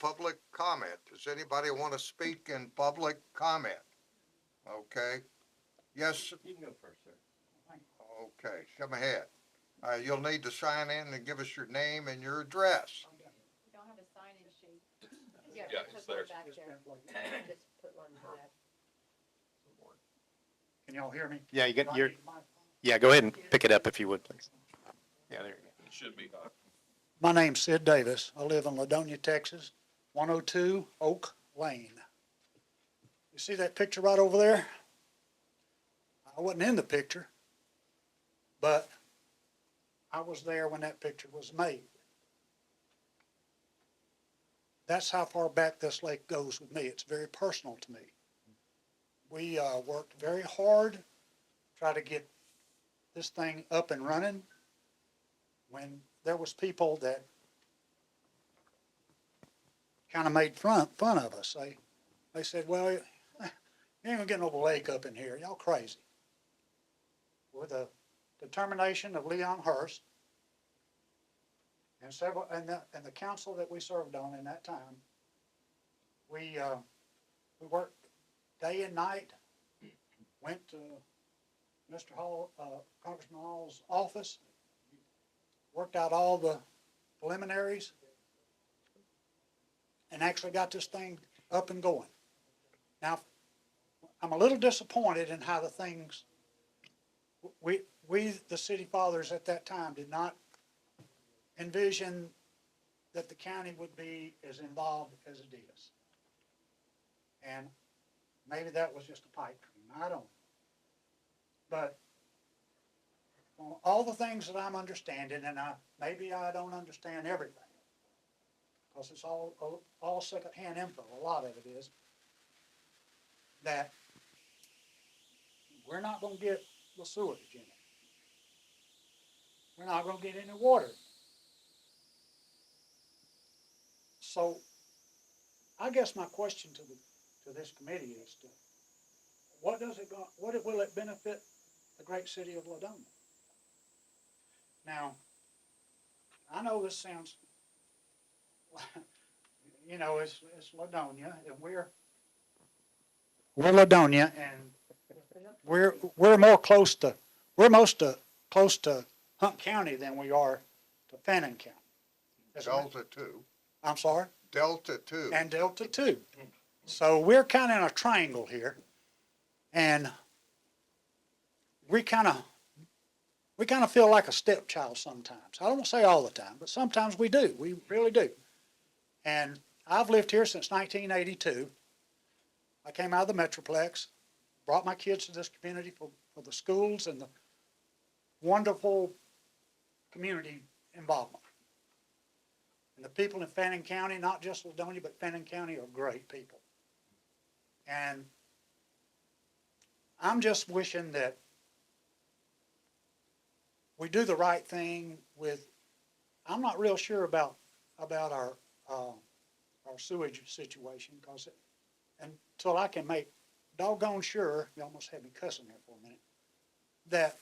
public comment. Does anybody want to speak in public comment? Okay. Yes, You can go first, sir. okay, come ahead. You'll need to sign in and give us your name and your address. We don't have a sign-in sheet. Yeah, just it's put there. one back there. Just put one for that. Can y'all hear me? Yeah, you Do get I your, need my phone? yeah, go ahead and pick it up if you would, please. Yeah, there you go. It should be. My name's Sid Davis. I live in Ladonia, Texas, 102 Oak Lane. You see that picture right over there? I wasn't in the picture, but I was there when that picture was made. That's how far back this lake goes with me. It's very personal to me. We worked very hard, to try to get this thing up and running when there was people that kind of made fun of us. They said, well, you ain't gonna get no lake up in here. Y'all crazy. With the determination of Leon Hurst and several, and the council that we served on in that time, we worked day and night, went to Mr. Hall, Congressman Hall's office, worked out all the preliminaries, and actually got this thing up and going. Now, I'm a little disappointed in how the things, we, the city fathers at that time, did not envision that the county would be as involved as it is. And maybe that was just a pipe dream, I don't know. But on all the things that I'm understanding, and maybe I don't understand everything, because it's all secondhand info, a lot of it is, that we're not gonna get the sewage in it. We're not gonna get any water. So, I guess my question to this committee is what will it benefit the great city of Ladonia? Now, I know this sounds, you know, it's Ladonia, and we're Ladonia, and we're close to Hunt County than we are to Fannin County. Delta 2. I'm sorry? Delta 2. And Delta 2. So we're kind of in a triangle here, and we kind of feel like a stepchild sometimes. I don't want to say all the time, but sometimes we do. We really do. And I've lived here since 1982. I came out of the Metroplex, brought my kids to this community for the schools and the wonderful community involvement. And the people in Fannin County, not just Ladonia, but Fannin County, are great people. And I'm just wishing that we do the right thing with, I'm not real sure about our sewage situation, because until I can make doggone sure, you almost had me cussing there for a minute, that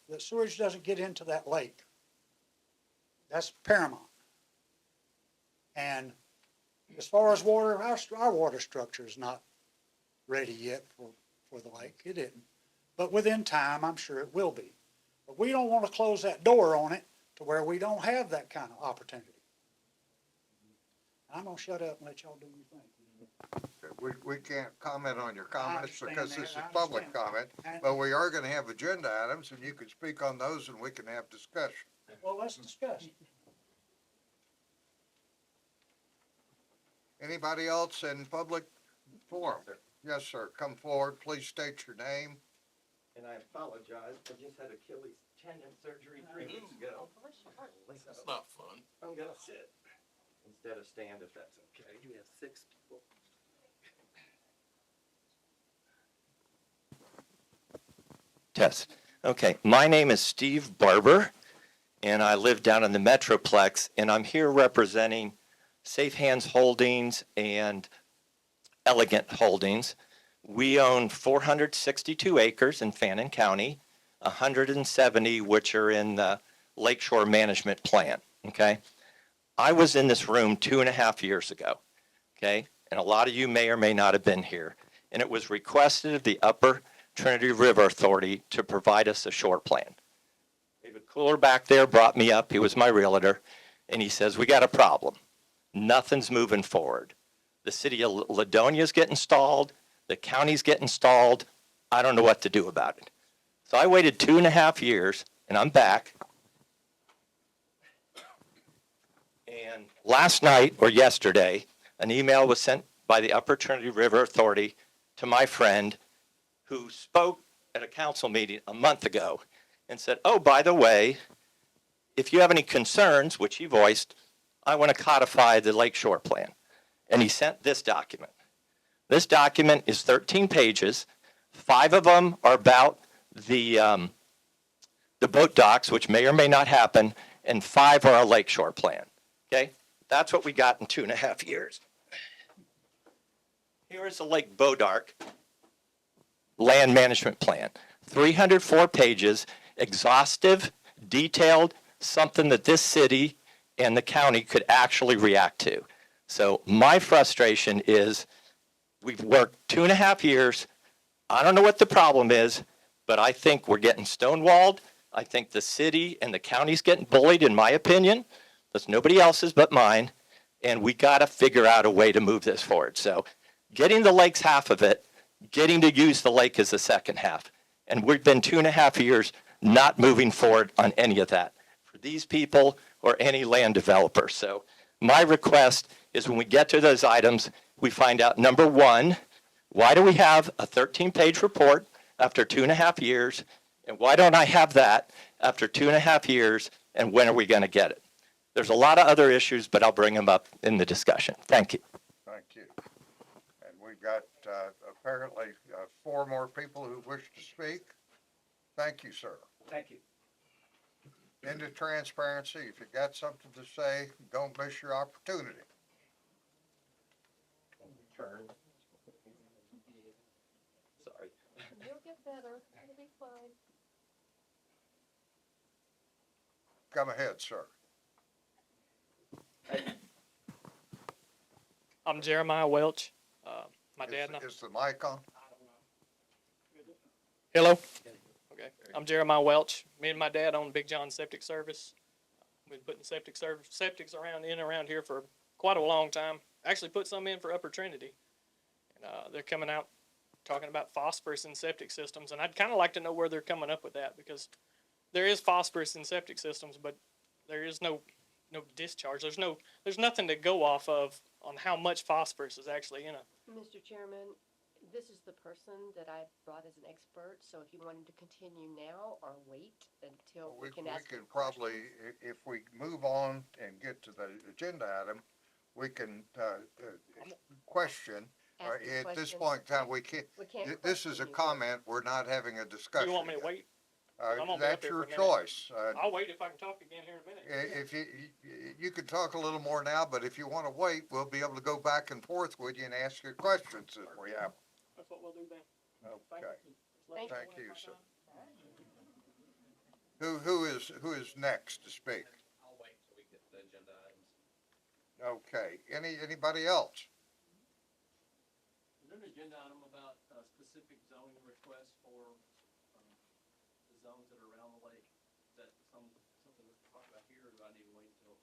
the sewage doesn't get into that lake. That's paramount. And as far as water, our water structure is not ready yet for the lake. It isn't. But within time, I'm sure it will be. But we don't want to close that door on it to where we don't have that kind of opportunity. I'm going to shut up and let y'all do your thing. We can't comment on your comments understand because that. this is I public understand. comment, but we are going to have agenda items, and you can speak on those, and we can have discussion. Well, let's discuss. Anybody else in public forum? Yes, sir. Come forward. Please state your name. And I apologize, I just had Achilles tendon surgery 3 weeks ago. That's not fun. I'm gonna sit instead of stand, if that's okay. You have 6 people. Test. Okay, my name is Steve Barber, and I live down in the Metroplex, and I'm here representing Safe Hands Holdings and Elegant Holdings. We own 462 acres in Fannin County, 170 which are in the Lakeshore Management Plan, okay? I was in this room 2.5 years ago, okay? And a lot of you may or may not have been here. And it was requested of the Upper Trinity River Authority to provide us a short plan. David Cooler back there brought me up. He was my realtor. And he says, we got a problem. Nothing's moving forward. The city of Ladonia's getting stalled. The county's getting stalled. I don't know what to do about it. So I waited 2.5 years, and I'm back. And last night or yesterday, an email was sent by the Upper Trinity River Authority to my friend who spoke at a council meeting a month ago and said, oh, by the way, if you have any concerns, which he voiced, I want to codify the Lakeshore Plan. And he sent this document. This document is 13 pages. 5 of them are about the boat docks, which may or may not happen, and 5 are a Lakeshore Plan. Okay? That's what we got in 2.5 years. Here is the Lake Bodark Land Management Plan. 304 pages, exhaustive, detailed, something that this city and the county could actually react to. So my frustration is we've worked 2.5 years. I don't know what the problem is, but I think we're getting stonewalled. I think the city and the county's getting bullied, in my opinion. That's nobody else's but mine. And we got to figure out a way to move this forward. So getting the lake's half of it, getting to use the lake is the second half. And we've been 2.5 years not moving forward on any of that for these people or any land developer. So my request is when we get to those items, we find out, number one, why do we have a 13-page report after 2.5 years? And why don't I have that after 2.5 years? And when are we going to get it? There's a lot of other issues, but I'll bring them up in the discussion. Thank you. Thank you. And we've got apparently 4 more people who wish to speak. Thank you, sir. Thank you. Into transparency. If you got something to say, don't miss your opportunity. Sorry. You'll get better, it'll be fine. Come ahead, sir. I'm Jeremiah Welch. My dad and I. Is the mic on? Hello? Okay. I'm Jeremiah Welch. Me and my dad own Big John Septic Service. We've been putting septics around here for quite a long time. Actually put some in for Upper Trinity. And they're coming out talking about phosphorus in septic systems. And I'd kind of like to know where they're coming up with that, because there is phosphorus in septic systems, but there is no discharge. There's nothing to go off of on how much phosphorus is actually in a. Mr. Chairman, this is the person that I brought as an expert, so if you wanted to continue now or wait until we can ask. We him can probably, questions. if we move on and get to the agenda item, we can question. Ask him At this questions. point in time, we can't, We can't this is a question you. comment, we're not having a Do discussion. you want me to yet. wait? I'm gonna be up That's here your for a minute. choice. I'll wait if I can talk again here in a minute. If you can talk a little more now, but if you want to wait, we'll be able to go back and forth with you and ask you questions if we have. That's what we'll do then. Thank Okay. you. Thank you, sir. Who is next to speak? I'll wait till we get to the agenda items. Okay. Anybody else? Is there an agenda item about specific zoning requests for the zones that are around the lake? Is that something we can talk about here, or do I need to wait until?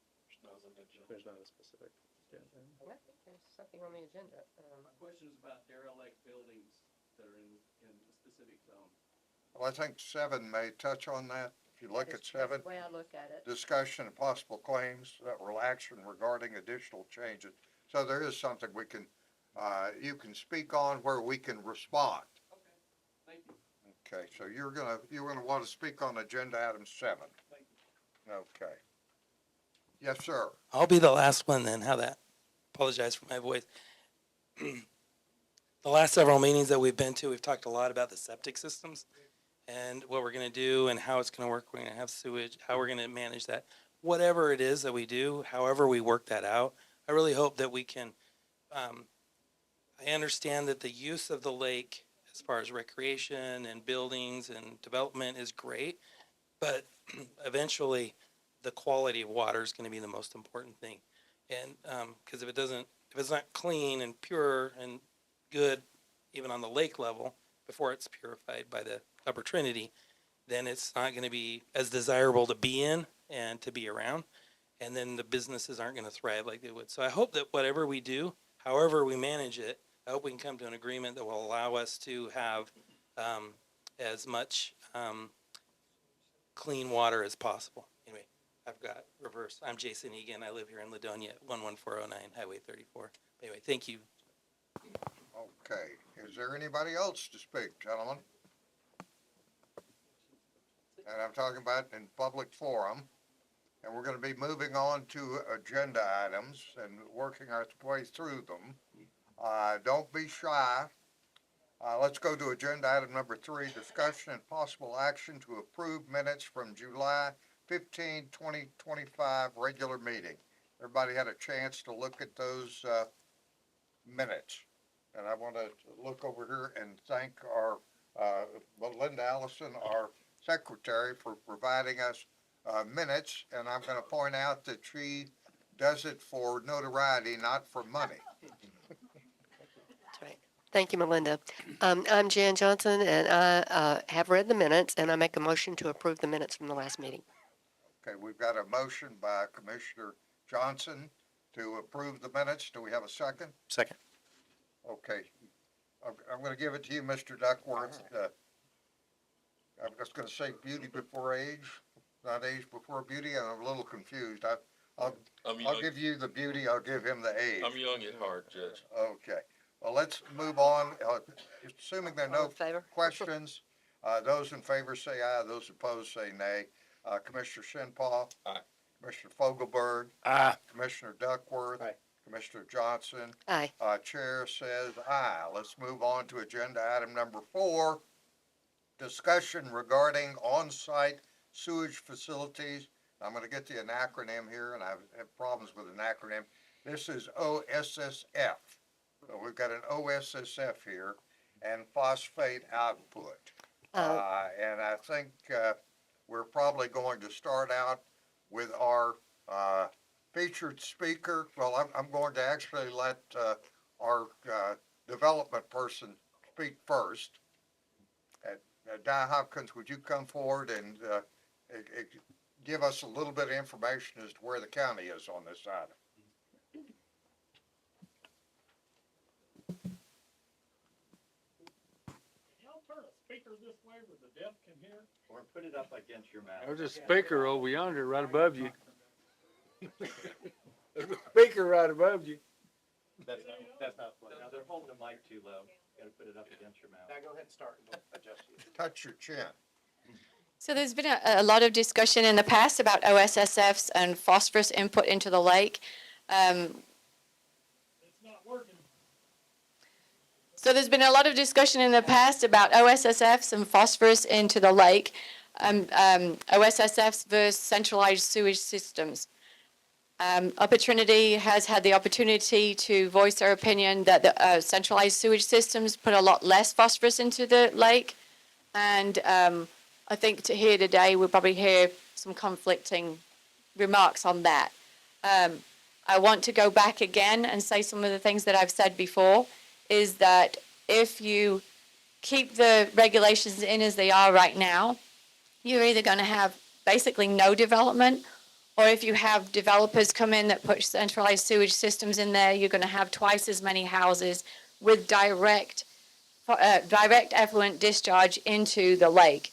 There's not a specific. I think there's something on the agenda. My question is about derelict buildings that are in a specific zone. Well, I think 7 may touch on that. If you look at That's 7, the way I look at it. discussion of possible claims, action regarding additional changes. So there is something we can, you can speak on where we can respond. Okay, thank you. Okay, so you're gonna want to speak on agenda item 7. Thank you. Okay. Yes, sir. I'll be the last one then. How that? Apologize for my voice. The last several meetings that we've been to, we've talked a lot about the septic systems and what we're going to do and how it's going to work. We're going to have sewage, how we're going to manage that. Whatever it is that we do, however we work that out, I really hope that we can. I understand that the use of the lake as far as recreation and buildings and development is great, but eventually the quality of water is going to be the most important thing. And, because if it's not clean and pure and good, even on the lake level, before it's purified by the Upper Trinity, then it's not going to be as desirable to be in and to be around. And then the businesses aren't going to thrive like they would. So I hope that whatever we do, however we manage it, I hope we can come to an agreement that will allow us to have as much clean water as possible. Anyway, I've got reverse. I'm Jason Egan. I live here in Ladonia, 11409 Highway 34. Anyway, thank you. Okay, is there anybody else to speak, gentlemen? And I'm talking about in public forum. And we're gonna be moving on to agenda items and working our way through them. Don't be shy. Let's go to agenda item number 3, discussion and possible action to approve minutes from July 15, 2025 regular meeting. Everybody had a chance to look at those, minutes. And I want to look over here and thank our, Linda Allison, our secretary, for providing us minutes, and I'm going to point out that she does it for notoriety, not for money. That's right. Thank you, Melinda. I'm Jan Johnson, and I have read the minutes, and I make a motion to approve the minutes from the last meeting. Okay, we've got a motion by Commissioner Johnson to approve the minutes. Do we have a second? Second. Okay. I'm going to give it to you, Mr. Duckworth. I'm just going to say beauty before age, not age before beauty. I'm a little confused. I'll give you the beauty, I'll give him the age. I'm young at heart, Judge. Okay, well, let's move on. Assuming there are All no in favor? questions, those in favor say aye, those opposed say nay. Commissioner Shinpaw? Aye. Commissioner Fogelberg? Aye. Commissioner Duckworth? Aye. Commissioner Johnson? Aye. Chair says aye. Let's move on to agenda item number 4, discussion regarding on-site sewage facilities. I'm going to get the acronym here, and I have problems with an acronym. This is OSSF. So we've got an OSSF here, and phosphate output. And I think we're probably going to start out with our featured speaker. Well, I'm going to actually let our development person speak first. Di Hopkins, would you come forward and give us a little bit of information as to where the county is on this item? Y'all turn a speaker this way where the deaf can hear? Or put it up against your mouth. There's a speaker over yonder, right above you. There's a speaker right above you. That's not funny. Now, they're holding the mic too low. You gotta put it up against your mouth. Now go ahead and start, and we'll adjust you. Touch your chin. So there's been a lot of discussion in the past about OSSFs and phosphorus input into the lake. It's not working. So there's been a lot of discussion in the past about OSSFs and phosphorus into the lake, OSSFs versus centralized sewage systems. Upper Trinity has had the opportunity to voice their opinion that the centralized sewage systems put a lot less phosphorus into the lake. And I think here today we'll probably hear some conflicting remarks on that. I want to go back again and say some of the things that I've said before, is that if you keep the regulations in as they are right now, you're either going to have basically no development, or if you have developers come in that put centralized sewage systems in there, you're going to have twice as many houses with direct effluent discharge into the lake.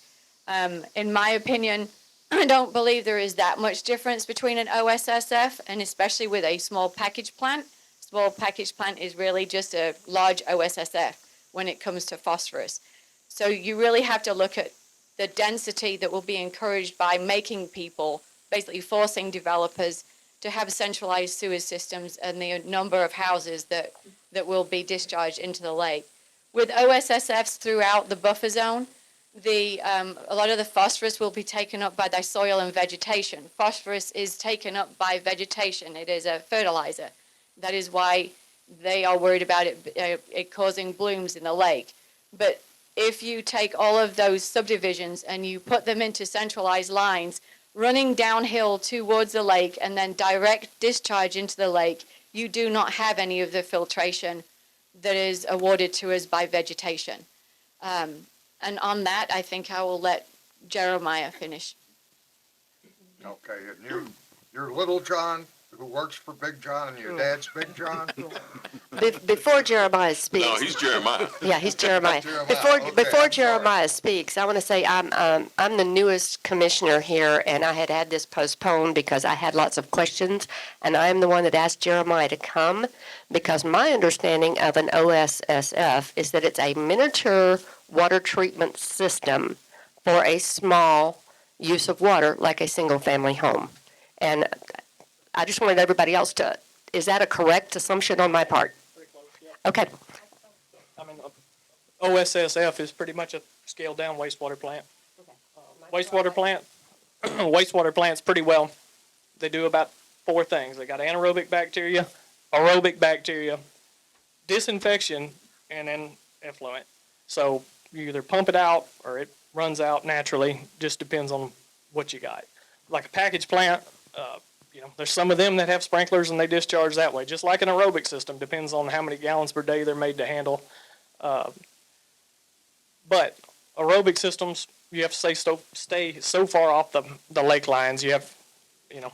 In my opinion, I don't believe there is that much difference between an OSSF and especially with a small package plant. Small package plant is really just a large OSSF when it comes to phosphorus. So you really have to look at the density that will be encouraged by making people, basically forcing developers to have centralized sewer systems and the number of houses that will be discharged into the lake. With OSSFs throughout the buffer zone, a lot of the phosphorus will be taken up by the soil and vegetation. Phosphorus is taken up by vegetation. It is a fertilizer. That is why they are worried about it causing blooms in the lake. But if you take all of those subdivisions and you put them into centralized lines running downhill towards the lake and then direct discharge into the lake, you do not have any of the filtration that is awarded to us by vegetation. And on that, I think I will let Jeremiah finish. Okay, and you're Little John, who works for Big John, and your dad's Big John? Before Jeremiah speaks. No, he's Jeremiah. Yeah, he's Jeremiah. Jeremiah, Before, okay, before I'm sorry. Jeremiah speaks, I want to say I'm the newest commissioner here, and I had this postponed because I had lots of questions, and I am the one that asked Jeremiah to come because my understanding of an OSSF is that it's a miniature water treatment system for a small use of water, like a single-family home. And I just wanted everybody else to, is that a correct assumption on my part? Okay. I mean, OSSF is pretty much a scaled down wastewater plant. Wastewater plant, wastewater plant's pretty well. They do about 4 things. They got anaerobic bacteria, aerobic bacteria, disinfection, and then effluent. So you either pump it out or it runs out naturally. Just depends on what you got. Like a package plant, there's some of them that have sprinklers and they discharge that way. Just like an aerobic system, depends on how many gallons per day they're made to handle. But aerobic systems, you have to stay so far off the lake lines. You have,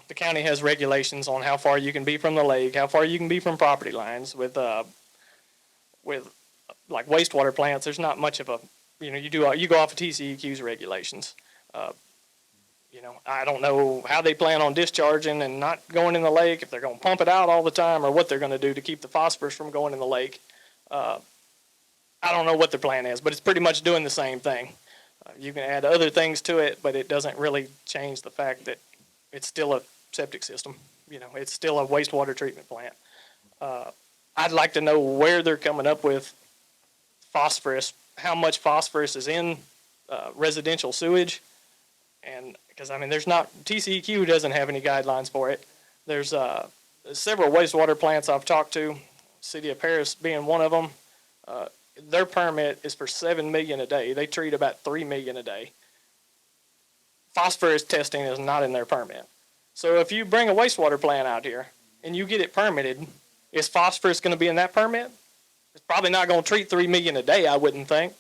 the county has regulations on how far you can be from the lake, how far you can be from property lines. With like wastewater plants, there's not much of a, you go off of TCEQ's regulations. I don't know how they plan on discharging and not going in the lake, if they're going to pump it out all the time or what they're going to do to keep the phosphorus from going in the lake. I don't know what their plan is, but it's pretty much doing the same thing. You can add other things to it, but it doesn't really change the fact that it's still a septic system. It's still a wastewater treatment plant. I'd like to know where they're coming up with phosphorus, how much phosphorus is in residential sewage. And because, there's not, TCEQ doesn't have any guidelines for it. There's several wastewater plants I've talked to, City of Paris being one of them. Their permit is for 7 million a day. They treat about 3 million a day. Phosphorus testing is not in their permit. So if you bring a wastewater plant out here and you get it permitted, is phosphorus going to be in that permit? It's probably not going to treat 3 million a day, I wouldn't think.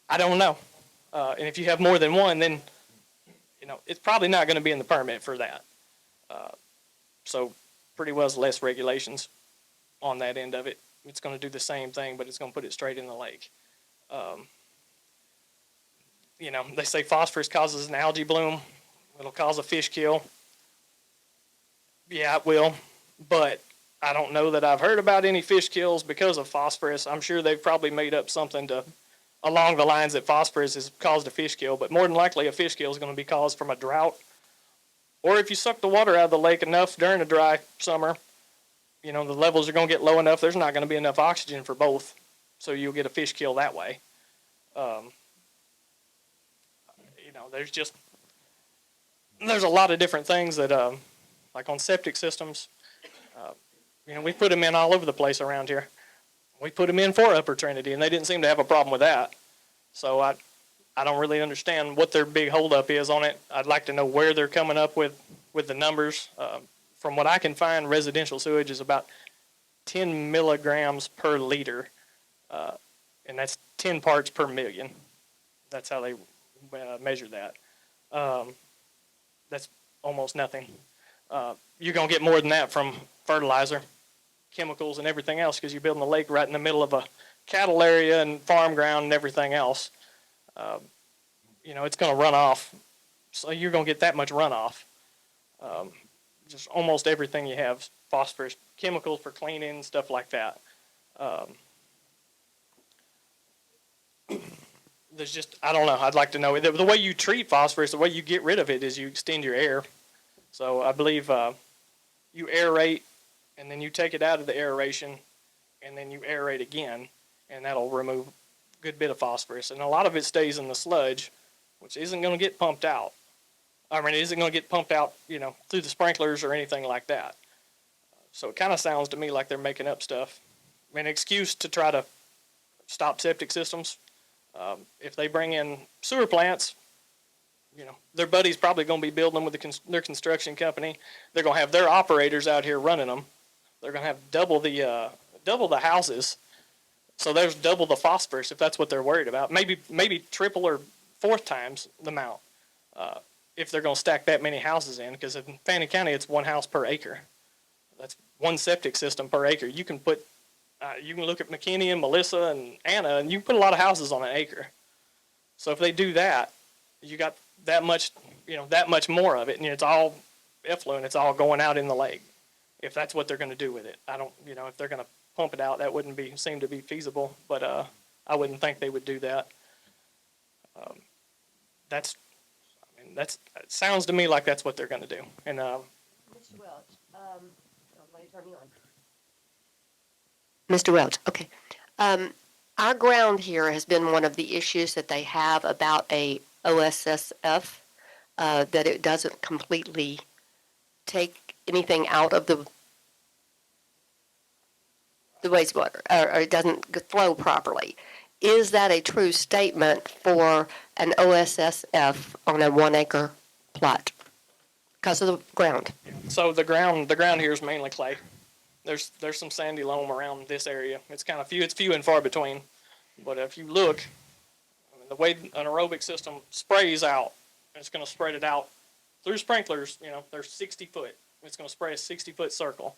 I don't know. And if you have more than one, then it's probably not going to be in the permit for that. So pretty well less regulations on that end of it. It's going to do the same thing, but it's going to put it straight in the lake. They say phosphorus causes an algae bloom. It'll cause a fish kill. Yeah, it will. But I don't know that I've heard about any fish kills because of phosphorus. I'm sure they've probably made up something along the lines that phosphorus has caused a fish kill, but more than likely a fish kill is going to be caused from a drought. Or if you suck the water out of the lake enough during a dry summer, the levels are going to get low enough, there's not going to be enough oxygen for both. So you'll get a fish kill that way. There's a lot of different things that, like on septic systems, we put them in all over the place around here. We put them in for Upper Trinity, and they didn't seem to have a problem with that. So I don't really understand what their big holdup is on it. I'd like to know where they're coming up with the numbers. From what I can find, residential sewage is about 10 milligrams per liter, and that's 10 parts per million. That's how they measure that. That's almost nothing. You're going to get more than that from fertilizer, chemicals, and everything else because you're building a lake right in the middle of a cattle area and farm ground and everything else. It's going to run off. So you're going to get that much runoff. Just almost everything you have, phosphorus, chemicals for cleaning, stuff like that. There's just, I don't know. I'd like to know. The way you treat phosphorus, the way you get rid of it is you extend your air. So I believe you aerate, and then you take it out of the aeration, and then you aerate again, and that'll remove a good bit of phosphorus. And a lot of it stays in the sludge, which isn't going to get pumped out. It isn't going to get pumped out, through the sprinklers or anything like that. So it kind of sounds to me like they're making up stuff. An excuse to try to stop septic systems. If they bring in sewer plants, their buddy's probably going to be building them with their construction company. They're going to have their operators out here running them. They're going to have double the houses. So there's double the phosphorus if that's what they're worried about. Maybe triple or fourth times the amount if they're going to stack that many houses in. Because in Fannin County, it's one house per acre. That's one septic system per acre. You can look at McKinney and Melissa and Anna, and you can put a lot of houses on an acre. So if they do that, you got that much more of it, and it's all effluent. It's all going out in the lake. If that's what they're going to do with it, I don't, if they're going to pump it out, that wouldn't seem to be feasible. But I wouldn't think they would do that. It sounds to me like that's what they're going to do. And Mr. Welch, let me turn you on. Mr. Welch, okay. Our ground here has been one of the issues that they have about a OSSF, that it doesn't completely take anything out of the wastewater, or it doesn't flow properly. Is that a true statement for an OSSF on a 1 acre plot? Because of the ground. so the ground here is mainly clay. There's some sandy loam around this area. It's kind of few and far between. But if you look, the way an aerobic system sprays out, it's going to spread it out through sprinklers. They're 60 foot. It's going to spray a 60-foot circle.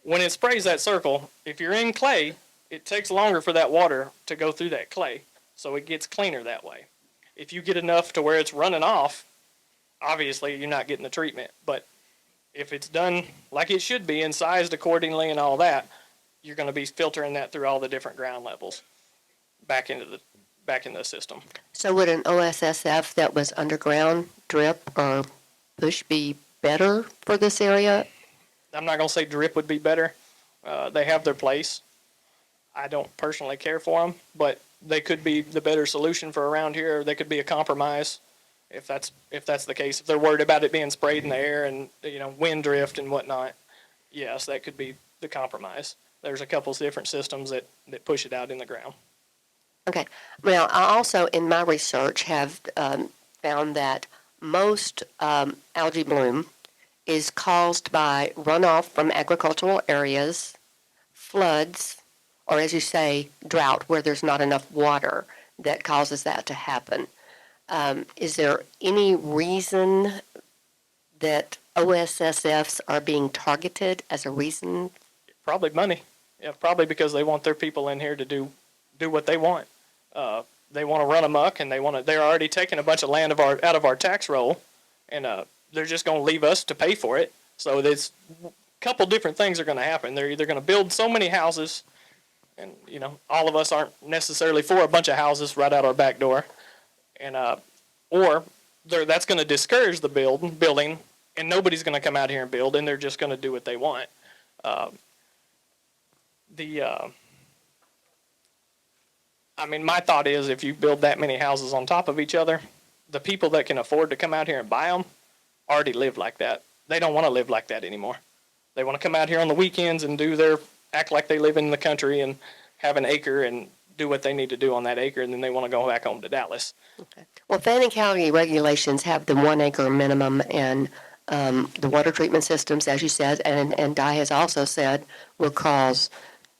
When it sprays that circle, if you're in clay, it takes longer for that water to go through that clay, so it gets cleaner that way. If you get enough to where it's running off, obviously you're not getting the treatment. But if it's done like it should be and sized accordingly and all that, you're going to be filtering that through all the different ground levels back into the system. So would an OSSF that was underground, drip, or push be better for this area? I'm not going to say drip would be better. They have their place. I don't personally care for them, but they could be the better solution for around here. They could be a compromise if that's the case. If they're worried about it being sprayed in the air and wind drift and whatnot, yes, that could be the compromise. There's a couple of different systems that push it out in the ground. Okay. Well, I also, in my research, have found that most algae bloom is caused by runoff from agricultural areas, floods, or as you say, drought, where there's not enough water that causes that to happen. Is there any reason that OSSFs are being targeted as a reason? Probably money. Yeah, probably because they want their people in here to do what they want. They want to run amok, and they're already taking a bunch of land out of our tax roll, and they're just going to leave us to pay for it. So there's a couple different things are going to happen. They're either going to build so many houses, and all of us aren't necessarily for a bunch of houses right out our back door, and or that's going to discourage the building, and nobody's going to come out here and build, and they're just going to do what they want. My thought is if you build that many houses on top of each other, the people that can afford to come out here and buy them already live like that. They don't want to live like that anymore. They want to come out here on the weekends and act like they live in the country and have an acre and do what they need to do on that acre, and then they want to go back home to Dallas. Okay. Well, Fannin County regulations have the 1 acre minimum, and the water treatment systems, as you said, and Di has also said, will cause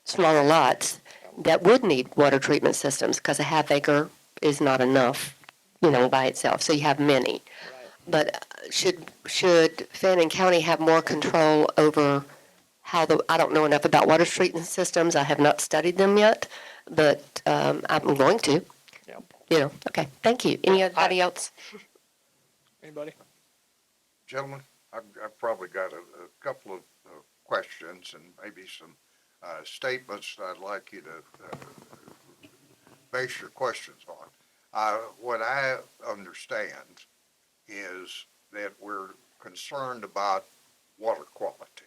smaller lots that would need water treatment systems because a half acre is not enough, by itself. So you have many. Right. But should Fannin County have more control over I don't know enough about water treatment systems. I have not studied them yet, but I'm going to. Yeah. Okay. Thank you. Anybody else? Anybody? Gentlemen, I've probably got a couple of questions and maybe some statements that I'd like you to base your questions on. What I understand is that we're concerned about water quality.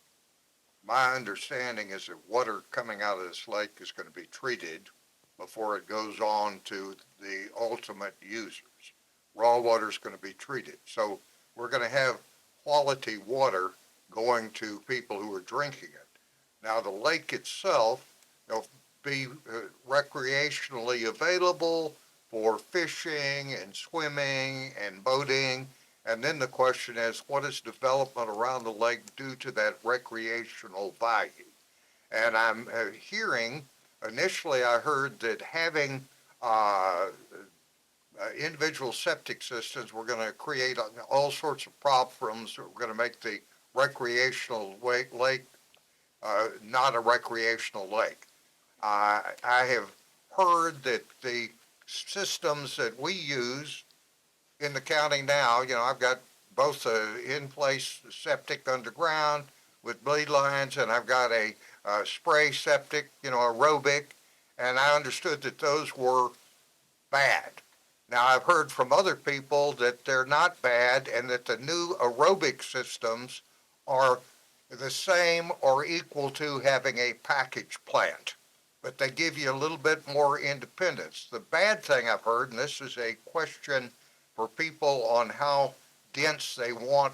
My understanding is that water coming out of this lake is going to be treated before it goes on to the ultimate users. Raw water is going to be treated. So we're going to have quality water going to people who are drinking it. Now, the lake itself will be recreationally available for fishing and swimming and boating. And then the question is, what does development around the lake do to that recreational value? And I'm hearing, initially I heard that having individual septic systems were going to create all sorts of problems. We're going to make the recreational lake not a recreational lake. I have heard that the systems that we use in the county now, I've got both a in-place septic underground with bleed lines, and I've got a spray septic, aerobic, and I understood that those were bad. Now, I've heard from other people that they're not bad and that the new aerobic systems are the same or equal to having a package plant, but they give you a little bit more independence. The bad thing I've heard, and this is a question for people on how dense they want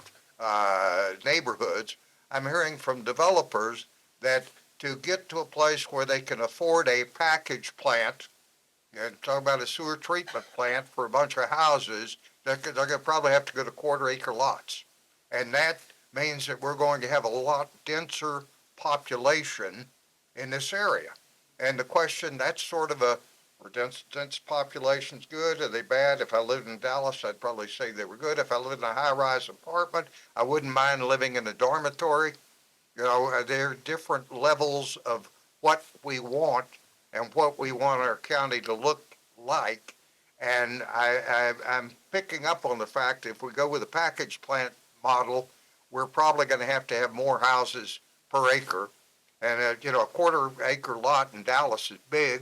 neighborhoods, I'm hearing from developers that to get to a place where they can afford a package plant, and talk about a sewer treatment plant for a bunch of houses, they're going to probably have to go to quarter-acre lots. And that means that we're going to have a lot denser population in this area. And the question, that's sort of a, are dense populations good? Are they bad? If I lived in Dallas, I'd probably say they were good. If I lived in a high-rise apartment, I wouldn't mind living in a dormitory. There are different levels of what we want and what we want our county to look like. And I'm picking up on the fact if we go with a package plant model, we're probably going to have more houses per acre. And, a quarter-acre lot in Dallas is big.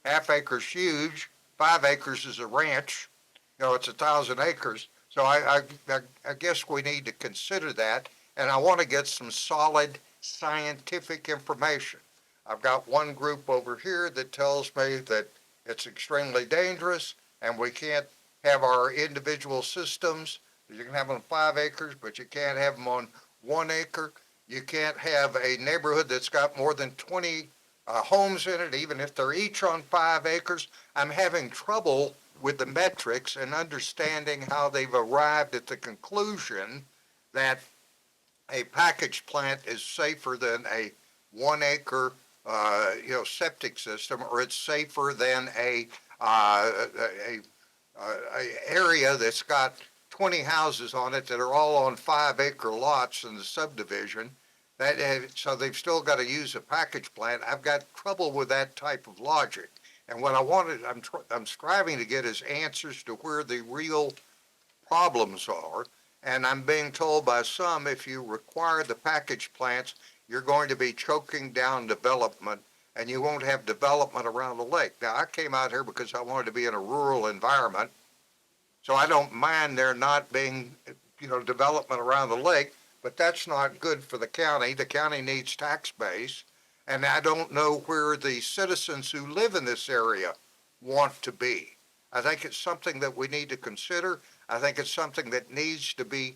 Half acre's huge. 5 acres is a ranch. It's 1,000 acres. So I guess we need to consider that. And I want to get some solid scientific information. I've got one group over here that tells me that it's extremely dangerous and we can't have our individual systems. You can have them on 5 acres, but you can't have them on 1 acre. You can't have a neighborhood that's got more than 20 homes in it, even if they're each on 5 acres. I'm having trouble with the metrics and understanding how they've arrived at the conclusion that a package plant is safer than a 1 acre septic system, or it's safer than a area that's got 20 houses on it that are all on 5 acre lots in the subdivision. So they've still got to use a package plant. I've got trouble with that type of logic. And what I'm striving to get is answers to where the real problems are. And I'm being told by some, if you require the package plants, you're going to be choking down development and you won't have development around the lake. Now, I came out here because I wanted to be in a rural environment, so I don't mind there not being, development around the lake, but that's not good for the county. The county needs tax base, and I don't know where the citizens who live in this area want to be. I think it's something that we need to consider. I think it's something that needs to be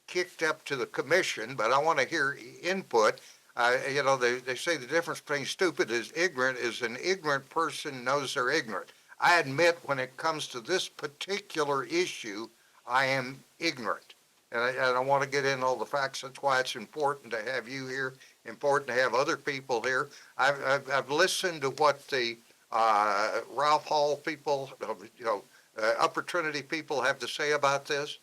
kicked up to the commission, but I want to hear input. They say the difference between stupid and ignorant is an ignorant person knows they're ignorant. I admit when it comes to this particular issue, I am ignorant. And I want to get in all the facts. That's why it's important to have you here, important to have other people here. I've listened to what the Ralph Hall people, Upper Trinity people have to say about this.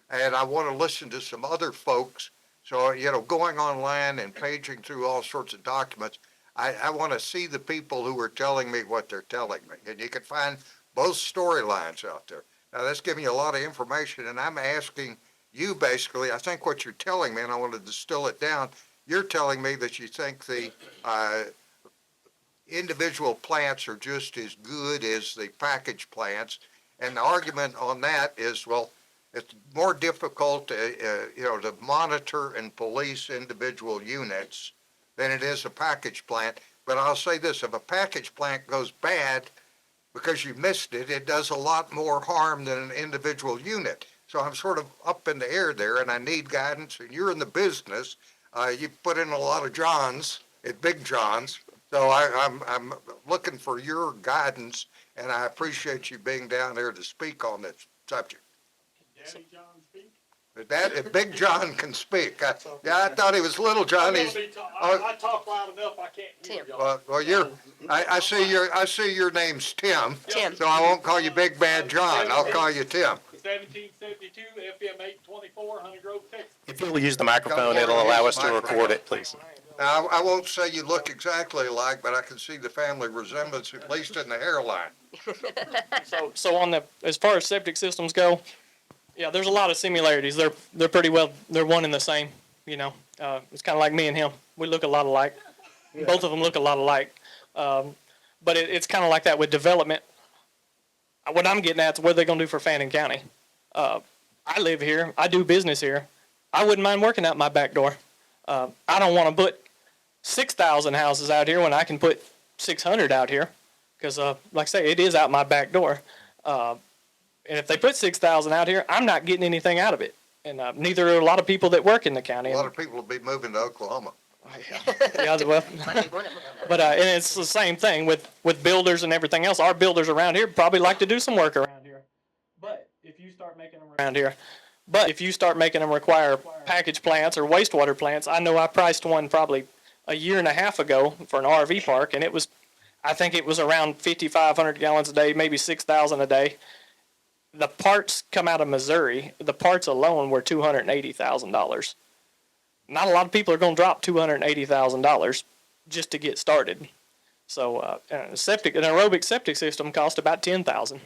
And I want to listen to some other folks. So, going online and paging through all sorts of documents, I want to see the people who are telling me what they're telling me. And you can find both storylines out there. Now, that's giving you a lot of information, and I'm asking you basically, I think what you're telling me, and I want to distill it down, you're telling me that you think the individual plants are just as good as the package plants. And the argument on that is, well, it's more difficult to monitor and police individual units than it is a package plant. But I'll say this, if a package plant goes bad because you missed it, it does a lot more harm than an individual unit. So I'm sort of up in the air there, and I need guidance, and you're in the business. You put in a lot of Johns, at Big John's, So I'm looking for your guidance, and I appreciate you being down there to speak on this subject. Daddy John speak? If Big John can speak, I thought he was Little John. He's, I talk loud enough, I can't hear Tim. y'all. well, I see your name's Tim. Tim. So I won't call you Big Bad John. I'll call you Tim. 1772 FM 824, Honey Grove, Texas. If you'll use the microphone, it'll allow us to record it, please. Now, I won't say you look exactly alike, but I can see the family resemblance, at least in the hairline. So on the, as far as septic systems go, yeah, there's a lot of similarities. They're pretty well, they're one and the same, you know. It's kind of like me and him. We look a lot alike. Both of them look a lot alike. But it's kind of like that with development. What I'm getting at is what they're going to do for Fannin County. I live here. I do business here. I wouldn't mind working out my back door. I don't want to put 6,000 houses out here when I can put 600 out here. Because, like I say, it is out my back door. And if they put 6,000 out here, I'm not getting anything out of it. And neither are a lot of people that work in the county. A lot of people will be moving to Oklahoma. Yeah, well, but and it's the same thing with builders and everything else. Our builders around here probably like to do some work around here. But if you start making them around here, require package plants or wastewater plants, I know I priced one probably a year and a half ago for an RV park, and I think it was around 5,500 gallons a day, maybe 6,000 a day. The parts come out of Missouri. The parts alone were $280,000. Not a lot of people are going to drop $280,000 just to get started. So an aerobic septic system costs about $10,000.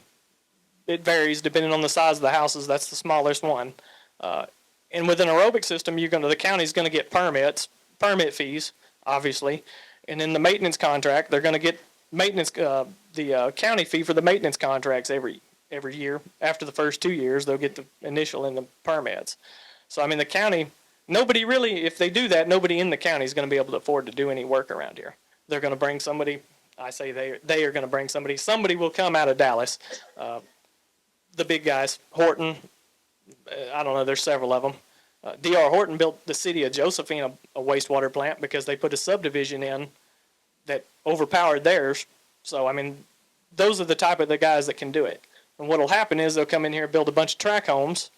It varies depending on the size of the houses. That's the smallest one. And with an aerobic system, the county's going to get permit fees, obviously, and in the maintenance contract, they're going to get maintenance the county fee for the maintenance contracts every year. After the first 2 years, they'll get the initial and the permits. So I mean, the county. Nobody really, if they do that, nobody in the county is going to be able to afford to do any work around here. They're going to bring somebody. I say they are going to bring somebody. Somebody will come out of Dallas. The big guys, Horton. I don't know. There's several of them. D.R. Horton built the city of Josephine a wastewater plant because they put a subdivision in that overpowered theirs. So I mean, those are the type of the guys that can do it. And what'll happen is they'll come in here and build a bunch of tract homes,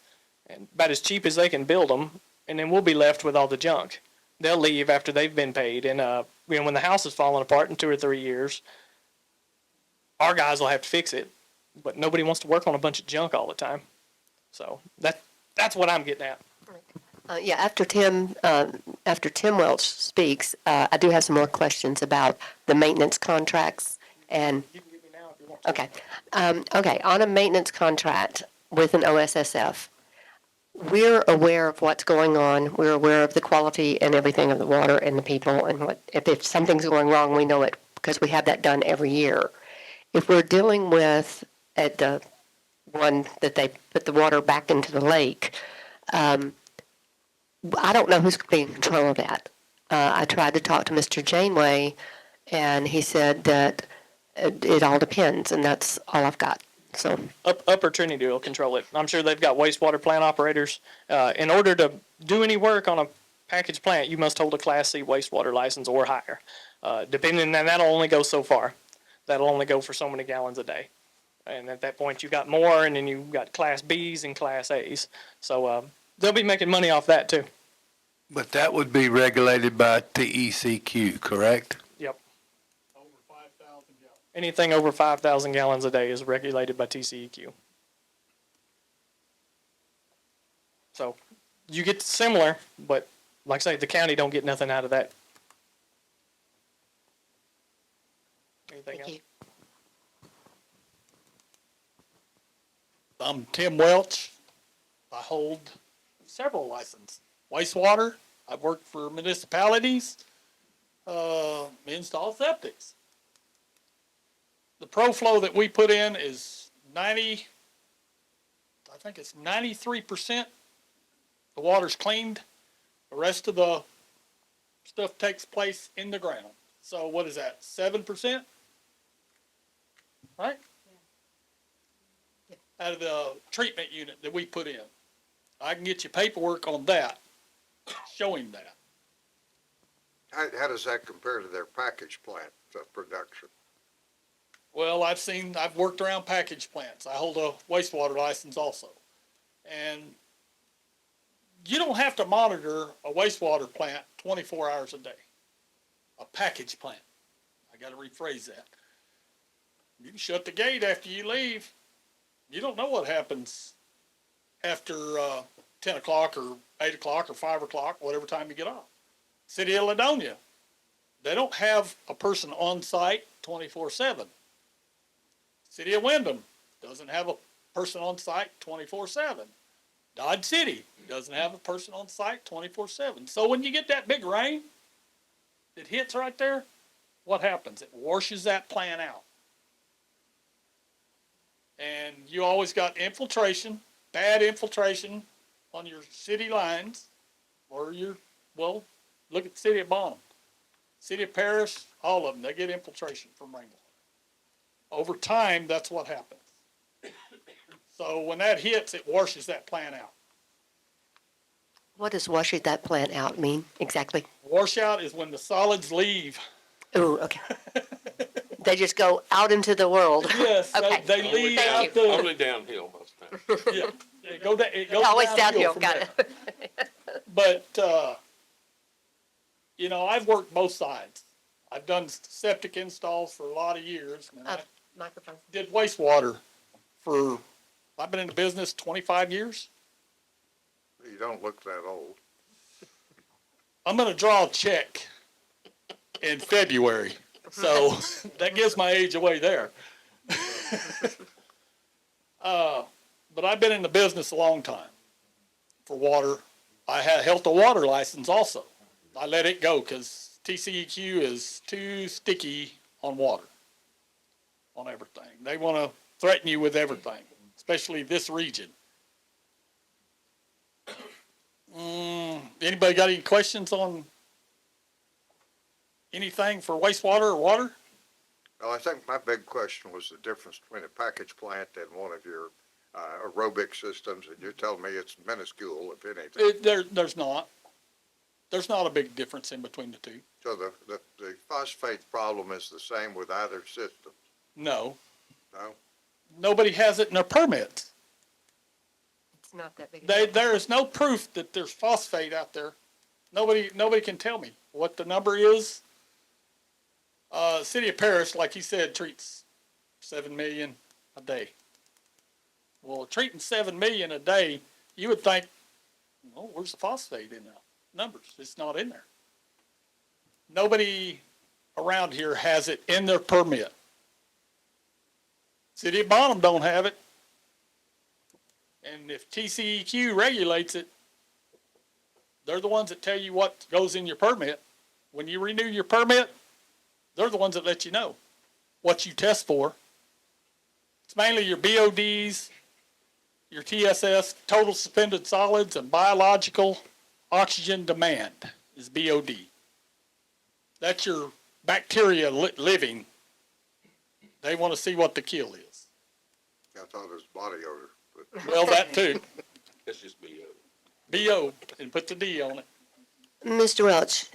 and about as cheap as they can build them. And then we'll be left with all the junk. They'll leave after they've been paid. And when the house is falling apart in 2 or 3 years, our guys will have to fix it. But nobody wants to work on a bunch of junk all the time. So that's what I'm getting at. Yeah, after Tim Welch speaks, I do have some more questions about the maintenance contracts. And You can get me now if you want to. okay, okay, on a maintenance contract with an OSSF, we're aware of what's going on. We're aware of the quality and everything of the water and the people, and what if something's going wrong, we know it because we have that done every year. If we're dealing with at the one that they put the water back into the lake, I don't know who's being in control of that. I tried to talk to Mr. Janeway, and he said that it all depends, and that's all I've got. So Upper Trinity will control it. I'm sure they've got wastewater plant operators. In order to do any work on a package plant, you must hold a Class C wastewater license or higher. Depending, and that'll only go so far. That'll only go for so many gallons a day. And at that point, you got more, and then you got Class Bs and Class As. So they'll be making money off that too. But that would be regulated by TECQ, correct? Yep. Over 5,000 gallons. Anything over 5,000 gallons a day is regulated by TCEQ. So you get similar, but like I say, the county don't get nothing out of that. Anything thank else? you. I'm Tim Welch. I hold several licenses. Wastewater, I've worked for municipalities, install septics. The ProFlow that we put in is 93%. The water's cleaned. The rest of the stuff takes place in the ground. So what is that, 7%? Right? Out of the treatment unit that we put in. I can get you paperwork on that, showing that. How does that compare to their package plant production? Well, I've worked around package plants. I hold a wastewater license also. And you don't have to monitor a wastewater plant 24 hours a day. A package plant. I got to rephrase that. You can shut the gate after you leave. You don't know what happens after 10 o'clock or 8 o'clock or 5 o'clock, whatever time you get off. City of Ladonia, they don't have a person on site 24/7. City of Wyndham doesn't have a person on site 24/7. Dodge City doesn't have a person on site 24/7. So when you get that big rain that hits right there, what happens? It washes that plant out. And you always got infiltration, bad infiltration on your city lines, or well, look at the city of Bonham. City of Paris, all of them, they get infiltration from rainwater. Over time, that's what happens. So when that hits, it washes that plant out. What does washing that plant out mean exactly? Washout is when the solids leave. Ooh, okay. They just go out into the world. Yes, Okay. they leave Thank out you. the, Only downhill most times. yeah, it goes Always downhill, from got there. it. But, I've worked both sides. I've done septic installs for a lot of years. And I Microphone. did wastewater I've been in the business 25 years. You don't look that old. I'm going to draw a check in February. So that gives my age away there. But I've been in the business a long time for water. I held a water license also. I let it go because TCEQ is too sticky on water, on everything. They want to threaten you with everything, especially this region. Anybody got any questions on anything for wastewater or water? Well, I think my big question was the difference between a package plant and one of your aerobic systems, and you're telling me it's minuscule, if anything. There's not. There's not a big difference in between the two. So the phosphate problem is the same with either system? No. No? Nobody has it in their permits. It's not that big. A deal. There is no proof that there's phosphate out there. Nobody can tell me what the number is. City of Paris, like he said, treats 7 million a day. Well, treating 7 million a day, you would think, well, where's the phosphate in the numbers? It's not in there. Nobody around here has it in their permit. City of Bonham don't have it. And if TCEQ regulates it, they're the ones that tell you what goes in your permit. When you renew your permit, they're the ones that let you know what you test for. It's mainly your BODs, your TSS, total suspended solids, and biological oxygen demand is BOD. That's your bacteria living. They want to see what the kill is. I thought it was body odor. But Well, that too. It's just BO. BO, and put the D on it. Mr. Welch,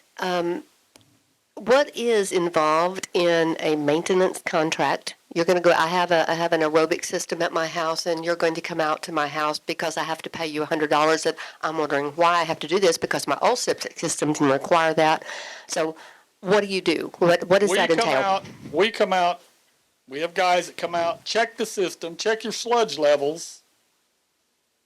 what is involved in a maintenance contract? You're going to go, I have an aerobic system at my house, and you're going to come out to my house because I have to pay you $100. That I'm wondering why I have to do this because my old septic system didn't require that. So what do you do? What does that entail? We come out, we have guys that come out, check the system, check your sludge levels,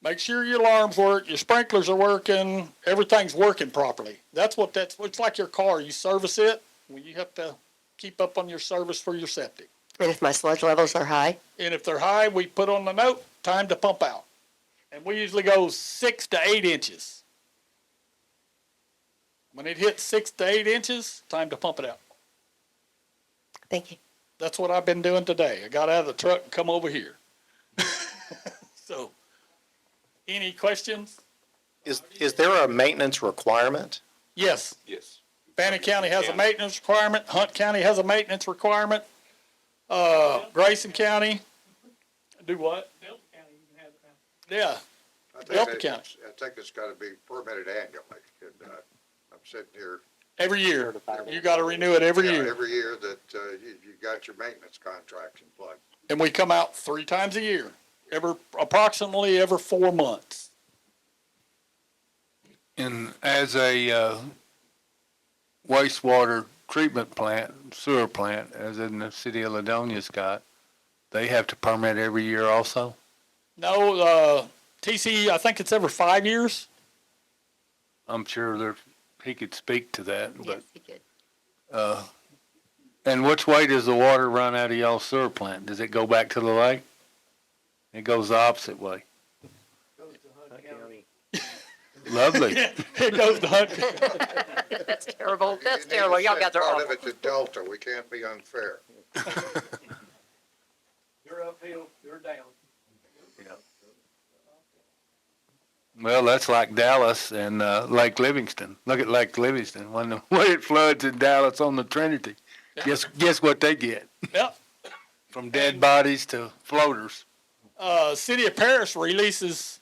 make sure your alarms work, your sprinklers are working, everything's working properly. It's like your car. You service it, well, you have to keep up on your service for your septic. And if my sludge levels are high? And if they're high, we put on the note, time to pump out. And we usually go 6 to 8 inches. When it hits 6 to 8 inches, time to pump it out. Thank you. That's what I've been doing today. I got out of the truck and come over here. So, any questions? Is there a maintenance requirement? Yes. Yes. Bannock County has a maintenance requirement. Hunt County has a maintenance requirement. Grayson County. Do what? Delta County even has it now. Yeah. I Delta think County. I think it's gotta be permitted annually. And, I'm sitting here Every year. You gotta renew it every Yeah, year. every year that, you got your maintenance contracts in place. And we come out 3 times a year, approximately every 4 months. And as a wastewater treatment plant, sewer plant, as in the city of Ladonia's got, they have to permit every year also? No, TC, I think it's every 5 years. I'm sure he could speak to that, Yes, but, he could. and which way does the water run out of y'all's sewer plant? Does it go back to the lake? It goes the opposite way. Lovely. It goes to Hunt. That's terrible. That's You need to terrible. Y'all send guys are part awful. of it to Delta, we can't be unfair. You're uphill, you're down. Well, that's like Dallas and Lake Livingston. Look at Lake Livingston. When it floods in Dallas on the Trinity, guess what they get? Yep. From dead bodies to floaters. City of Paris releases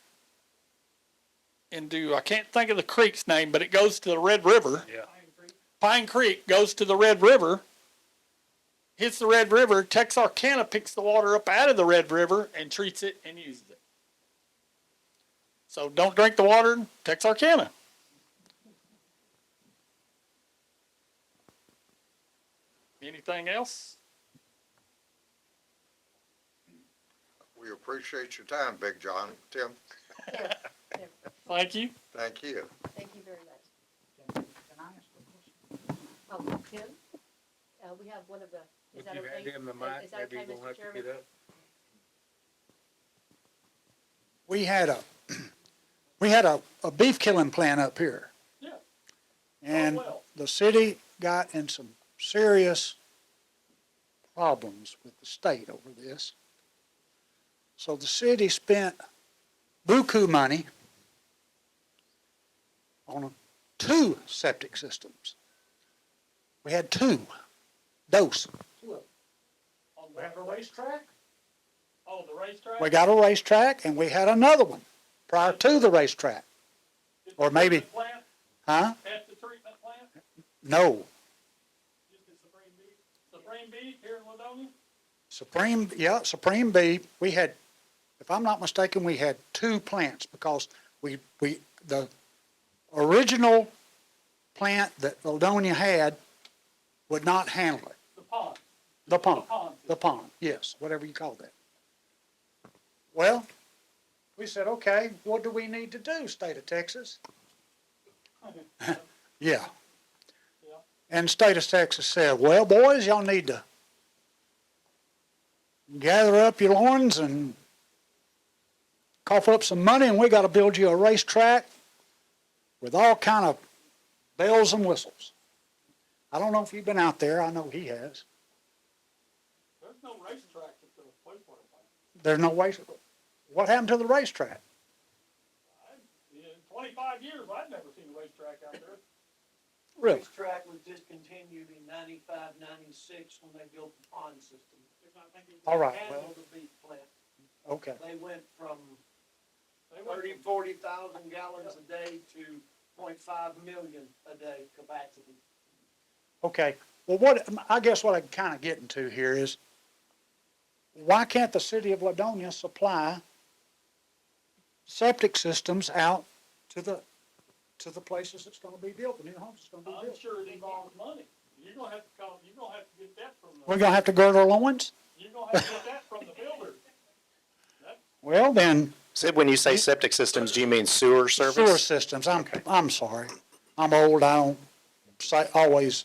into, I can't think of the creek's name, but it goes to the Red River. Yeah. Pine Creek goes to the Red River, hits the Red River. Texarkana picks the water up out of the Red River and treats it and uses it. So don't drink the water in Texarkana. Anything else? We appreciate your time, Big John. Tim, Thank you. thank you. Thank you very much. Oh, Tim? We have one of the, is that okay? Is that okay, Mr. Chairman? We had a beef killing plant up here. Yeah. And well. the city got in some serious problems with the state over this. So the city spent buku money on 2 septic systems. We had 2. Dose. We have a racetrack? Oh, the racetrack? We got a racetrack and we had another one prior to the racetrack. Or maybe, Plant, huh? at the treatment plant, No. just at Supreme Beach? Supreme Beach here in Ladonia? Supreme Beef, we had, if I'm not mistaken, we had 2 plants because the original plant that Ladonia had would not handle it. The pond. The pond, pond. the pond, yes, whatever you call that. Well, we said, okay, what do we need to do, state of Texas? Yeah. And the state of Texas said, well, boys, y'all need to gather up your loins and cough up some money, and we got to build you a racetrack with all kind of bells and whistles. I don't know if you've been out there. I know he has. There's no racetrack at the wastewater plant. There's no race. What happened to the racetrack? In 25 years, I've never seen a racetrack out there. Really? Racetrack was discontinued in 95, 96 when they built the pond system. All right, And well, the beef plant. okay. They went from 40,000 gallons a day to 0.5 million a day capacity. Okay. Well, I guess what I'm kind of getting to here is, why can't the city of Ladonia supply septic systems out to the places that's going to be built, the new homes that's going to be I'm built? sure it involves money. You're gonna have to get that from We're going to have to gird our loins? you're gonna have to get that from the builder. Well, then, Sid, when you say septic systems, do you mean sewer service? sewer systems, I'm sorry. I'm old, I don't always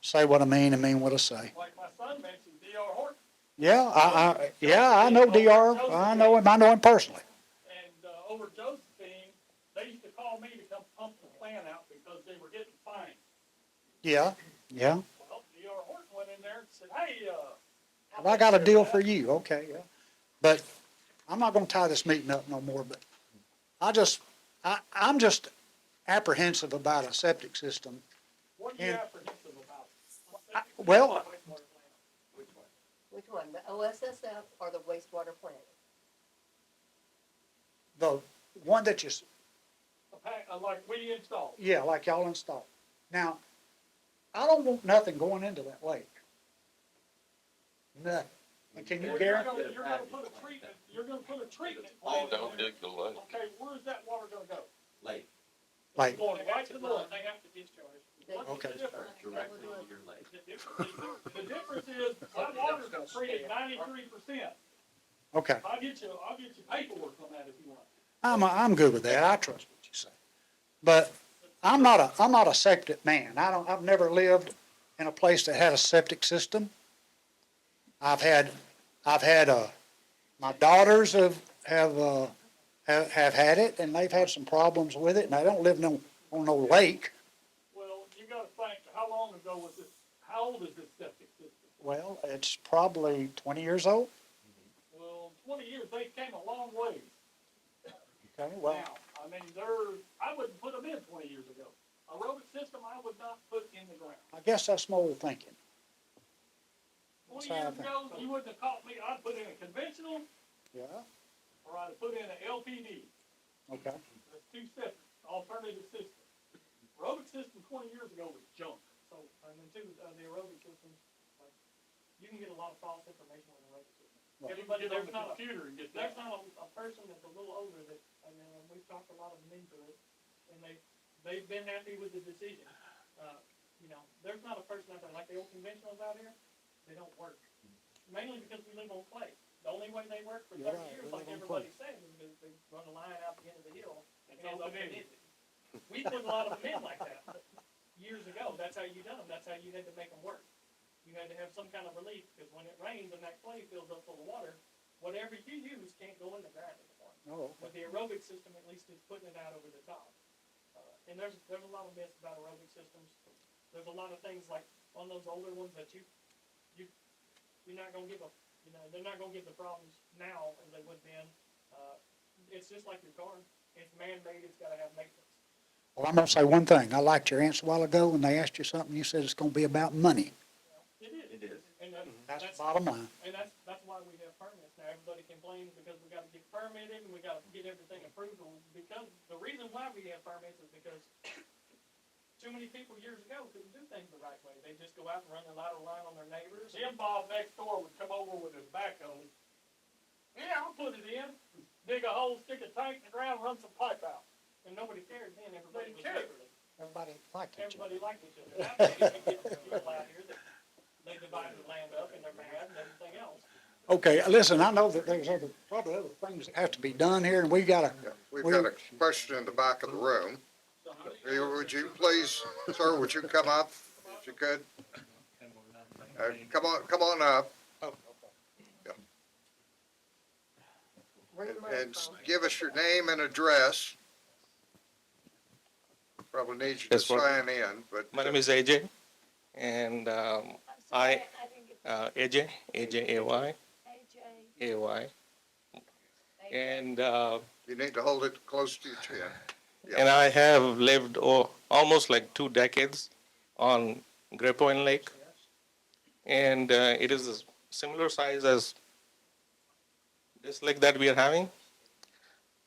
say what I mean and mean what I say. Like my son mentioned, D.R. Horton, Yeah, I know DR, I know him personally. and over Josephine, they used to call me to come pump the plant out because they were getting fined. Yeah. Well, D.R. Horton went in there and said, hey, Well, I got a deal for you, okay, yeah. But I'm not gonna tie this meeting up no more, but I'm just apprehensive about a septic system. what are you And- apprehensive about? Well, Which one, the OSSF or the wastewater plant? the one that Like we installed. yeah, like y'all installed. Now, I don't want nothing going into that lake. Nothing. And can you guarantee? You're gonna put a treatment, you're gonna put a treatment plant in there. dig the lake. Okay, where's that water gonna go? Lake. Like, Going right to the lake. They have to discharge. What's Okay. the difference? Directly to your lake. The difference is, my water's treated 93%. okay, I'll get you paperwork on that if you want. I'm good with that. I trust what you say. But I'm not a septic man. I've never lived in a place that had a septic system. I've had, my daughters have had it, and they've had some problems with it, and they don't live on no lake. Well, you gotta think, how long ago was this, how old is this septic system? Well, it's probably 20 years old. Well, 20 years, they came a long ways. Okay, well, Now, I mean, I wouldn't put them in 20 years ago. Aerobic system, I would not put in the ground. I guess that's my old thinking. 20 That's how I years think. ago, you wouldn't have caught me, I'd put in a conventional, Yeah, or I'd have put in an LPD. okay. That's two separate alternative systems. Aerobic system 20 years ago was junk. So, and then too, the aerobic systems, like, you can get a lot of false information with aerobic systems. Right. Everybody, Get on there's the not a, computer and get there's that. not a person that's a little older that, and we've talked a lot of them into it, and they've been happy with the decision. You know, there's not a person out there, like the old conventionals out here, they don't work. Mainly because we live on clay. The only way they work for You're 30 right, years, we like live on everybody says, is because they run a line out the end of the hill and it's open open-ended. We put a lot of them in like that years ago. That's how you done them. That's how you had to make them work. You had to have some kind of relief, because when it rains and that clay fills up full of water, whatever you use can't go in the ground anymore. Oh, With the aerobic system, at least it's putting it out over the top. And there's a lot of myths about aerobic systems. There's a lot of things like on those older ones that you're not gonna give they're not gonna give the problems now as they would then. It's just like your car. It's man-made, it's gotta have maintenance. well, I'm gonna say one thing. I liked your answer a while ago when they asked you something. You said it's gonna be about money. It is. It is. And That's the bottom line. And that's why we have permits. Now, everybody complains because we gotta get permitted and we gotta get everything approved. Well, because, the reason why we have permits is because too many people years ago couldn't do things the right way. They just go out and run a lateral line on their neighbors. Jim Bob next door would come over with his backhoe. Yeah, I'll put it in, dig a hole, stick a tank in the ground, run some pipe out. And nobody cared then, everybody was They cared. neighborly. Everybody liked each other. Everybody liked each other. Now, you get some people out here that they divide the land up and they're mad and everything else. Okay, listen, I know that there's probably other things that have to be done here, and we gotta, We've got a question in the back of the room. Would you please, sir, would you come up if you could? Come on up. Yeah. And give us your name and address. Probably need you to Yes, what- sign in, but. My name is AJ, and AJ, AJ-AY, AY. And, You need to hold it close to your chin. and I have lived almost like 2 decades on Grey Point Lake. And it is a similar size as this lake that we are having.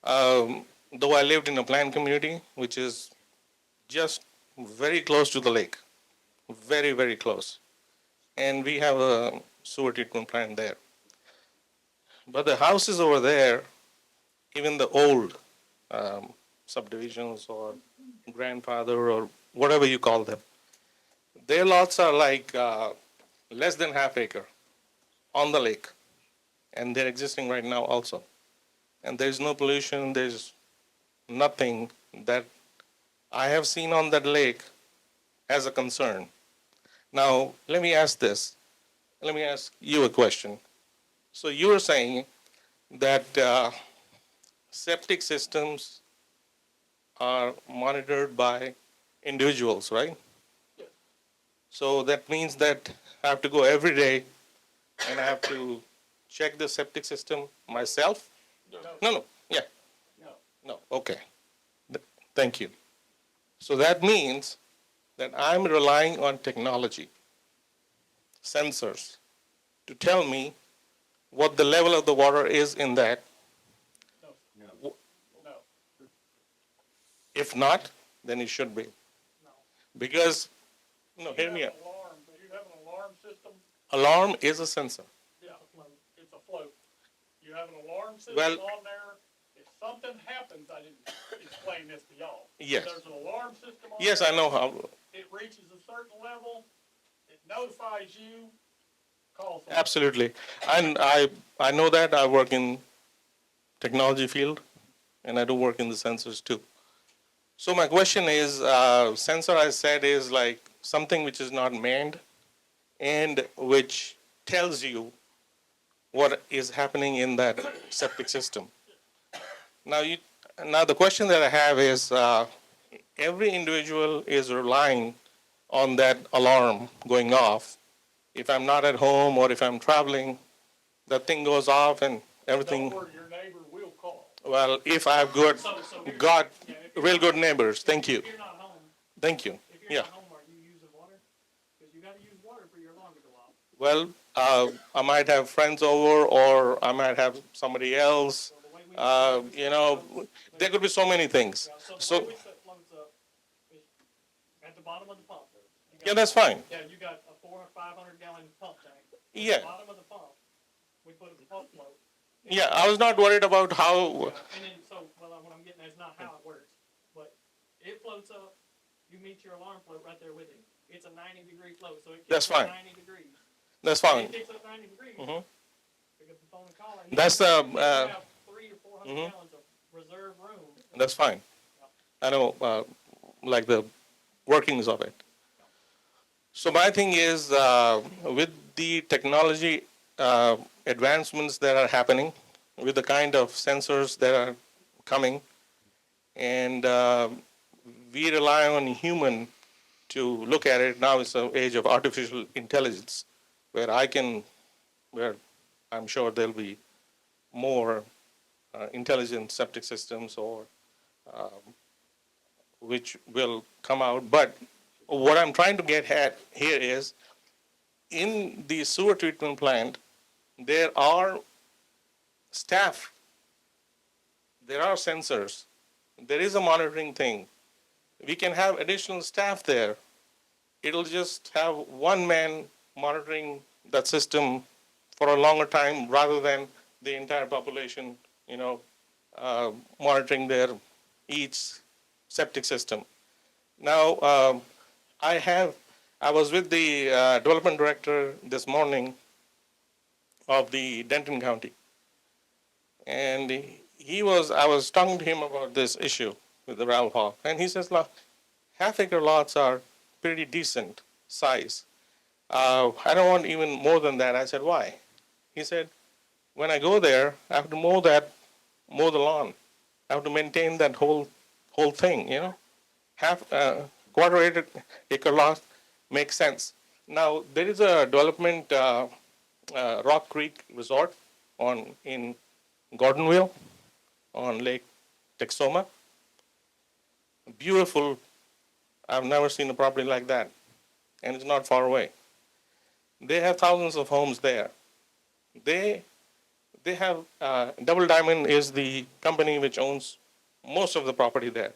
Though I lived in a planned community, which is just very close to the lake, very, very close. And we have a sewer treatment plant there. But the houses over there, even the old subdivisions or grandfather or whatever you call them, their lots are like less than half acre on the lake. And they're existing right now also. And there's no pollution, there's nothing that I have seen on that lake as a concern. Now, let me ask this. Let me ask you a question. So you are saying that septic systems are monitored by individuals, right? So that means that I have to go every day and I have to check the septic system myself? No, yeah. No, okay. Thank you. So that means that I'm relying on technology, sensors, to tell me what the level of the water is in that. No. If not, then it should be. Because No, hear me out. Alarm, do you have an alarm system? Alarm is a sensor. Yeah, it's a float. You have an alarm system Well- on there. If something happens, I didn't explain this to y'all. Yes. There's an alarm system on Yes, there. I know how. It reaches a certain level, it notifies you, calls. Absolutely. And I know that. I work in technology field, and I do work in the sensors too. So my question is, sensor I said is like something which is not manned and which tells you what is happening in that septic system. Now the question that I have is, every individual is relying on that alarm going off. If I'm not at home or if I'm traveling, that thing goes off and everything. Or your neighbor will call. Well, if I've got real good neighbors, thank you. If you're not home, Thank you. if you're Yeah. not home, are you using water? Because you gotta use water for your alarm to go off. Well, I might have friends over, or I might have somebody else. There could be so many things. So the So, way we set floats up is at the bottom of the pump. You got- yeah, that's fine. Yeah, you got a 400 or 500 gallon pump tank. At Yeah. the bottom of the pump, we put a pump float. Yeah, I was not worried about how. And then, what I'm getting at is not how it works, but it floats up, you meet your alarm float right there with it. It's a 90-degree float, so it That's kicks up fine. 90 degrees. That's When fine. it kicks up 90 degrees, Mhm. pick up the phone and call it. That's the, You have 300 to 400 mhm. gallons of reserve room. That's fine. I know, like the workings of it. So my thing is, with the technology advancements that are happening, with the kind of sensors that are coming, and we rely on human to look at it. Now it's the age of artificial intelligence, where where I'm sure there'll be more intelligent septic systems or which will come out. But what I'm trying to get at here is, in the sewer treatment plant, there are staff, there are sensors, there is a monitoring thing. We can have additional staff there. It'll just have one man monitoring that system for a longer time rather than the entire population, monitoring their each septic system. Now, I was with the development director this morning of the Denton County, and I was talking to him about this issue with the Ralph Hall, and he says, "Look, half-acre lots are pretty decent size. I don't want even more than that." I said, "Why?" He said, "When I go there, I have to mow the lawn. I have to maintain that whole thing, quarter acre lot makes sense." Now, there is a development, Rock Creek Resort in Gordonville on Lake Texoma. Beautiful. I've never seen a property like that, and it's not far away. They have thousands of homes there. They have, Double Diamond is the company which owns most of the property there.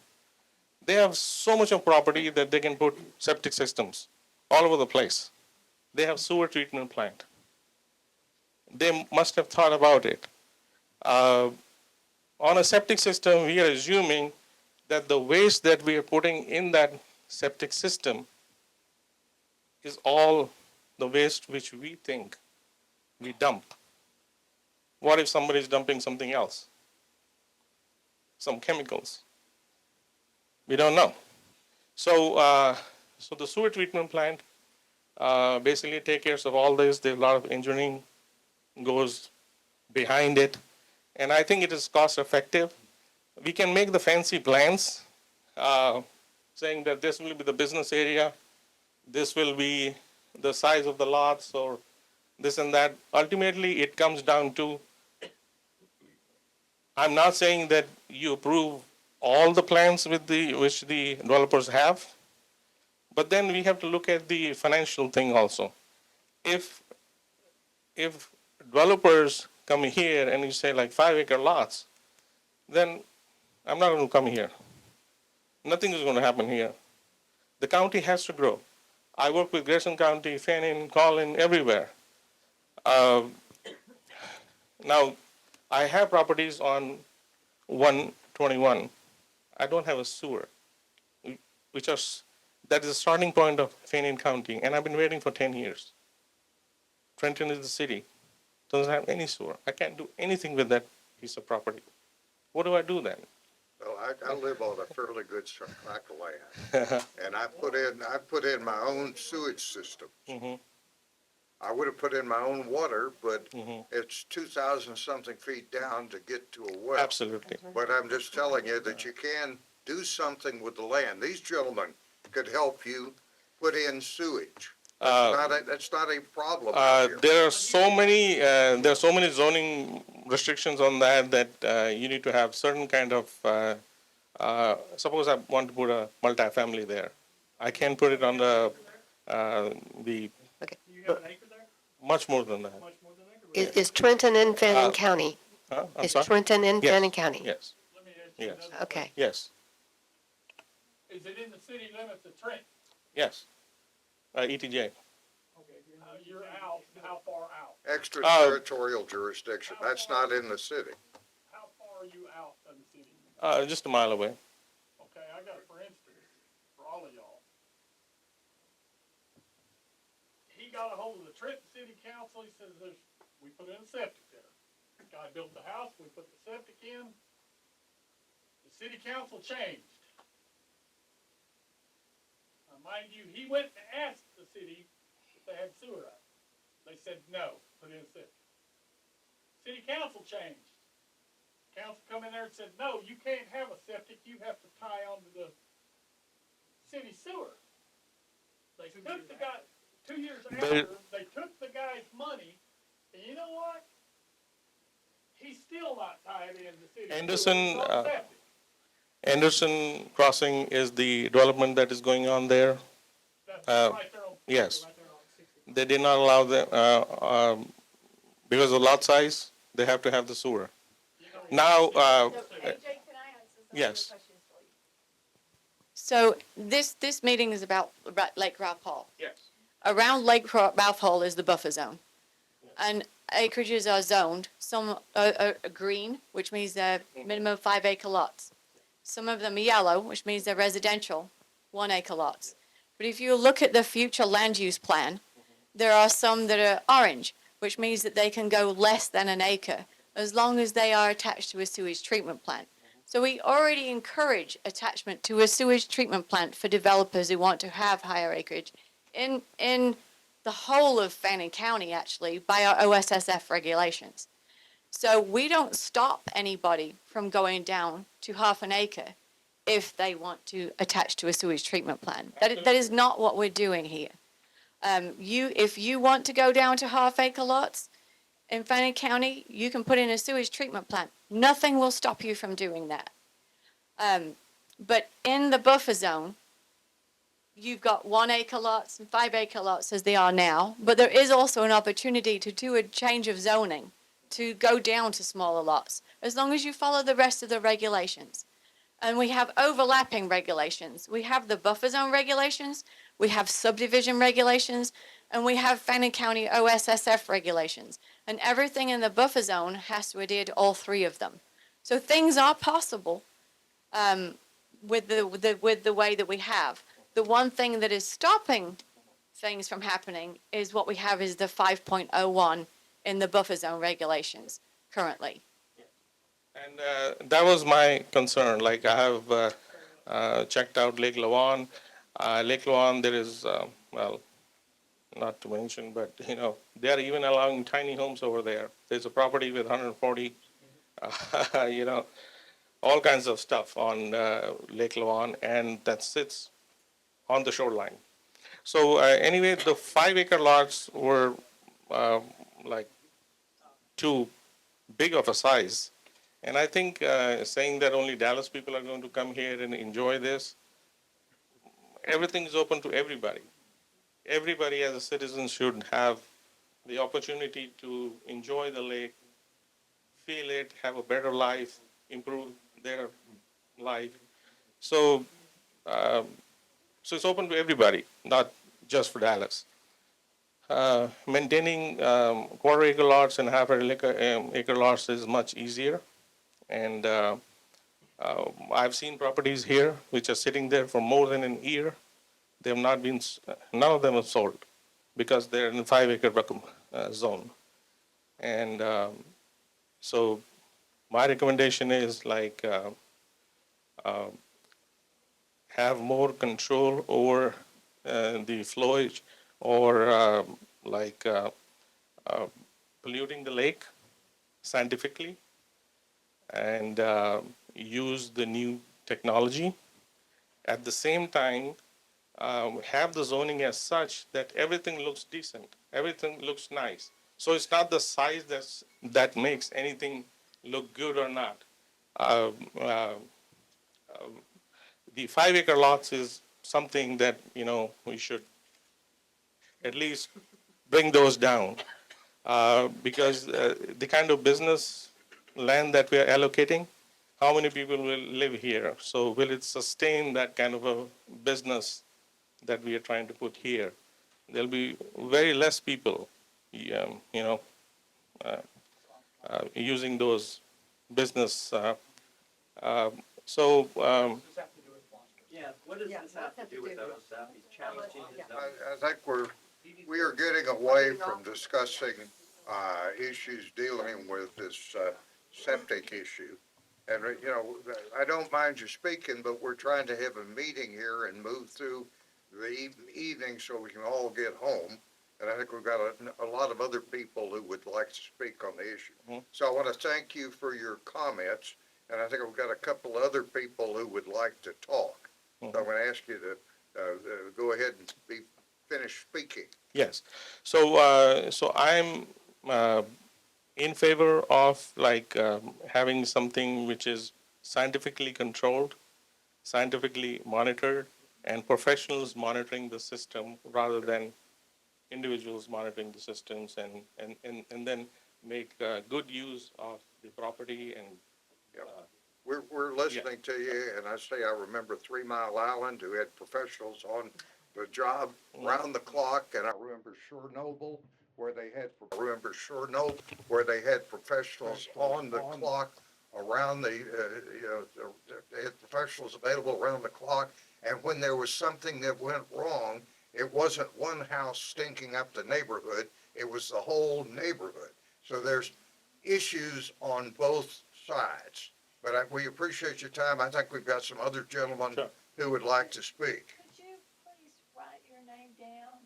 They have so much of property that they can put septic systems all over the place. They have sewer treatment plant. They must have thought about it. On a septic system, we are assuming that the waste that we are putting in that septic system is all the waste which we think we dump. What if somebody is dumping something else? Some chemicals. We don't know. So the sewer treatment plant basically takes care of all this. There's a lot of engineering goes behind it, and I think it is cost effective. We can make the fancy plans saying that this will be the business area, this will be the size of the lots, or this and that. Ultimately, it comes down to, I'm not saying that you approve all the plans which the developers have, but then we have to look at the financial thing also. If developers come here and you say like 5-acre lots, then I'm not going to come here. Nothing is going to happen here. The county has to grow. I work with Grayson County, Fannin, Collin, everywhere. Uh, Now, I have properties on 121. I don't have a sewer, which that is the starting point of Fannin County, and I've been waiting for 10 years. Trenton is the city, doesn't have any sewer. I can't do anything with that piece of property. What do I do then? Well, I live on a fairly good tract of land, and I put in my own sewage system. Mhm, I would have put in my own water, but mhm. it's 2,000 something feet down to get to a well. Absolutely. But I'm just telling you that you can do something with the land. These gentlemen could help you put in sewage. That's not a problem out here. There are so many zoning restrictions on that you need to have certain kind of, suppose I want to put a multifamily there. I can put it on the, Okay. much more than that. Is Trenton in Fannin County? Huh? I'm Is sorry? Trenton in Yes. Fannin County? Yes, Let me ask you yes, another Okay. yes, Is it in the city limits of Trent? yes. ETJ. You're out, how far out? Extraterritorial jurisdiction, that's not in the city. How far are you out of the city? Just a mile away. Okay, I got it for instance, for all of y'all. He got a hold of the Trenton City Council, he says we put in a septic there. Guy built the house, we put the septic in. The city council changed. Now, mind you, he went and asked the city if they had sewer up. They said no, put in a septic. City council changed. Council come in there and said, no, you can't have a septic, you have to tie onto the city sewer. They took the guy, 2 years after, they took the guy's money, and you know what? He's still not tied in the city Anderson, sewer. It's on septic. Anderson Crossing is the development that is going on there. That's Uh, right there on. yes. Right there on 60. They did not allow them, because of lot size, they have to have the sewer. Now, yes, So this meeting is about Lake Ralph Hall. yes. Around Lake Ralph Hall is the buffer zone. And acreages are zoned. Some are green, which means they're minimum 5 acre lots. Some of them are yellow, which means they're residential, 1 acre lots. But if you look at the future land use plan, there are some that are orange, which means that they can go less than an acre as long as they are attached to a sewage treatment plant. So we already encourage attachment to a sewage treatment plant for developers who want to have higher acreage in the whole of Fannin County, actually, by our OSSF regulations. So we don't stop anybody from going down to half an acre if they want to attach to a sewage treatment plant. That is not what we're doing here. If you want to go down to half acre lots in Fannin County, you can put in a sewage treatment plant. Nothing will stop you from doing that. But in the buffer zone, you've got 1 acre lots and 5 acre lots as they are now, but there is also an opportunity to do a change of zoning to go down to smaller lots, as long as you follow the rest of the regulations. And we have overlapping regulations. We have the buffer zone regulations, we have subdivision regulations, and we have Fannin County OSSF regulations. And everything in the buffer zone has to adhere to all 3 of them. So things are possible with the way that we have. The one thing that is stopping things from happening is what we have is the 5.01 in the buffer zone regulations currently. And that was my concern. Like I have checked out Lake Lawan. Lake Lawan, there is, well, not to mention, but they are even allowing tiny homes over there. There's a property with 140, all kinds of stuff on Lake Lawan, and that sits on the shoreline. So anyway, the 5 acre lots were like too big of a size. And I think saying that only Dallas people are going to come here and enjoy this, everything is open to everybody. Everybody as a citizen should have the opportunity to enjoy the lake, feel it, have a better life, improve their life. So, so it's open to everybody, not just for Dallas. Maintaining quarter acre lots and half acre lots is much easier. And I've seen properties here which are sitting there for more than a year. They have not been, none of them have sold because they're in 5 acre zone. And so my recommendation is like have more control over the flowage or like polluting the lake scientifically and use the new technology. At the same time, have the zoning as such that everything looks decent, everything looks nice. So it's not the size that makes anything look good or not. Uh, uh, the 5 acre lots is something that, we should at least bring those down. Because the kind of business land that we are allocating, how many people will live here? So will it sustain that kind of a business that we are trying to put here? There'll be very less people, using those business. So Yeah, what does this have to do with those, these challenging I think we are getting away from discussing, issues dealing with this, septic issue. And, I don't mind you speaking, but we're trying to have a meeting here and move through the evening so we can all get home. And I think we've got a lot of other people who would like to speak on the issue. Mhm. So I want to thank you for your comments, and I think we've got a couple other people who would like to talk. So I'm going to ask you to, go ahead and finish speaking. yes, so I'm in favor of like having something which is scientifically controlled, scientifically monitored, and professionals monitoring the system rather than individuals monitoring the systems and then make good use of the property and. We're listening to you, and I say I remember 3 Mile Island, who had professionals on the job round the clock, and I remember Chernobyl, where they had professionals on the clock around they had professionals available around the clock, and when there was something that went wrong, it wasn't one house stinking up the neighborhood, it was the whole neighborhood. So there's issues on both sides. But we appreciate your time. I think we've got some other gentlemen Sure. who would like to speak. Could you please write your name down?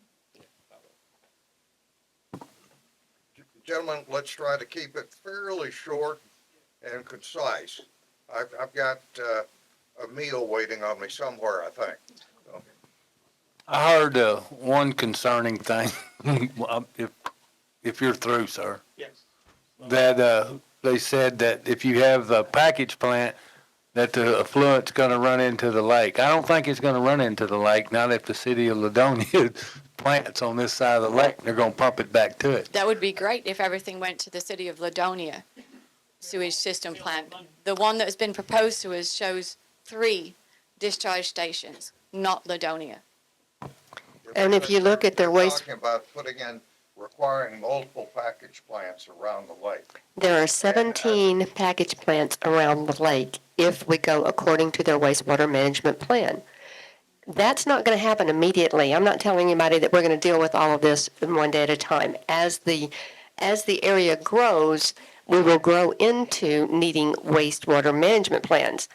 Gentlemen, let's try to keep it fairly short and concise. I've got, a meal waiting on me somewhere, I think. So, I heard, one concerning thing, if you're through, sir, Yes. that, they said that if you have the package plant, that the effluent's gonna run into the lake. I don't think it's gonna run into the lake, not if the city of Ladonia plants on this side of the lake, they're gonna pump it back to it. That would be great if everything went to the city of Ladonia sewage system plant. The one that has been proposed to us shows 3 discharge stations, not Ladonia. And if you look at their They're waste, talking about requiring multiple package plants around the lake. there are 17 package plants around the lake if we go according to their wastewater management plan. That's not going to happen immediately. I'm not telling anybody that we're going to deal with all of this in one day at a time. As the area grows, we will grow into needing wastewater management plans.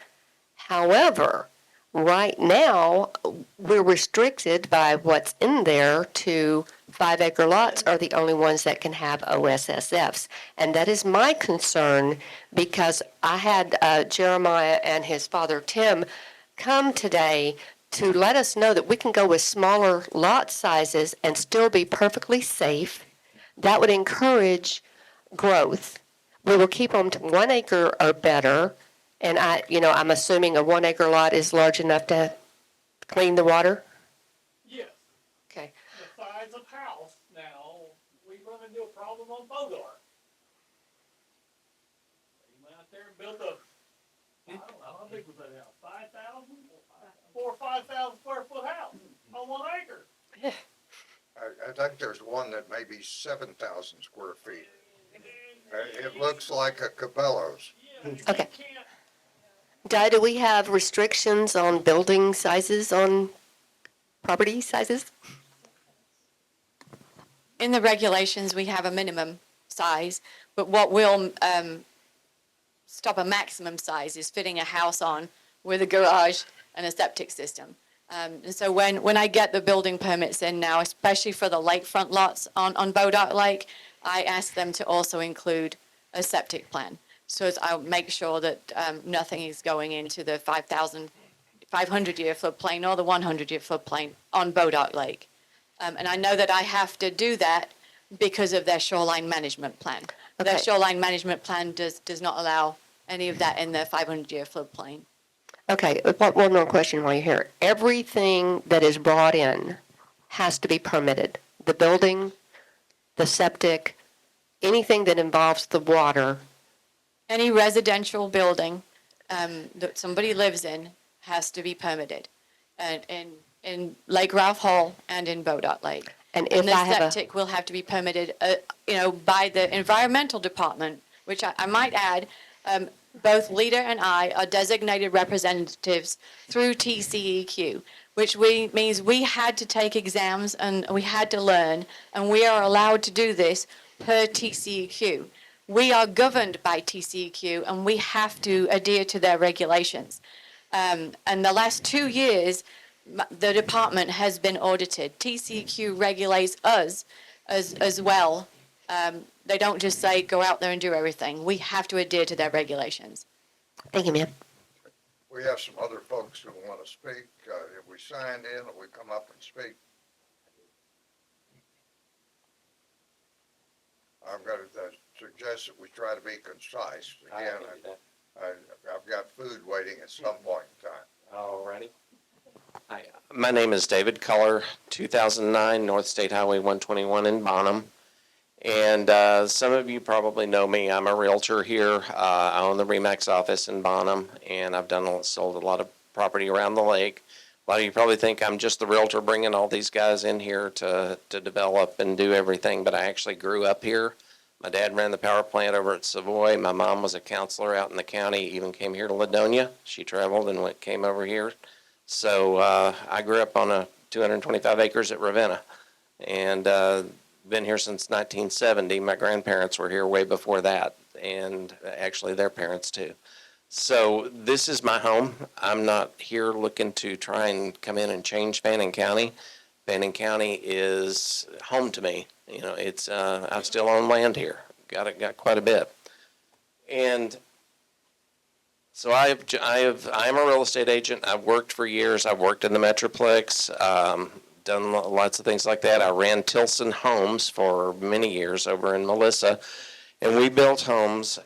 However, right now, we're restricted by what's in there to 5 acre lots are the only ones that can have OSSFs. And that is my concern because I had Jeremiah and his father Tim come today to let us know that we can go with smaller lot sizes and still be perfectly safe. That would encourage growth. We will keep them to 1 acre or better. And I'm assuming a 1 acre lot is large enough to clean the water? Yes, Okay. the size of house now, we run into a problem on Bogart. He went out there and built I don't know, how big was that house, 5,000? 4,000 or 5,000 square foot house on 1 acre. I think there's one that may be 7,000 square feet. It looks like a Cabela's. Okay. Di, do we have restrictions on building sizes, on property sizes? In the regulations, we have a minimum size, but what will stop a maximum size is fitting a house on with a garage and a septic system. And so when I get the building permits in now, especially for the lakefront lots on Bodart Lake, I ask them to also include a septic plan. So as I'll make sure that nothing is going into the 500-year floodplain or the 100-year floodplain on Bodart Lake. And I know that I have to do that because of their shoreline management plan. Their Okay. shoreline management plan does not allow any of that in the 500-year floodplain. Okay, one more question while you're here. Everything that is brought in has to be permitted. The building, the septic, anything that involves the water. Any residential building that somebody lives in has to be permitted, and in Lake Ralph Hall and in Bodart Lake. And if And the I have a, septic will have to be permitted, by the environmental department, which I might add, both Lita and I are designated representatives through TCEQ, which means we had to take exams and we had to learn, and we are allowed to do this per TCEQ. We are governed by TCEQ, and we have to adhere to their regulations. And the last 2 years, the department has been audited. TCEQ regulates us as well. They don't just say, go out there and do everything. We have to adhere to their regulations. thank you, ma'am. We have some other folks who want to speak. If we signed in, if we come up and speak. I'm going to suggest that we try to be concise. Again, I've got food waiting at some point in time. Alrighty. Hi, my name is David Culler, 2009 North State Highway 121 in Bonham. And some of you probably know me. I'm a realtor here. I own the RE/MAX office in Bonham, and I've sold a lot of property around the lake. A lot of you probably think I'm just the realtor bringing all these guys in here to develop and do everything, but I actually grew up here. My dad ran the power plant over at Savoy. My mom was a counselor out in the county, even came here to Ladonia. She traveled and came over here. So I grew up on 225 acres at Ravenna, and been here since 1970. My grandparents were here way before that, and actually their parents too. So this is my home. I'm not here looking to try and come in and change Fannin County. Fannin County is home to me. You know, it's I still own land here. Got quite a bit, and so I'm a real estate agent. I've worked for years. I've worked in the Metroplex. Done lots of things like that. I ran Tilson Homes for many years over in Melissa, and we built homes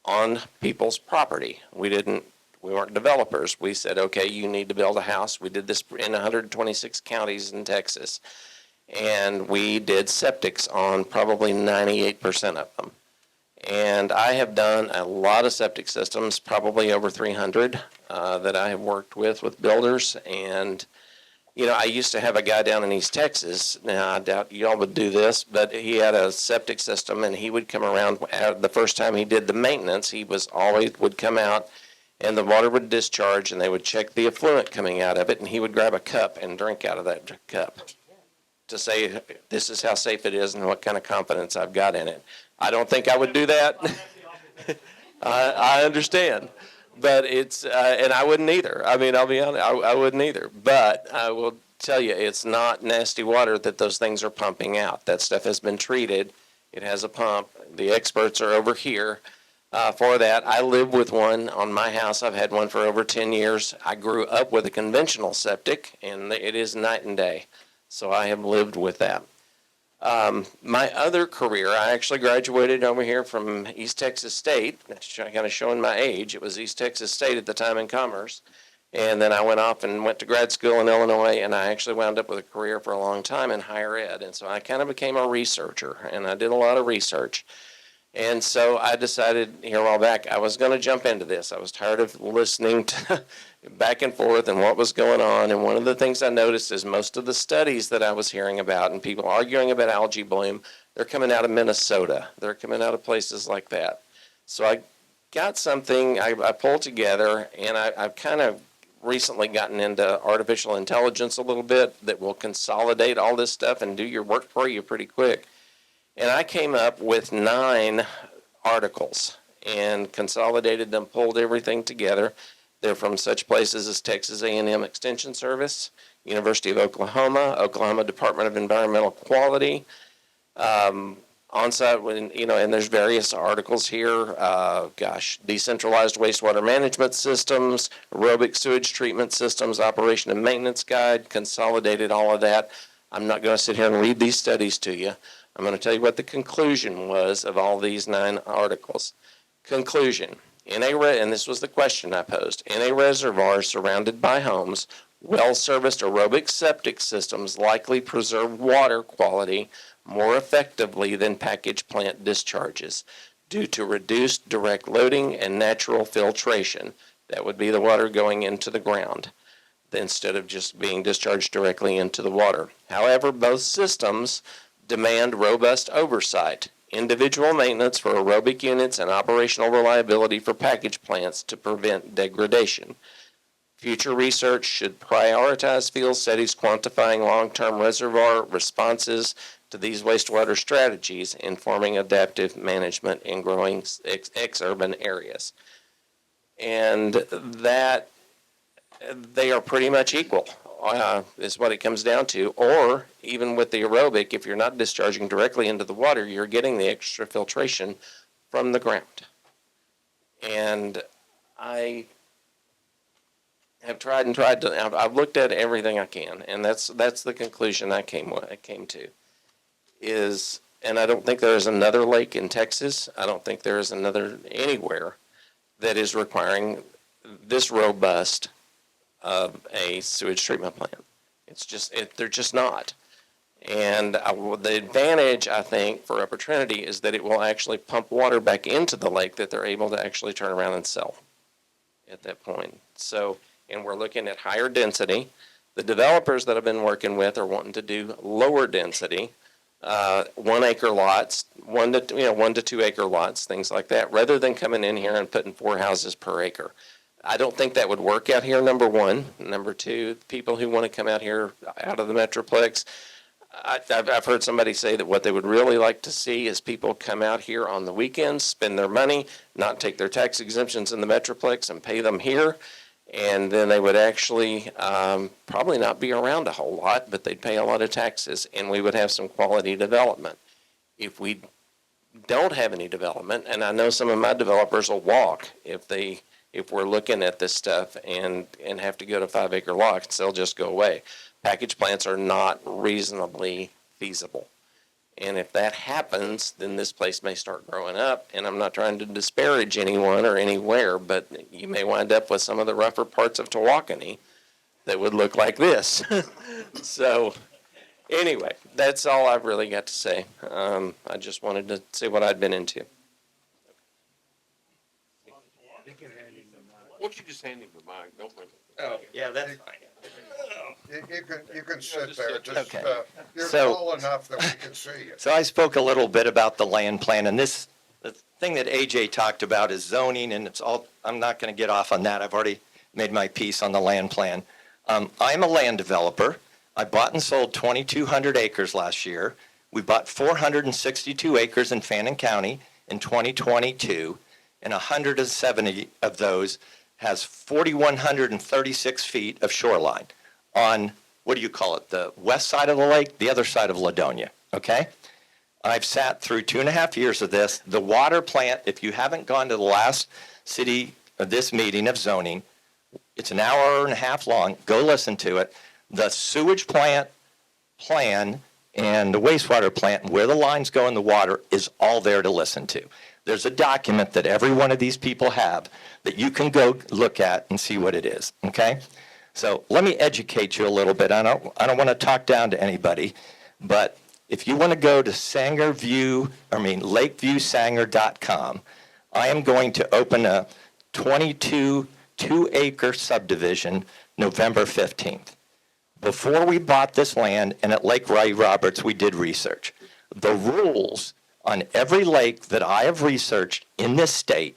on people's property. We weren't developers. We said, okay, you need to build a house. We did this in 126 counties in Texas, and we did septics on probably 98% of them. And I have done a lot of septic systems, probably over 300 that I have worked with builders. And you know, I used to have a guy down in East Texas. Now, I doubt y'all would do this, but he had a septic system, and he would come around. The first time he did the maintenance, he would come out, and the water would discharge, and they would check the effluent coming out of it, and he would grab a cup and drink out of that cup to say, this is how safe it is and what kind of confidence I've got in it. I don't think I would do that. I understand. But it's, and I wouldn't either. I mean, I'll be honest, I wouldn't either. But I will tell you, it's not nasty water that those things are pumping out. That stuff has been treated. It has a pump. The experts are over here for that. I live with one on my house. I've had one for over 10 years. I grew up with a conventional septic, and it is night and day. So I have lived with that. My other career, I actually graduated over here from East Texas State. That's kind of showing my age. It was East Texas State at the time in commerce. And then I went off and went to grad school in Illinois, and I actually wound up with a career for a long time in higher ed. And so I kind of became a researcher, and I did a lot of research. And so I decided here a while back, I was going to jump into this. I was tired of listening to back and forth and what was going on. And one of the things I noticed is most of the studies that I was hearing about and people arguing about algae bloom, they're coming out of Minnesota. They're coming out of places like that. So I got something I pulled together, and I've kind of recently gotten into artificial intelligence a little bit that will consolidate all this stuff and do your work for you pretty quick. And I came up with 9 articles and consolidated them, pulled everything together. They're from such places as Texas A&M Extension Service, University of Oklahoma, Oklahoma Department of Environmental Quality, on-site, and there's various articles here. Decentralized wastewater management systems, aerobic sewage treatment systems, operation and maintenance guide, consolidated all of that. I'm not going to sit here and read these studies to you. I'm going to tell you what the conclusion was of all these 9 articles. Conclusion. And this was the question I posed. In a reservoir surrounded by homes, well-serviced aerobic septic systems likely preserve water quality more effectively than package plant discharges due to reduced direct loading and natural filtration. That would be the water going into the ground instead of just being discharged directly into the water. However, both systems demand robust oversight, individual maintenance for aerobic units, and operational reliability for package plants to prevent degradation. Future research should prioritize field studies quantifying long-term reservoir responses to these wastewater strategies, informing adaptive management in growing ex-urban areas. And that they are pretty much equal, is what it comes down to. Or even with the aerobic, if you're not discharging directly into the water, you're getting the extra filtration from the ground. And I have tried to, I've looked at everything I can, and that's the conclusion I came to. And I don't think there is another lake in Texas. I don't think there is another anywhere that is requiring this robust of a sewage treatment plant. It's just, they're just not. And the advantage, I think, for Upper Trinity is that it will actually pump water back into the lake that they're able to actually turn around and sell at that point. So, and we're looking at higher density. The developers that I've been working with are wanting to do lower density, 1 acre lots, 1 to 2 acre lots, things like that, rather than coming in here and putting 4 houses per acre. I don't think that would work out here, number one. Number two, people who want to come out here out of the Metroplex, I've heard somebody say that what they would really like to see is people come out here on the weekends, spend their money, not take their tax exemptions in the Metroplex and pay them here. And then they would actually probably not be around a whole lot, but they'd pay a lot of taxes, and we would have some quality development. If we don't have any development, and I know some of my developers will walk if we're looking at this stuff and have to go to 5 acre lots, they'll just go away. Package plants are not reasonably feasible. And if that happens, then this place may start growing up. And I'm not trying to disparage anyone or anywhere, but you may wind up with some of the rougher parts of Tawakoni that would look like this. So anyway, that's all I've really got to say. I just wanted to say what I'd been into. Why don't you just hand him the mic? Don't bring it. Oh, yeah, that's fine. You can sit there, just, Okay. you're So- tall enough that we can see you. So I spoke a little bit about the land plan, and the thing that AJ talked about is zoning, and I'm not going to get off on that. I've already made my piece on the land plan. I'm a land developer. I bought and sold 2,200 acres last year. We bought 462 acres in Fannin County in 2022, and 170 of those has 4,136 feet of shoreline on, what do you call it, the west side of the lake, the other side of Ladonia, okay? I've sat through 2.5 years of this. The water plant, if you haven't gone to the last this meeting of zoning, it's an hour and a half long. Go listen to it. The sewage plant plan and the wastewater plant, and where the lines go in the water is all there to listen to. There's a document that every one of these people have that you can go look at and see what it is, okay? So let me educate you a little bit. I don't want to talk down to anybody, but If you want to go to lakeviewsanger.com, I am going to open a 22 2-acre subdivision November 15th. Before we bought this land, and at Lake Ray Roberts, we did research. The rules on every lake that I have researched in this state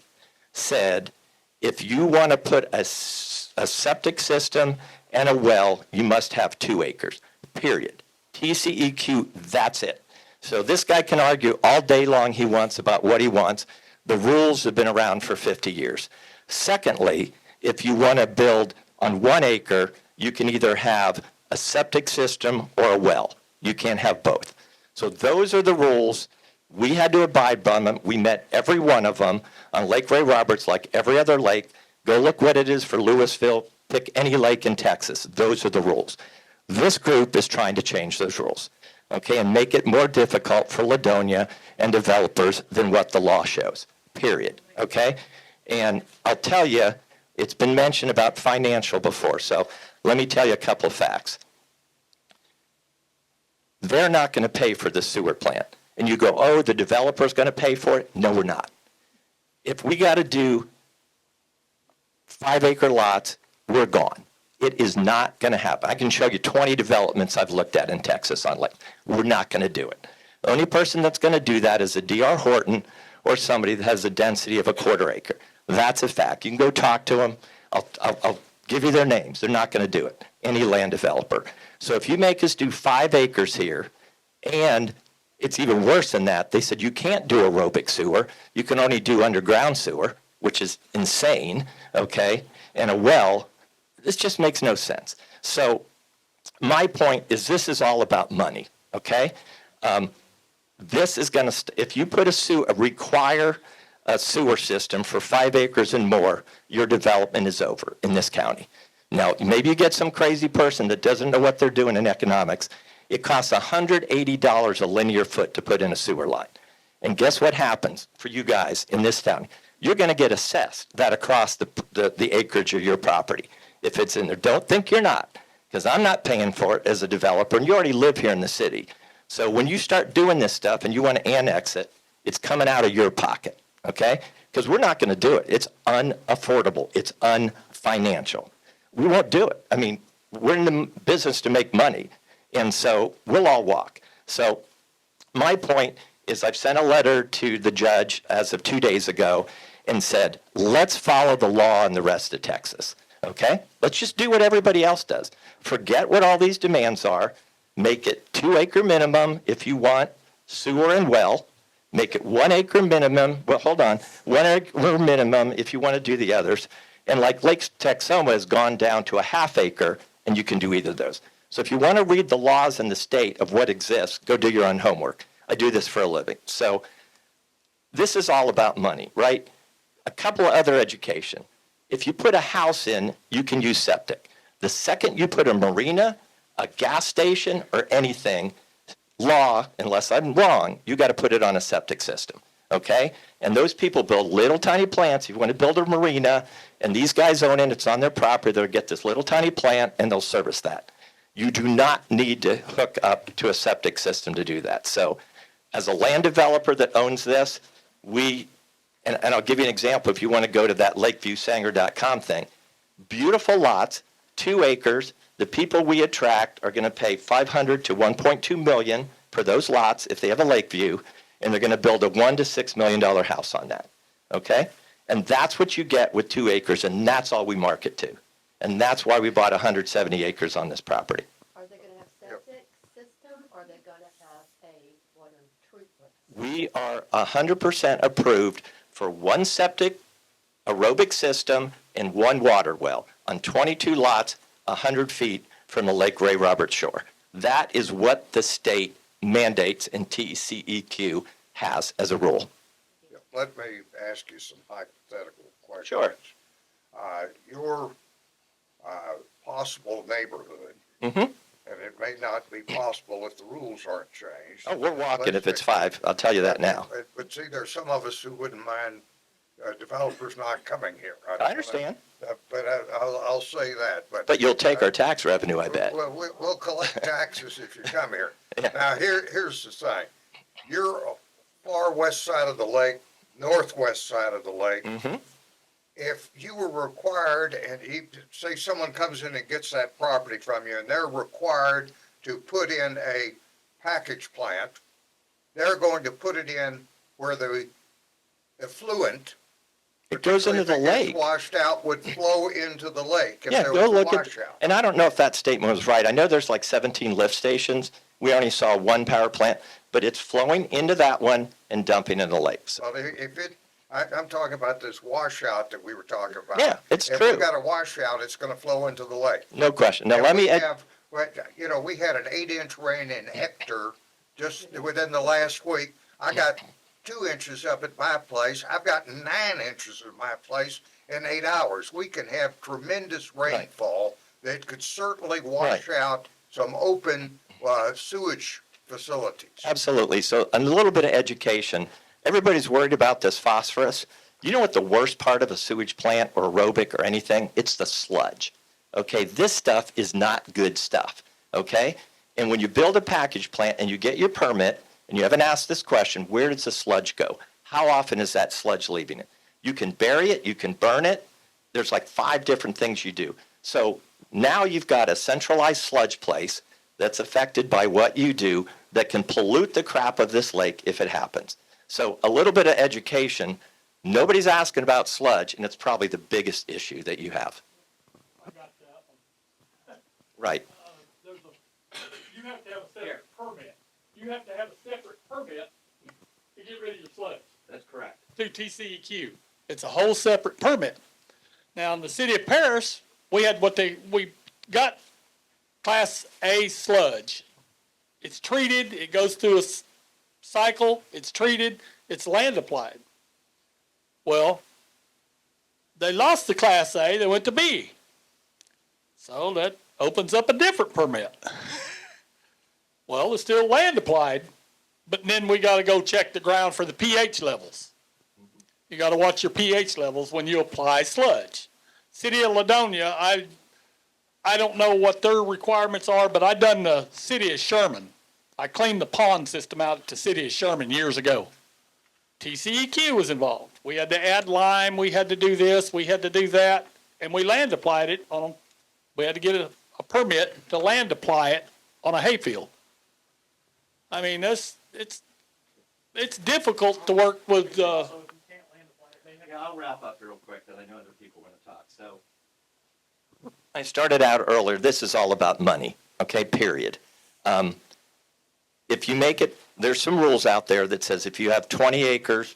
said, if you want to put a septic system and a well, you must have 2 acres, period. TCEQ, that's it. So this guy can argue all day long he wants about what he wants. The rules have been around for 50 years. Secondly, if you want to build on 1 acre, you can either have a septic system or a well. You can't have both. So those are the rules. We had to abide by them. We met every one of them on Lake Ray Roberts, like every other lake. Go look what it is for Louisville. Pick any lake in Texas. Those are the rules. This group is trying to change those rules, okay, and make it more difficult for Ladonia and developers than what the law shows, period, okay? And I'll tell you, it's been mentioned about financial before, so let me tell you a couple of facts. They're not going to pay for the sewer plant. And you go, oh, the developer's going to pay for it? No, we're not. If we got to do 5-acre lots, we're gone. It is not going to happen. I can show you 20 developments I've looked at in Texas on lake. We're not going to do it. The only person that's going to do that is a D.R. Horton or somebody that has a density of a 1/4 acre. That's a fact. You can go talk to them. I'll give you their names. They're not going to do it. Any land developer. So if you make us do 5 acres here, and it's even worse than that, they said you can't do aerobic sewer. You can only do underground sewer, which is insane, okay? And a well, this just makes no sense. So my point is this is all about money, okay? This is going to, if you put require a sewer system for 5 acres and more, your development is over in this county. Now, maybe you get some crazy person that doesn't know what they're doing in economics. It costs $180 a linear foot to put in a sewer line. And guess what happens for you guys in this town? You're going to get assessed that across the acreage of your property if it's in there. Don't think you're not, because I'm not paying for it as a developer, and you already live here in the city. So when you start doing this stuff and you want to annex it, it's coming out of your pocket, okay? Because we're not going to do it. It's unaffordable. It's unfinancial. We won't do it. I mean, we're in the business to make money, and so we'll all walk. So my point is I've sent a letter to the judge as of 2 days ago and said, let's follow the law in the rest of Texas, okay? Let's just do what everybody else does. Forget what all these demands are. Make it 2 acre minimum if you want sewer and well. Make it 1 acre minimum, well, hold on, 1 acre minimum if you want to do the others. And like Lake Texoma has gone down to a 1/2 acre, and you can do either of those. So if you want to read the laws in the state of what exists, go do your own homework. I do this for a living. So this is all about money, right? A couple of other education. If you put a house in, you can use septic. The second you put a marina, a gas station, or anything, law, unless I'm wrong, you got to put it on a septic system, okay? And those people build little tiny plants. If you want to build a marina, and these guys own it, it's on their property, they'll get this little tiny plant, and they'll service that. You do not need to hook up to a septic system to do that. So as a land developer that owns this, and I'll give you an example if you want to go to that lakeviewsanger.com thing. Beautiful lots, 2 acres. The people we attract are going to pay $500 to $1.2 million for those lots if they have a lake view, and they're going to build a $1 to $6 million house on that, okay? And that's what you get with 2 acres, and that's all we market to. And that's why we bought 170 acres on this property. Are they gonna have septic system, or are they gonna have a water treatment? We are 100% approved for 1 septic aerobic system and 1 water well on 22 lots, 100 feet from the Lake Ray Roberts shore. That is what the state mandates and TCEQ has as a rule. Let me ask you some hypothetical questions. Sure. Your possible neighborhood, Mm-hmm. and it may not be possible if the rules aren't changed. Oh, we're walking if it's 5. I'll tell you that now. But see, there's some of us who wouldn't mind developers not coming here. I understand. but I'll say that, but. But you'll take our tax revenue, I bet. We'll collect taxes if you come here. Yeah. Now, here's the thing. You're far west side of the lake, northwest side of the lake. Mm-hmm. If you were required, and say someone comes in and gets that property from you, and they're required to put in a package plant, they're going to put it in where the effluent, It goes into the particularly if it lake. gets washed out, would flow into the lake if Yeah, there go was a look at, washout. and I don't know if that statement was right. I know there's like 17 lift stations. We only saw one power plant, but it's flowing into that one and dumping in the lakes. Well, I'm talking about this washout that we were talking about. Yeah, it's If true. we got a washout, it's gonna flow into the lake. No question. Now, And let we me, have, we had an 8-inch rain in Hector just within the last week. I got 2 inches up at my place. I've got 9 inches at my place in 8 hours. We can have tremendous rainfall that could certainly wash out some open sewage facilities. absolutely. So a little bit of education. Everybody's worried about this phosphorus. You know what the worst part of a sewage plant or aerobic or anything? It's the sludge. Okay, this stuff is not good stuff. Okay? And when you build a package plant and you get your permit, and you haven't asked this question, where does the sludge go? How often is that sludge leaving it? You can bury it, you can burn it. There's like 5 different things you do. So now you've got a centralized sludge place that's affected by what you do that can pollute the crap of this lake if it happens. So a little bit of education. Nobody's asking about sludge, and it's probably the biggest issue that you have. I got that one. Right. You have to have a separate permit. You have to have a separate permit to get rid of your sludge. That's correct. Through TCEQ. It's a whole separate permit. Now, in the city of Paris, we got Class A sludge. It's treated, it goes through a cycle, it's treated, it's land applied. Well, they lost the Class A, they went to B. So that opens up a different permit. Well, it's still land applied, but then we gotta go check the ground for the pH levels. You gotta watch your pH levels when you apply sludge. City of Ladonia, I don't know what their requirements are, but I done the city of Sherman. I cleaned the pond system out at the city of Sherman years ago. TCEQ was involved. We had to add lime, we had to do this, we had to do that, and we land applied it on, we had to get a permit to land apply it on a hayfield. I mean, it's difficult to work with, Yeah, I'll wrap up real quick, because I know other people want to talk, so. I started out earlier, this is all about money, okay, period. If you make it, there's some rules out there that says if you have 20 acres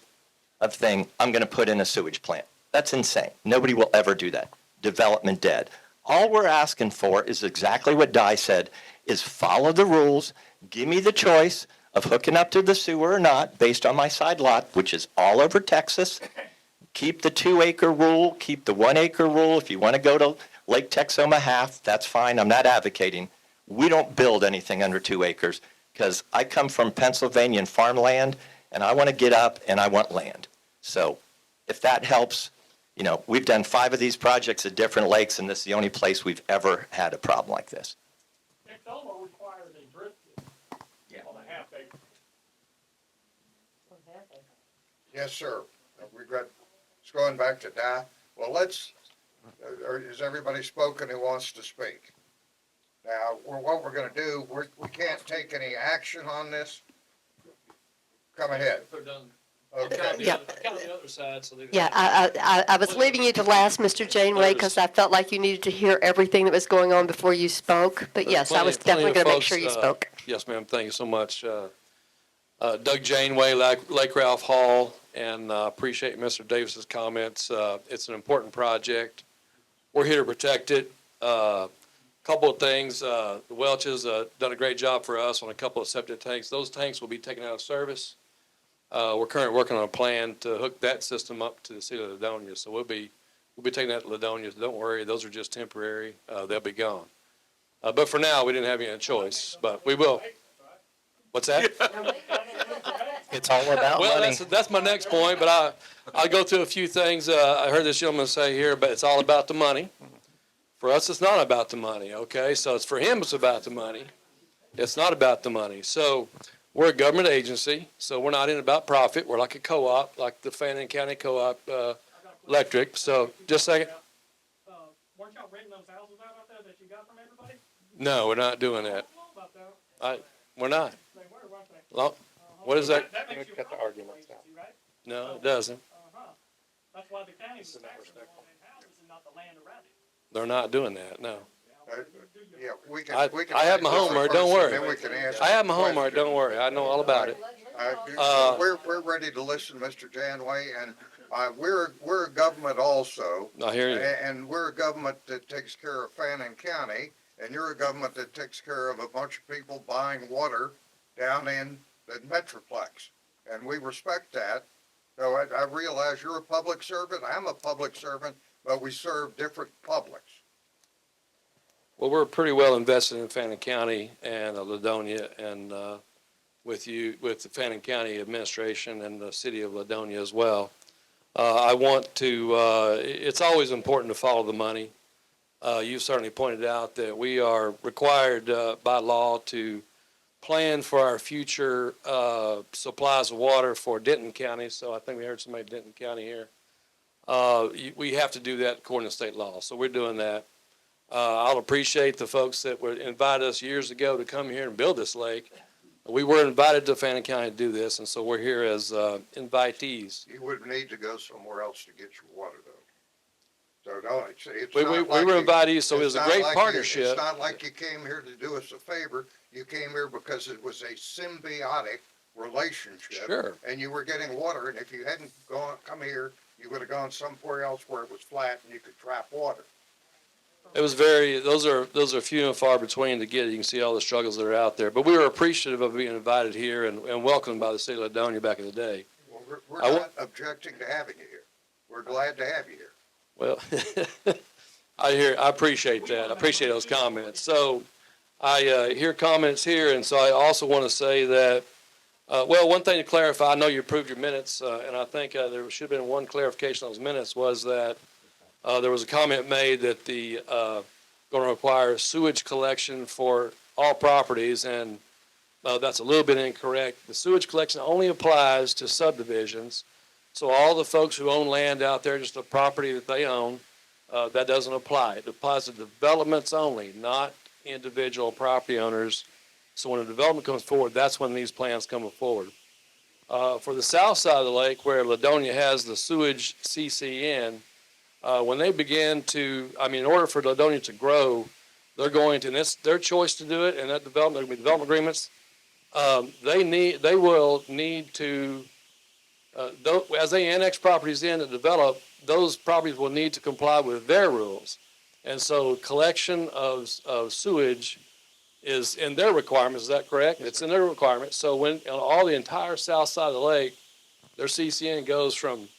of thing, I'm going to put in a sewage plant. That's insane. Nobody will ever do that. Development dead. All we're asking for is exactly what Di said, is follow the rules, give me the choice of hooking up to the sewer or not, based on my side lot, which is all over Texas. Keep the 2-acre rule, keep the 1-acre rule. If you want to go to Lake Texoma half, that's fine. I'm not advocating. We don't build anything under 2 acres because I come from Pennsylvania and farmland, and I want to get up and I want land. So if that helps, you know, we've done 5 of these projects at different lakes, and this is the only place we've ever had a problem like this. Texoma requires a drip system on a half acre. Yes, sir. It's going back to Di. Well, is everybody spoken who wants to speak? Now, what we're gonna do, we can't take any action on this. Come ahead. Okay. Yeah. Kind of the other side, so they. Yeah, I was leaving you to last, Mr. Janeway, because I felt like you needed to hear everything that was going on before you spoke. But yes, I was definitely going to make sure you spoke. Yes, ma'am. Thank you so much. Doug Janeway, Lake Ralph Hall, and appreciate Mr. Davis's comments. It's an important project. We're here to protect it. Couple of things. The Welch's done a great job for us on a couple of septic tanks. Those tanks will be taken out of service. We're currently working on a plan to hook that system up to the city of Ladonia. So we'll be taking that to Ladonia. So don't worry, those are just temporary. They'll be gone. But for now, we didn't have any choice. But we will. What's that? It's all about Well, money. that's my next point, but I'll go through a few things I heard this gentleman say here, but it's all about the money. For us, it's not about the money, okay? So it's for him, it's about the money. It's not about the money. So we're a government agency, so we're not in about profit. We're like a co-op, like the Fannin County Co-op Electric. So just a second. Weren't y'all renting those houses out there that you got from everybody? No, we're not doing that. About that. We're not. They were, weren't they? Lo- What is that? That makes you a public agency, right? No, it doesn't. Uh-huh. That's why the county was taxing them on their houses and not the land around it. They're not doing that, no. Yeah, we can. I have my homework, don't worry. Then we can answer I have my the homework, don't worry. I know all about it. We're ready to listen, Mr. Janway, and we're a government also. I hear you. And we're a government that takes care of Fannin County, and you're a government that takes care of a bunch of people buying water down in the Metroplex. And we respect that. So I realize you're a public servant, I'm a public servant, but we serve different publics. Well, we're pretty well invested in Fannin County and Ladonia and with the Fannin County administration and the city of Ladonia as well. I want to, it's always important to follow the money. You certainly pointed out that we are required by law to plan for our future supplies of water for Denton County. So I think we heard somebody in Denton County here. We have to do that according to state law. So we're doing that. I'll appreciate the folks that were invited us years ago to come here and build this lake. We were invited to Fannin County to do this, and so we're here as invitees. You would need to go somewhere else to get your water though. So no, it's We not like were you- invitees, so it was it's a not great like partnership. It's not like you came here to do us a favor. You came here because it was a symbiotic relationship. Sure. And you were getting water, and if you hadn't come here, you would have gone somewhere else where it was flat and you could trap water. It was those are few and far between to get. You can see all the struggles that are out there. But we were appreciative of being invited here and welcomed by the city of Ladonia back in the day. Well, we're not objecting to having you here. We're glad to have you here. Well, I appreciate that. I appreciate those comments. So I hear comments here, and so I also want to say that, well, one thing to clarify, I know you approved your minutes, and I think there should have been one clarification on those minutes was that there was a comment made that the going to require sewage collection for all properties, and that's a little bit incorrect. The sewage collection only applies to subdivisions. So all the folks who own land out there, just a property that they own, that doesn't apply. It applies to developments only, not individual property owners. So when a development comes forward, that's when these plans come forward. For the south side of the lake, where Ladonia has the sewage CCN, when they begin to, in order for Ladonia to grow, they're going to, and it's their choice to do it, and that development, there will be development agreements. They will need to, as they annex properties in and develop, those properties will need to comply with their rules. And so collection of sewage is in their requirements, is that correct? It's in their requirements. So when on all the entire south side of the lake, their CCN goes from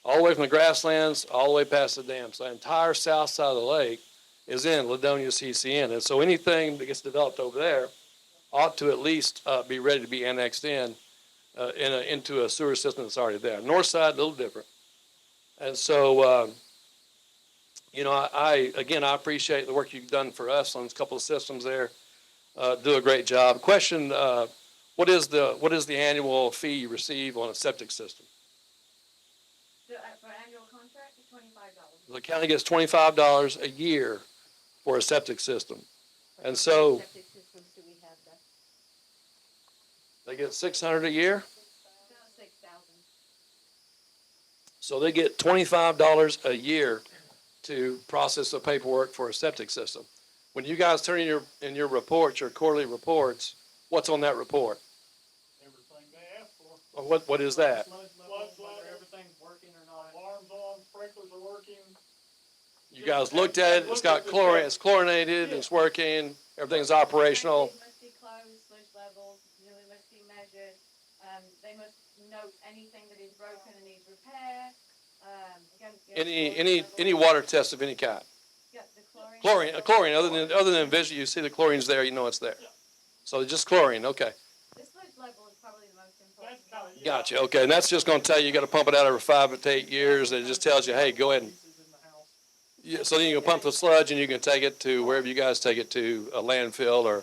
all the way from the grasslands all the way past the dam. So the entire south side of the lake is in Ladonia CCN. And so anything that gets developed over there ought to at least be ready to be annexed into a sewer system that's already there. North side, a little different. And so, I appreciate the work you've done for us on a couple of systems there. Do a great job. Question, what is the annual fee you receive on a septic system? For annual contract, it's $25. The county gets $25 a year for a septic system. And so Septic systems do we have that? they get $600 a year. About 6,000. So they get $25 a year to process the paperwork for a septic system. When you guys turn in your reports, your quarterly reports, what's on that report? Everything they asked for. Or what is that? Flood level, everything's working or not. Alarms on, sprinklers are working. You guys looked at it, it's got chlorine, it's chlorinated, it's working, everything's operational. It must be closed, sludge levels, must be measured. They must note anything that is broken and needs repair. Any water test of any kind? Yeah, the Chlorine, other than visual, you see the chlorine's there, you know it's there. So just chlorine, okay. The sludge level is probably the most important. That's kind of Gotcha, okay, and that's just gonna tell you, you gotta pump it out every 5 to 8 years, and it just tells you, hey, go ahead and. Yeah, so then you can pump the sludge and you can take it to wherever you guys take it to, a landfill or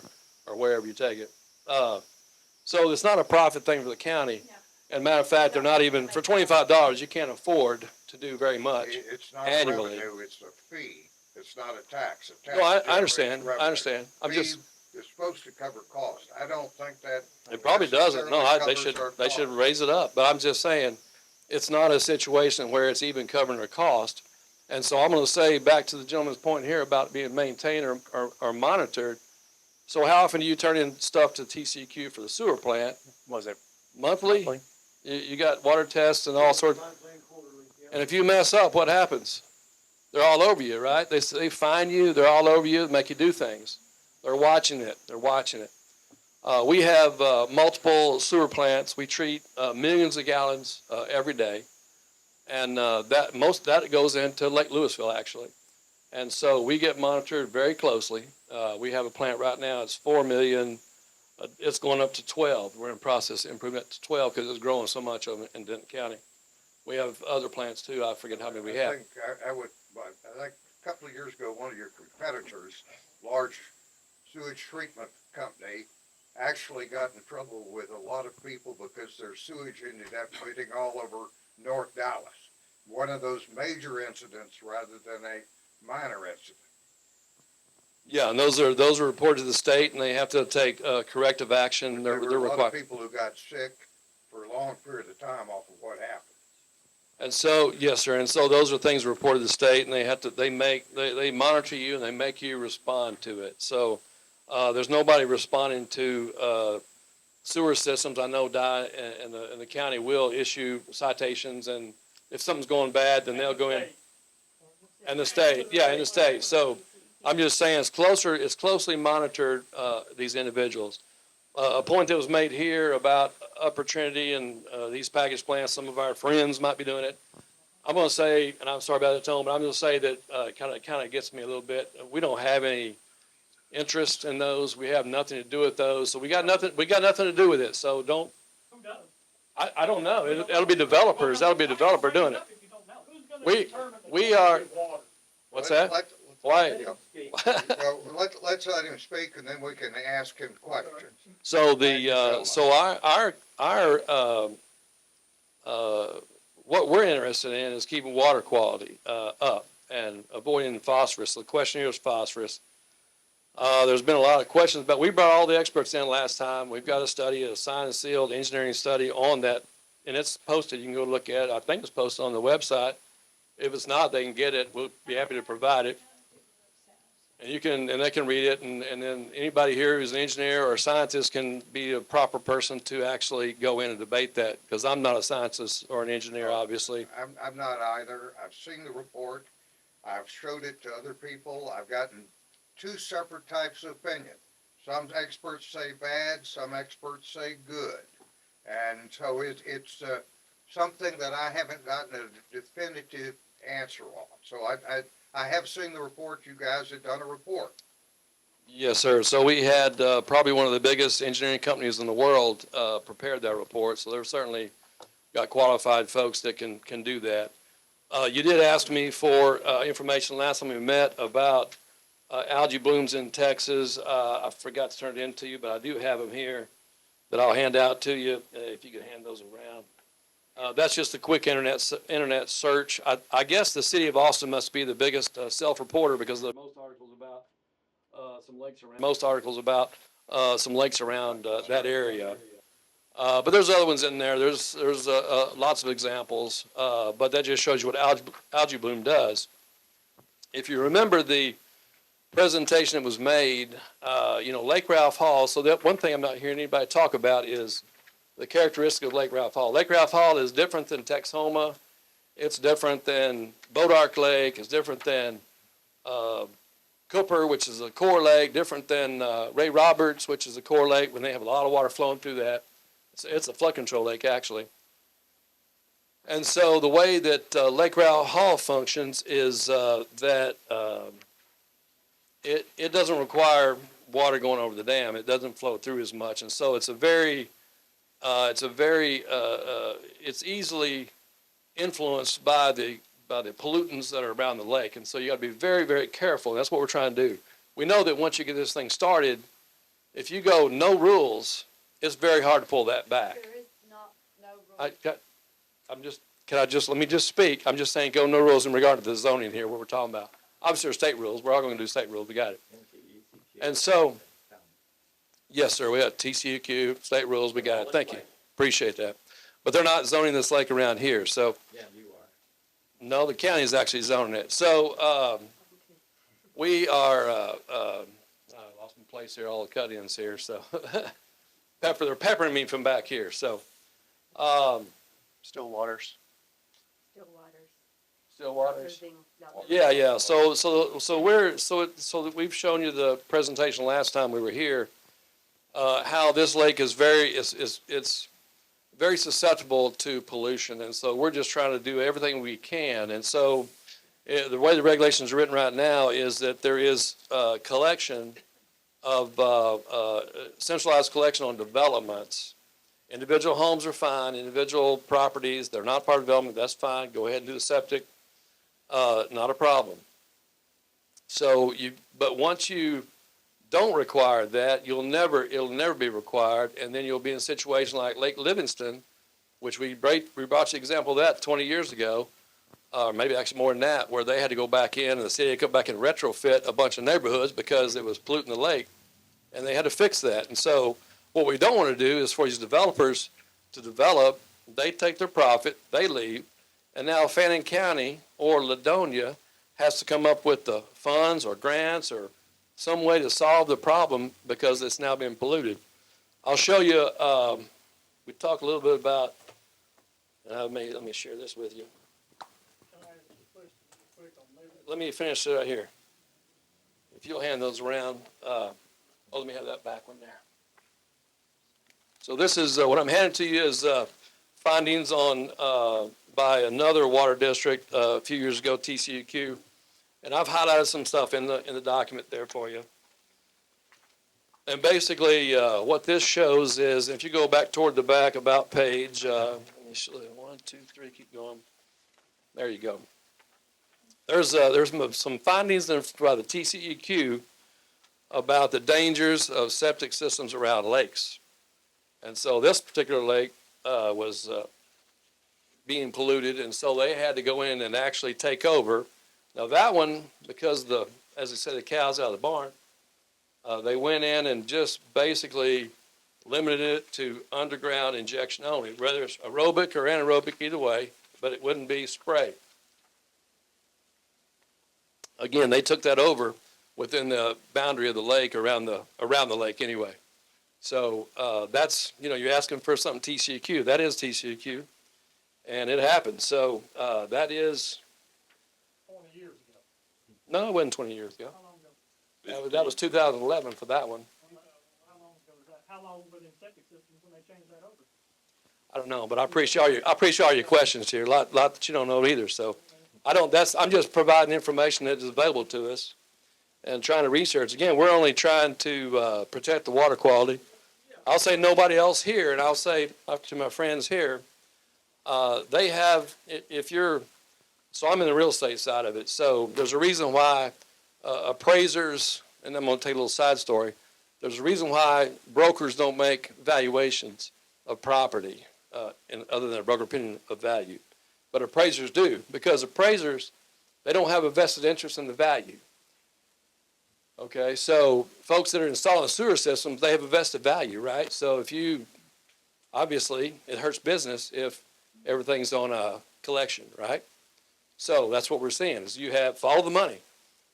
wherever you take it. So it's not a profit thing for the county. And matter of fact, they're not even, for $25, you can't afford to do very much. It's not annually. revenue, it's a fee. It's not a tax. A tax No, I generates understand, revenue. I understand. I'm just, Fee is supposed to cover cost. I don't think that it probably doesn't. No, necessarily they covers should, our they should cost. raise it up. But I'm just saying, it's not a situation where it's even covering their cost. And so I'm gonna say, back to the gentleman's point here about being maintained or monitored. So how often do you turn in stuff to TCQ for the sewer plant? Was it Monthly? monthly? You got water tests and all sorts. And if you mess up, what happens? They're all over you, right? They find you, they're all over you, make you do things. They're watching it, they're watching it. We have multiple sewer plants. We treat millions of gallons every day. And that goes into Lake Louisville, actually. And so we get monitored very closely. We have a plant right now, it's 4 million. It's going up to 12. We're in process of improving it to 12 because it's growing so much of it in Denton County. We have other plants too. I forget how many we have. I think a couple of years ago, one of your competitors, large sewage treatment company, actually got in trouble with a lot of people because their sewage ended up getting all over North Dallas. One of those major incidents rather than a minor incident. Yeah, and those are reported to the state, and they have to take corrective action. There They're were a lot of required. people who got sick for a long period of time off of what happened. And so, yes, sir. And so those are things reported to the state, and they monitor you and they make you respond to it. So there's nobody responding to sewer systems. I know and the county will issue citations, and if something's going bad, then they'll go in. And the state, yeah, in the state. So I'm just saying it's closely monitored, these individuals. A point that was made here about Upper Trinity and these package plants, some of our friends might be doing it. I'm going to say, and I'm sorry about the tone, but I'm going to say that kind of gets me a little bit. We don't have any interest in those. We have nothing to do with those. So we got nothing to do with it. So don't. Who does? I don't know. It'll be developers. That'll be a developer doing it. If you don't know, who's gonna We determine the we quality are. of water? What's that? Why? Well, let's let him speak and then we can ask him questions. So what we're interested in is keeping water quality up and avoiding phosphorus. The question here is phosphorus. There's been a lot of questions, but we brought all the experts in last time. We've got a study, a signed and sealed engineering study on that, and it's posted. You can go look at it. I think it's posted on the website. If it's not, they can get it. We'll be happy to provide it. And they can read it, and then anybody here who's an engineer or a scientist can be a proper person to actually go in and debate that, because I'm not a scientist or an engineer, obviously. I'm not either. I've seen the report. I've showed it to other people. I've gotten two separate types of opinion. Some experts say bad, some experts say good. And so it's something that I haven't gotten a definitive answer on. So I have seen the report. You guys have done a report. Yes, sir. So we had probably one of the biggest engineering companies in the world prepared that report. So they're certainly got qualified folks that can do that. You did ask me for information last time we met about algae blooms in Texas. I forgot to turn it in to you, but I do have them here that I'll hand out to you if you could hand those around. That's just a quick internet search. I guess the city of Austin must be the biggest self-reporter because there are most articles about some lakes around that area. But there's other ones in there. There's lots of examples, but that just shows you what algae bloom does. If you remember the presentation that was made, Lake Ralph Hall. So that one thing I'm not hearing anybody talk about is the characteristic of Lake Ralph Hall. Lake Ralph Hall is different than Texoma. It's different than Bodark Lake. It's different than Cooper, which is a core lake. Different than Ray Roberts, which is a core lake when they have a lot of water flowing through that. It's a flood control lake, actually. And so the way that Lake Ralph Hall functions is that it doesn't require water going over the dam. It doesn't flow through as much. And so it's a very It's a very, it's easily influenced by the pollutants that are around the lake. And so you got to be very, very careful. That's what we're trying to do. We know that once you get this thing started, if you go no rules, it's very hard to pull that back. There is not, no rules. Let me just speak. I'm just saying go no rules in regard to the zoning here, what we're talking about. Obviously, there's state rules. We're all going to do state rules. We got it. And so, yes, sir, we have TCEQ, state rules. We got it. Thank you. Appreciate that. But they're not zoning this lake around here. So, Yeah, you are. no, the county is actually zoning it. So, we are, I lost my place here, all the cut-ins here. So, they're peppering me from back here. So, Still waters. Still waters. Still waters. Approving not- Yeah. So we've shown you the presentation last time we were here, how this lake is it's very susceptible to pollution. And so we're just trying to do everything we can. And so the way the regulations are written right now is that there is collection of centralized collection on developments. Individual homes are fine, individual properties, they're not part of development, that's fine. Go ahead and do the septic. Not a problem. So but once you don't require that, it'll never be required, and then you'll be in a situation like Lake Livingston, which we brought you an example of that 20 years ago, or maybe actually more than that, where they had to go back in and the city had to come back and retrofit a bunch of neighborhoods because it was polluting the lake, and they had to fix that. And so what we don't want to do is for these developers to develop, they take their profit, they leave, and now Fannin County or Ladonia has to come up with the funds or grants or some way to solve the problem because it's now been polluted. I'll show you, we talked a little bit about, let me share this with you. Let me finish it right here. If you'll hand those around, let me have that back one there. So this is, what I'm handing to you is findings on, by another water district a few years ago, TCEQ. And I've highlighted some stuff in the document there for you. And basically, what this shows is, if you go back toward the back about page, let me show you, 1, 2, 3, keep going. There you go. There's some findings by the TCEQ about the dangers of septic systems around lakes. And so this particular lake was being polluted, and so they had to go in and actually take over. Now that one, because as I said, the cows out of the barn, they went in and just basically limited it to underground injection only, whether it's aerobic or anaerobic, either way, but it wouldn't be sprayed. Again, they took that over within the boundary of the lake, around the lake anyway. So that's, you're asking for something TCEQ. That is TCEQ, and it happened. So that is 20 years ago. No, it wasn't 20 years ago. How long ago? That was 2011 for that one. How long ago was that? How long were the septic systems when they changed that over? I don't know, but I appreciate all your questions here. A lot that you don't know either. So I'm just providing information that is available to us and trying to research. Again, we're only trying to protect the water quality. I'll say nobody else here, and I'll say to my friends here, they have, so I'm in the real estate side of it. So there's a reason why appraisers, and I'm going to tell you a little side story. There's a reason why brokers don't make valuations of property, other than a broker opinion of value. But appraisers do, because appraisers, they don't have a vested interest in the value. Okay, so folks that are installing sewer systems, they have a vested value, right? So obviously, it hurts business if everything's on a collection, right? So that's what we're seeing, is follow the money.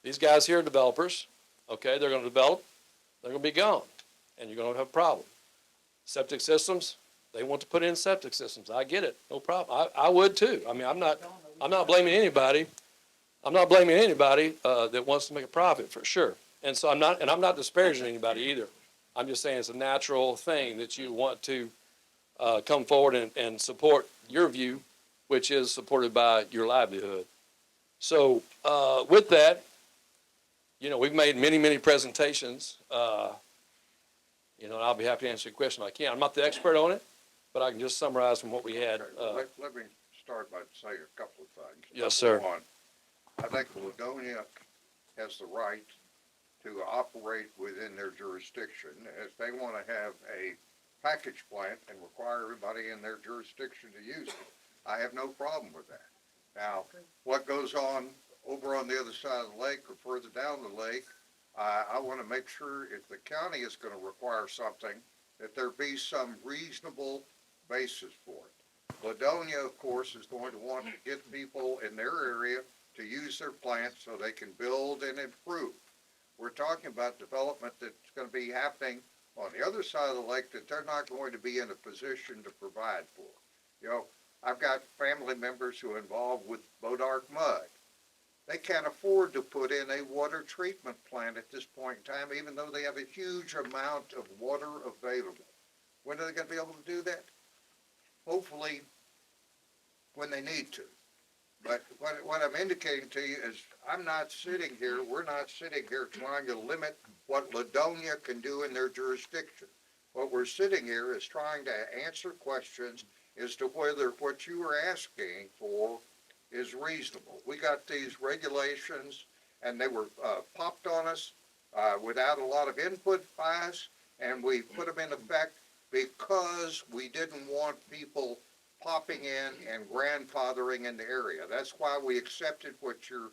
These guys here are developers, okay, they're going to develop, they're going to be gone, and you're going to have a problem. Septic systems, they want to put in septic systems. I get it, no problem. I would too. I mean, I'm not blaming anybody. I'm not blaming anybody that wants to make a profit, for sure. And so I'm not disparaging anybody either. I'm just saying it's a natural thing that you want to come forward and support your view, which is supported by your livelihood. So with that, we've made many, many presentations, and I'll be happy to answer your question if I can. I'm not the expert on it, but I can just summarize from what we had. Let me start by saying a couple of things. Yes, Number sir. one, I think Ladonia has the right to operate within their jurisdiction. If they want to have a package plant and require everybody in their jurisdiction to use it, I have no problem with that. Now, what goes on over on the other side of the lake or further down the lake, I want to make sure if the county is going to require something, that there be some reasonable basis for it. Ladonia, of course, is going to want to get people in their area to use their plants so they can build and improve. We're talking about development that's going to be happening on the other side of the lake that they're not going to be in a position to provide for. You know, I've got family members who are involved with Bodark Mud. They can't afford to put in a water treatment plant at this point in time, even though they have a huge amount of water available. When are they going to be able to do that? Hopefully, when they need to. But what I'm indicating to you is I'm not sitting here, we're not sitting here trying to limit what Ladonia can do in their jurisdiction. What we're sitting here is trying to answer questions as to whether what you are asking for is reasonable. We got these regulations and they were popped on us without a lot of input by us, and we put them in effect because we didn't want people popping in and grandfathering in the area. That's why we accepted what your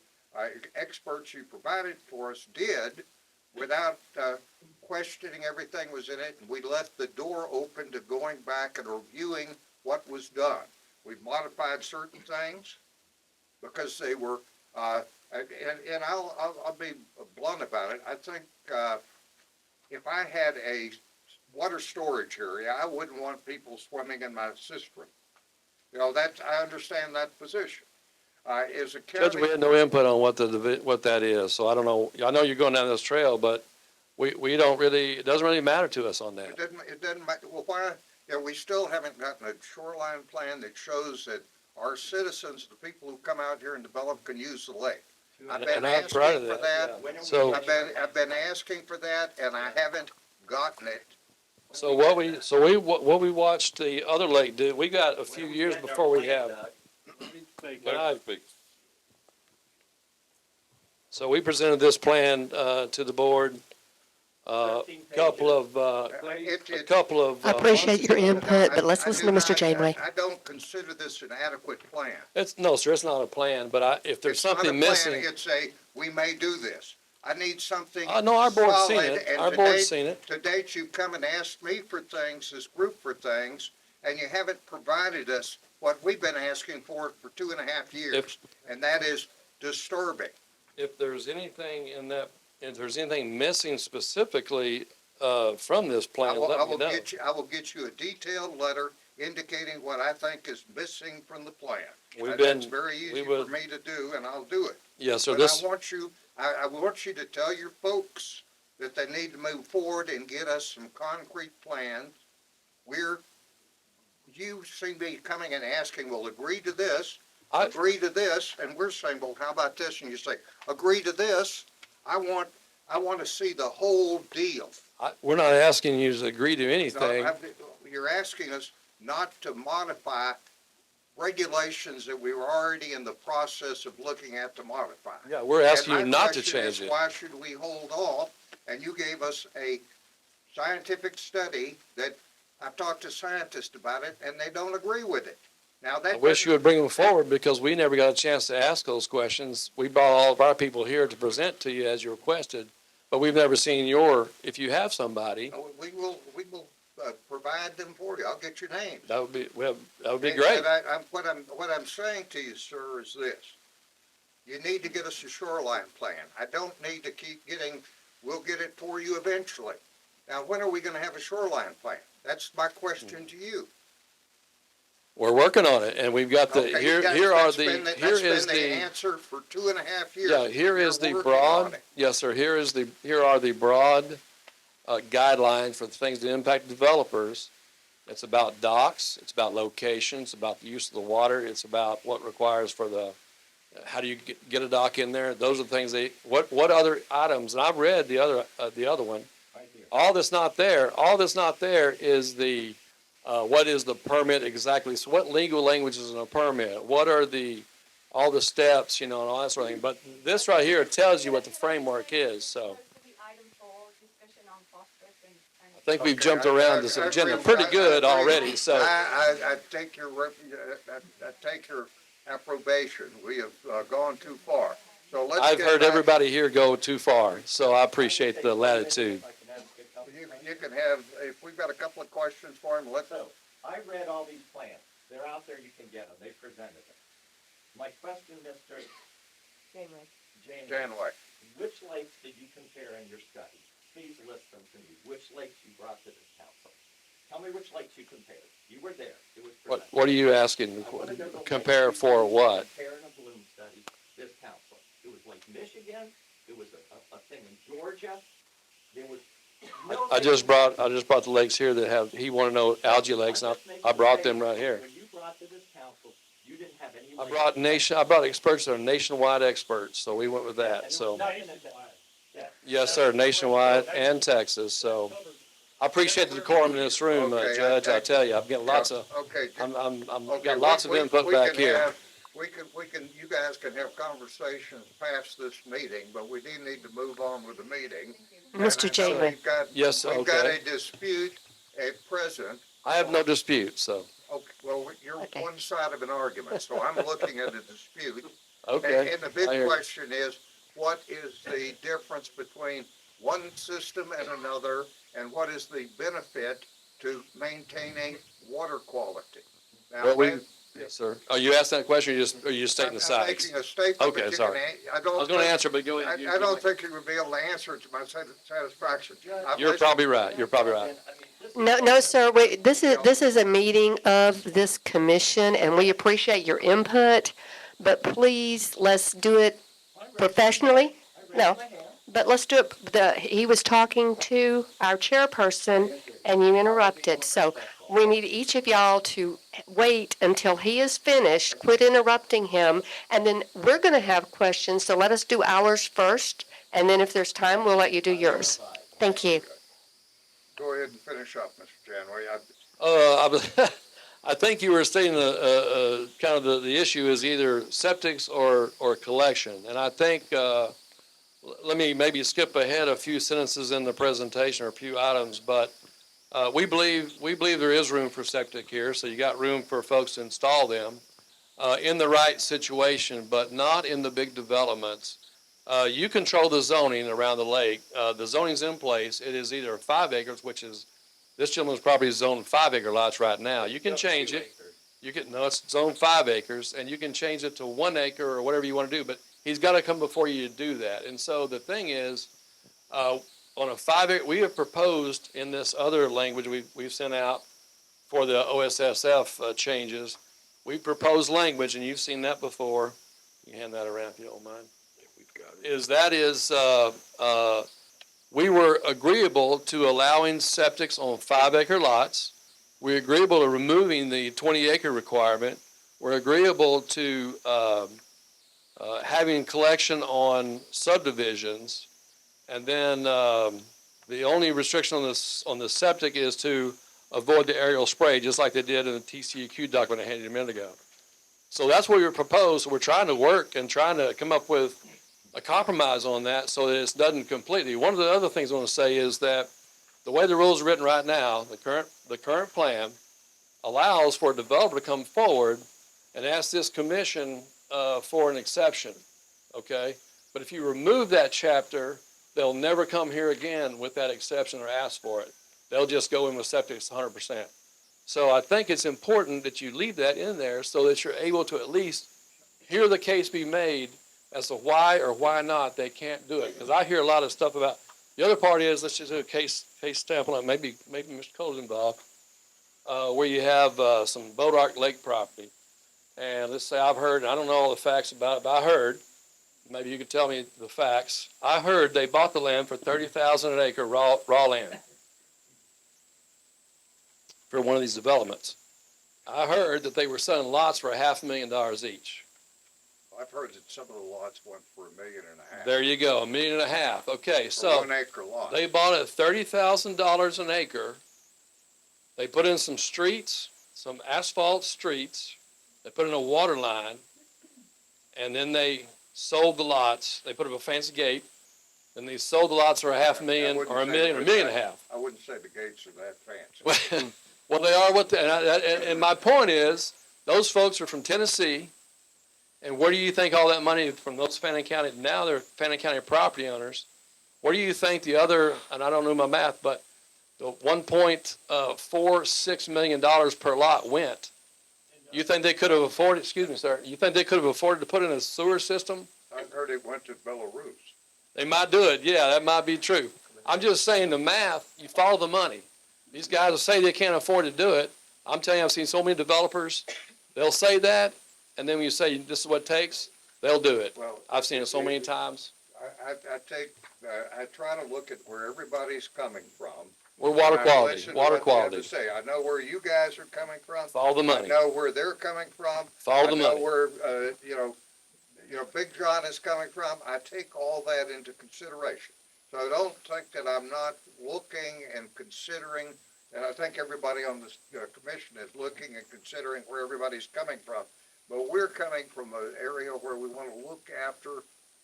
experts you provided for us did without questioning everything was in it. And we left the door open to going back and reviewing what was done. We've modified certain things because they were, and I'll be blunt about it. I think if I had a water storage area, I wouldn't want people swimming in my cistern. You know, I understand that position. As a county, Judge, we had no input on what that is, so I don't know. I know you're going down this trail, but we don't really, it doesn't really matter to us on that. it doesn't matter. Well, why? You know, we still haven't gotten a shoreline plan that shows that our citizens, the people who come out here and develop, can use the lake. I've been And I'm asking proud of for that. that. So, I've been asking for that, and I haven't gotten it. so what we watched the other lake do, we got a few years before we have. Can I speak? So we presented this plan to the board, a couple of. I appreciate your input, but let's listen to Mr. Janeway. I don't consider this an adequate plan. No, sir, it's not a plan, but if there's something missing. It's a, we may do this. I need something No, our board's seen solid, it. and Our to board's date- seen it. To date, you've come and asked me for things, this group for things, and you haven't provided us what we've been asking for 2.5 years, and that is disturbing. If there's anything in that, if there's anything missing specifically from this plan, let me know. I will get you a detailed letter indicating what I think is missing from the plan. That's very easy for me to do, and I'll do it. Yes, sir. But I want you to tell your folks that they need to move forward and get us some concrete plans. You seem to be coming and asking, well, agree to this, agree to this, and we're saying, well, how about this? And you say, agree to this. I want to see the whole deal. We're not asking you to agree to anything. No, you're asking us not to modify regulations that we were already in the process of looking at to modify. Yeah, we're asking you And my not to question change is, it. why should we hold off? And you gave us a scientific study that I've talked to scientists about it, and they don't agree with it. Now that I wish you would bring them forward because we never got a chance to ask those questions. We brought all of our people here to present to you as you requested, but we've never seen if you have somebody. We will provide them for you. I'll get your names. That would be And great. what I'm saying to you, sir, is this. You need to get us a shoreline plan. I don't need to keep we'll get it for you eventually. Now, when are we gonna have a shoreline plan? That's my question to you. We're working on it, and we've got the, Okay, here that's is been the answer for 2.5 years. yeah, here is We're the working on broad, it. yes, sir, here are the broad guidelines for the things that impact developers. It's about docks, it's about locations, about the use of the water, it's about what requires for how do you get a dock in there? Those are the things what other items, and I've read the other one. All that's not there is the What is the permit exactly? So what legal language is in a permit? What are all the steps, and all that sort of thing. But this right here tells you what the framework is, so. I think we've jumped around this agenda pretty good already, so. I take I take your approbation. We have gone too far. So let's I've get heard back. everybody here go too far, so I appreciate the latitude. You can have, if we've got a couple of questions for him, let's. So, I read all these plans. They're out there, you can get them. They presented them. My question, Mr. Janeway. Janeway. Which lakes did you compare in your study? Please list them to me. Which lakes you brought to this council? Tell me which lakes you compared. You were there. It was presented. What are you asking? I wanna know the lakes Compare you for what? Compare in a bloom study, this council. It was Lake Michigan. It was a thing in Georgia. There was no. I just brought the lakes here that have, he wanted to know algae lakes, and I brought them right here. When you brought to this council, you didn't have any. I brought experts that are nationwide experts, so we went with that, so. Yes, sir, nationwide and Texas, so. I appreciate the decorum in this room, Okay, Judge, I tell you, I've got lots of, Okay. I've Okay, got lots of input we back can here. have- you guys can have conversations past this meeting, but we do need to move on with the meeting. Mr. And I know Janeway. Yes, We've got okay. a dispute at present. I have no dispute, so, Okay, well, you're Okay. one side of an argument, so I'm looking at a dispute. okay. And the big I hear you. question is, what is the difference between one system and another, and what is the benefit to maintaining water quality? Now, Well, that- yes, sir. Are you asking that question, or you just stating the I'm sides? making a statement, Okay, but you sorry. can, I was gonna answer, but go I ahead. don't think you would be able to answer it to my satisfaction. I've You're listened- probably right, you're probably right. No, sir, this is a meeting of this commission, and we appreciate your input, but please, let's do it professionally. No, but let's do it, he was talking to our chairperson, and you interrupted, so we need each of y'all to wait until he is finished, quit interrupting him, and then we're gonna have questions, so let us do ours first, and then if there's time, we'll let you do yours. Thank you. Go ahead and finish up, Mr. Janway. I think you were stating kind of the issue is either septics or collection. And I think, let me maybe skip ahead a few sentences in the presentation or a few items, but we believe there is room for septic here. So you got room for folks to install them in the right situation, but not in the big developments. You control the zoning around the lake. The zoning's in place. It is either 5 acres, which is, this gentleman's property is zoned 5 acre lots right now. You can change it. No, it's zoned 5 acres, and you can change it to 1 acre or whatever you want to do, but he's got to come before you to do that. And so the thing is, on a 5 acre, we have proposed in this other language we've sent out for the OSSF changes, we proposed language, and you've seen that before. You hand that around if you don't mind. We were agreeable to allowing septics on 5 acre lots. We're agreeable to removing the 20 acre requirement. We're agreeable to having collection on subdivisions. And then the only restriction on the septic is to avoid the aerial spray, just like they did in the TCEQ document I handed you a minute ago. So that's what we proposed. We're trying to work and trying to come up with a compromise on that so that it doesn't completely. One of the other things I want to say is that the way the rules are written right now, the current plan allows for a developer to come forward and ask this commission for an exception, okay? But if you remove that chapter, they'll never come here again with that exception or ask for it. They'll just go in with septics 100%. So I think it's important that you leave that in there so that you're able to at least hear the case be made as to why or why not they can't do it. Because I hear a lot of stuff about, the other part is, let's just do a case stamp on it, maybe Mr. Cole's involved, where you have some Bodark Lake property. And let's say I've heard, and I don't know all the facts about it, but I heard, maybe you could tell me the facts. I heard they bought the land for $30,000 an acre raw land for one of these developments. I heard that they were selling lots for $500,000 each. I've heard that some of the lots went for $1.5 million. There you go, $1.5 million. Okay, For so 1 acre lot. they bought it $30,000 an acre They put in some streets, some asphalt streets. They put in a water line, and then they sold the lots. They put up a fancy gate, and they sold the lots for $500,000 or $1 million or $1.5 million. I wouldn't say the gates are that fancy. Well, they are what, and my point is, those folks are from Tennessee, and where do you think all that money from those Fannin County, now they're Fannin County property owners, where do you think the other, and I don't know my math, but the $1.46 million per lot went? You think they could have afforded, excuse me, sir, you think they could have afforded to put in a sewer system? I've heard it went to Belarus. They might do it, yeah, that might be true. I'm just saying the math, you follow the money. These guys will say they can't afford to do it. I'm telling you, I've seen so many developers, they'll say that, and then when you say this is what it takes, they'll do it. Well, I've seen it so many times. I try to look at where everybody's coming from. We're water And I quality, listen to water what they have quality. to say. I know where you guys are coming from. Follow the money. I know where they're coming from. Follow the I know money. where, Big John is coming from. I take all that into consideration. So don't think that I'm not looking and considering, and I think everybody on this commission is looking and considering where everybody's coming from. But we're coming from an area where we want to look after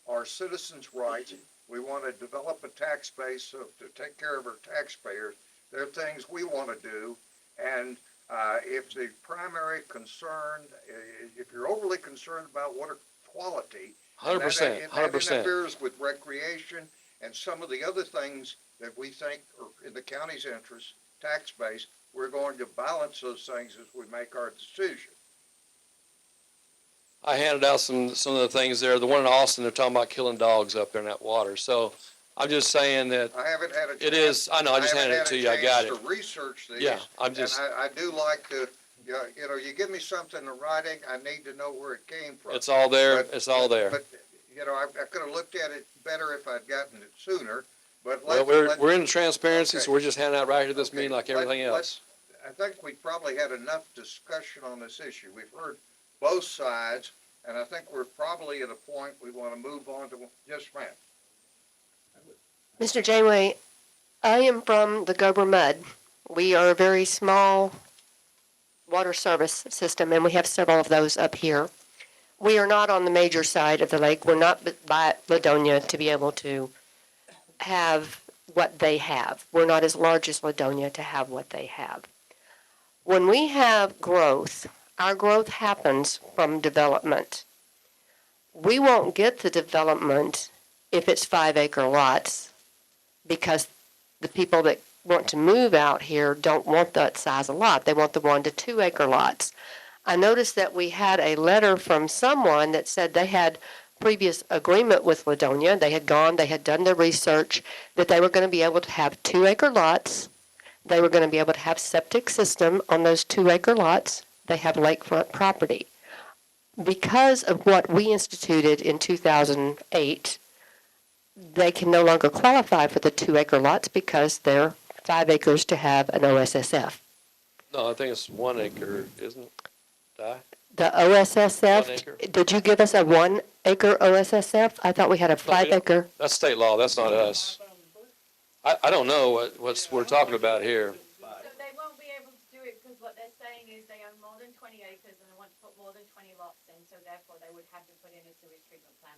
our citizens' rights. We want to develop a tax base to take care of our taxpayers. There are things we want to do, and if the primary concern, if you're overly concerned about water quality, 100%, that 100%. interferes with recreation and some of the other things that we think are in the county's interest, tax base, we're going to balance those things as we make our decision. I handed out some of the things there. The one in Austin, they're talking about killing dogs up there in that water. So I'm just saying that I haven't had a chance. it is, I know, I just handed it to you. I got it. To research these. Yeah, I'm just, And I do like to, you give me something in writing, I need to know where it came from. it's all there. But- It's all there. But, I could have looked at it better if I'd gotten it sooner, but Well, we're in transparency, Okay. so we're just handing out right here at this Okay, meeting like everything else. I think we probably had enough discussion on this issue. We've heard both sides, and I think we're probably at a point we want to move on to, yes, ma'am. Mr. Janeway, I am from the Gober Mud. We are a very small water service system, and we have several of those up here. We are not on the major side of the lake. We're not by Ladonia to be able to have what they have. We're not as large as Ladonia to have what they have. When we have growth, our growth happens from development. We won't get the development if it's 5-acre lots, because the people that want to move out here don't want that size of lot. They want the 1 to 2 acre lots. I noticed that we had a letter from someone that said they had previous agreement with Ladonia. They had gone, they had done their research, that they were going to be able to have 2-acre lots. They were going to be able to have septic system on those 2-acre lots. They have lakefront property. Because of what we instituted in 2008, they can no longer qualify for the 2-acre lots because they're 5 acres to have an OSSF. No, I think it's 1 acre, isn't it? Di? The 1 OSSF, acre. did you give us a 1-acre OSSF? I thought we had a 5-acre. That's state law. That's not us. I don't know what we're talking about here. So they won't be able to do it because what they're saying is they own more than 20 acres and they want to put more than 20 lots in, so therefore they would have to put in a sewage treatment plant.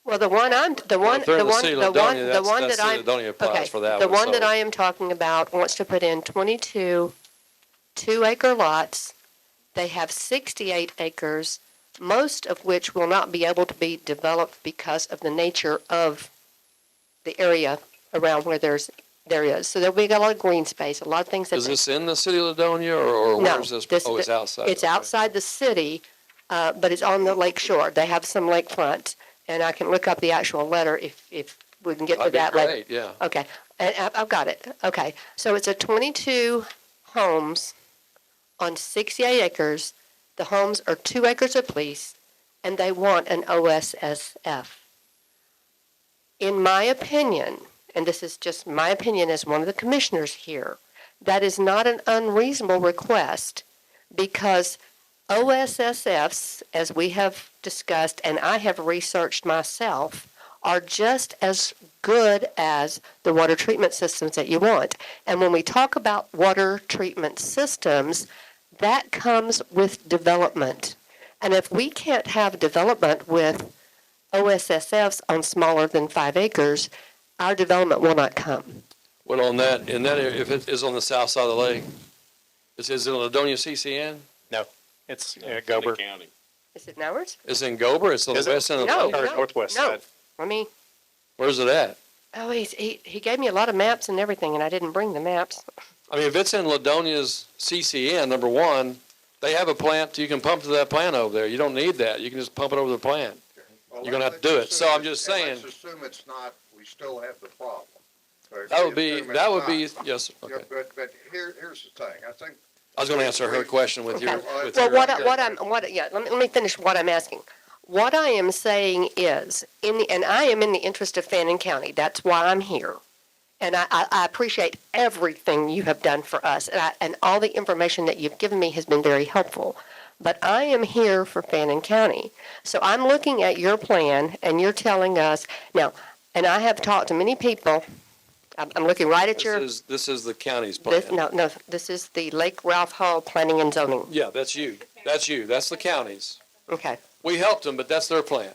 Well, the one I'm, the one, if they're in the the one, city of the one, Ladonia, the that's- one that's that city I'm, of Ladonia applies okay, for that the one, one that so- I am talking about wants to put in 22 2-acre lots. They have 68 acres, most of which will not be able to be developed because of the nature of the area around where there is. So there'll be a lot of green space, a lot of things that. Is this in the city of Ladonia or No, where's this? this- Oh, it's outside. It's Okay. outside the city, but it's on the lake shore. They have some lakefront, and I can look up the actual letter if we can get to That'd be that later. great, yeah. Okay, and I've got it. Okay, so it's a 22 homes on 68 acres. The homes are 2 acres apiece, and they want an OSSF. In my opinion, and this is just my opinion as one of the commissioners here, that is not an unreasonable request, because OSSFs, as we have discussed and I have researched myself, are just as good as the water treatment systems that you want. And when we talk about water treatment systems, that comes with development. And if we can't have development with OSSFs on smaller than 5 acres, our development will not come. Well, in that area, if it is on the south side of the lake, is it Ladonia CCN? No, it's Gober. Is it ours? It's in Gober? It's on the Is it? west end of No, the lake? Or northwest no. side. I mean, Where's it at? oh, he gave me a lot of maps and everything, and I didn't bring the maps. I mean, if it's in Ladonia's CCN, number one, they have a plant, you can pump to that plant over there. You don't need that. You can just pump it over the plant. Well, You're gonna have to let's do it. So assume I'm just and saying- Let's assume it's not, we still have the problem. So if That we would be, assume it's not- yes, Yeah, okay. but here's the thing, I think. I was gonna answer her question with your, Okay. with Well, your. let me finish what I'm asking. What I am saying is, and I am in the interest of Fannin County, that's why I'm here. And I appreciate everything you have done for us, and all the information that you've given me has been very helpful. But I am here for Fannin County. So I'm looking at your plan, and you're telling us, now, and I have talked to many people, I'm looking right at your, This is the county's plan. no, this is the Lake Ralph Hall Planning and Zoning. Yeah, that's you. That's you. That's the county's. Okay, We helped them, but that's their plan.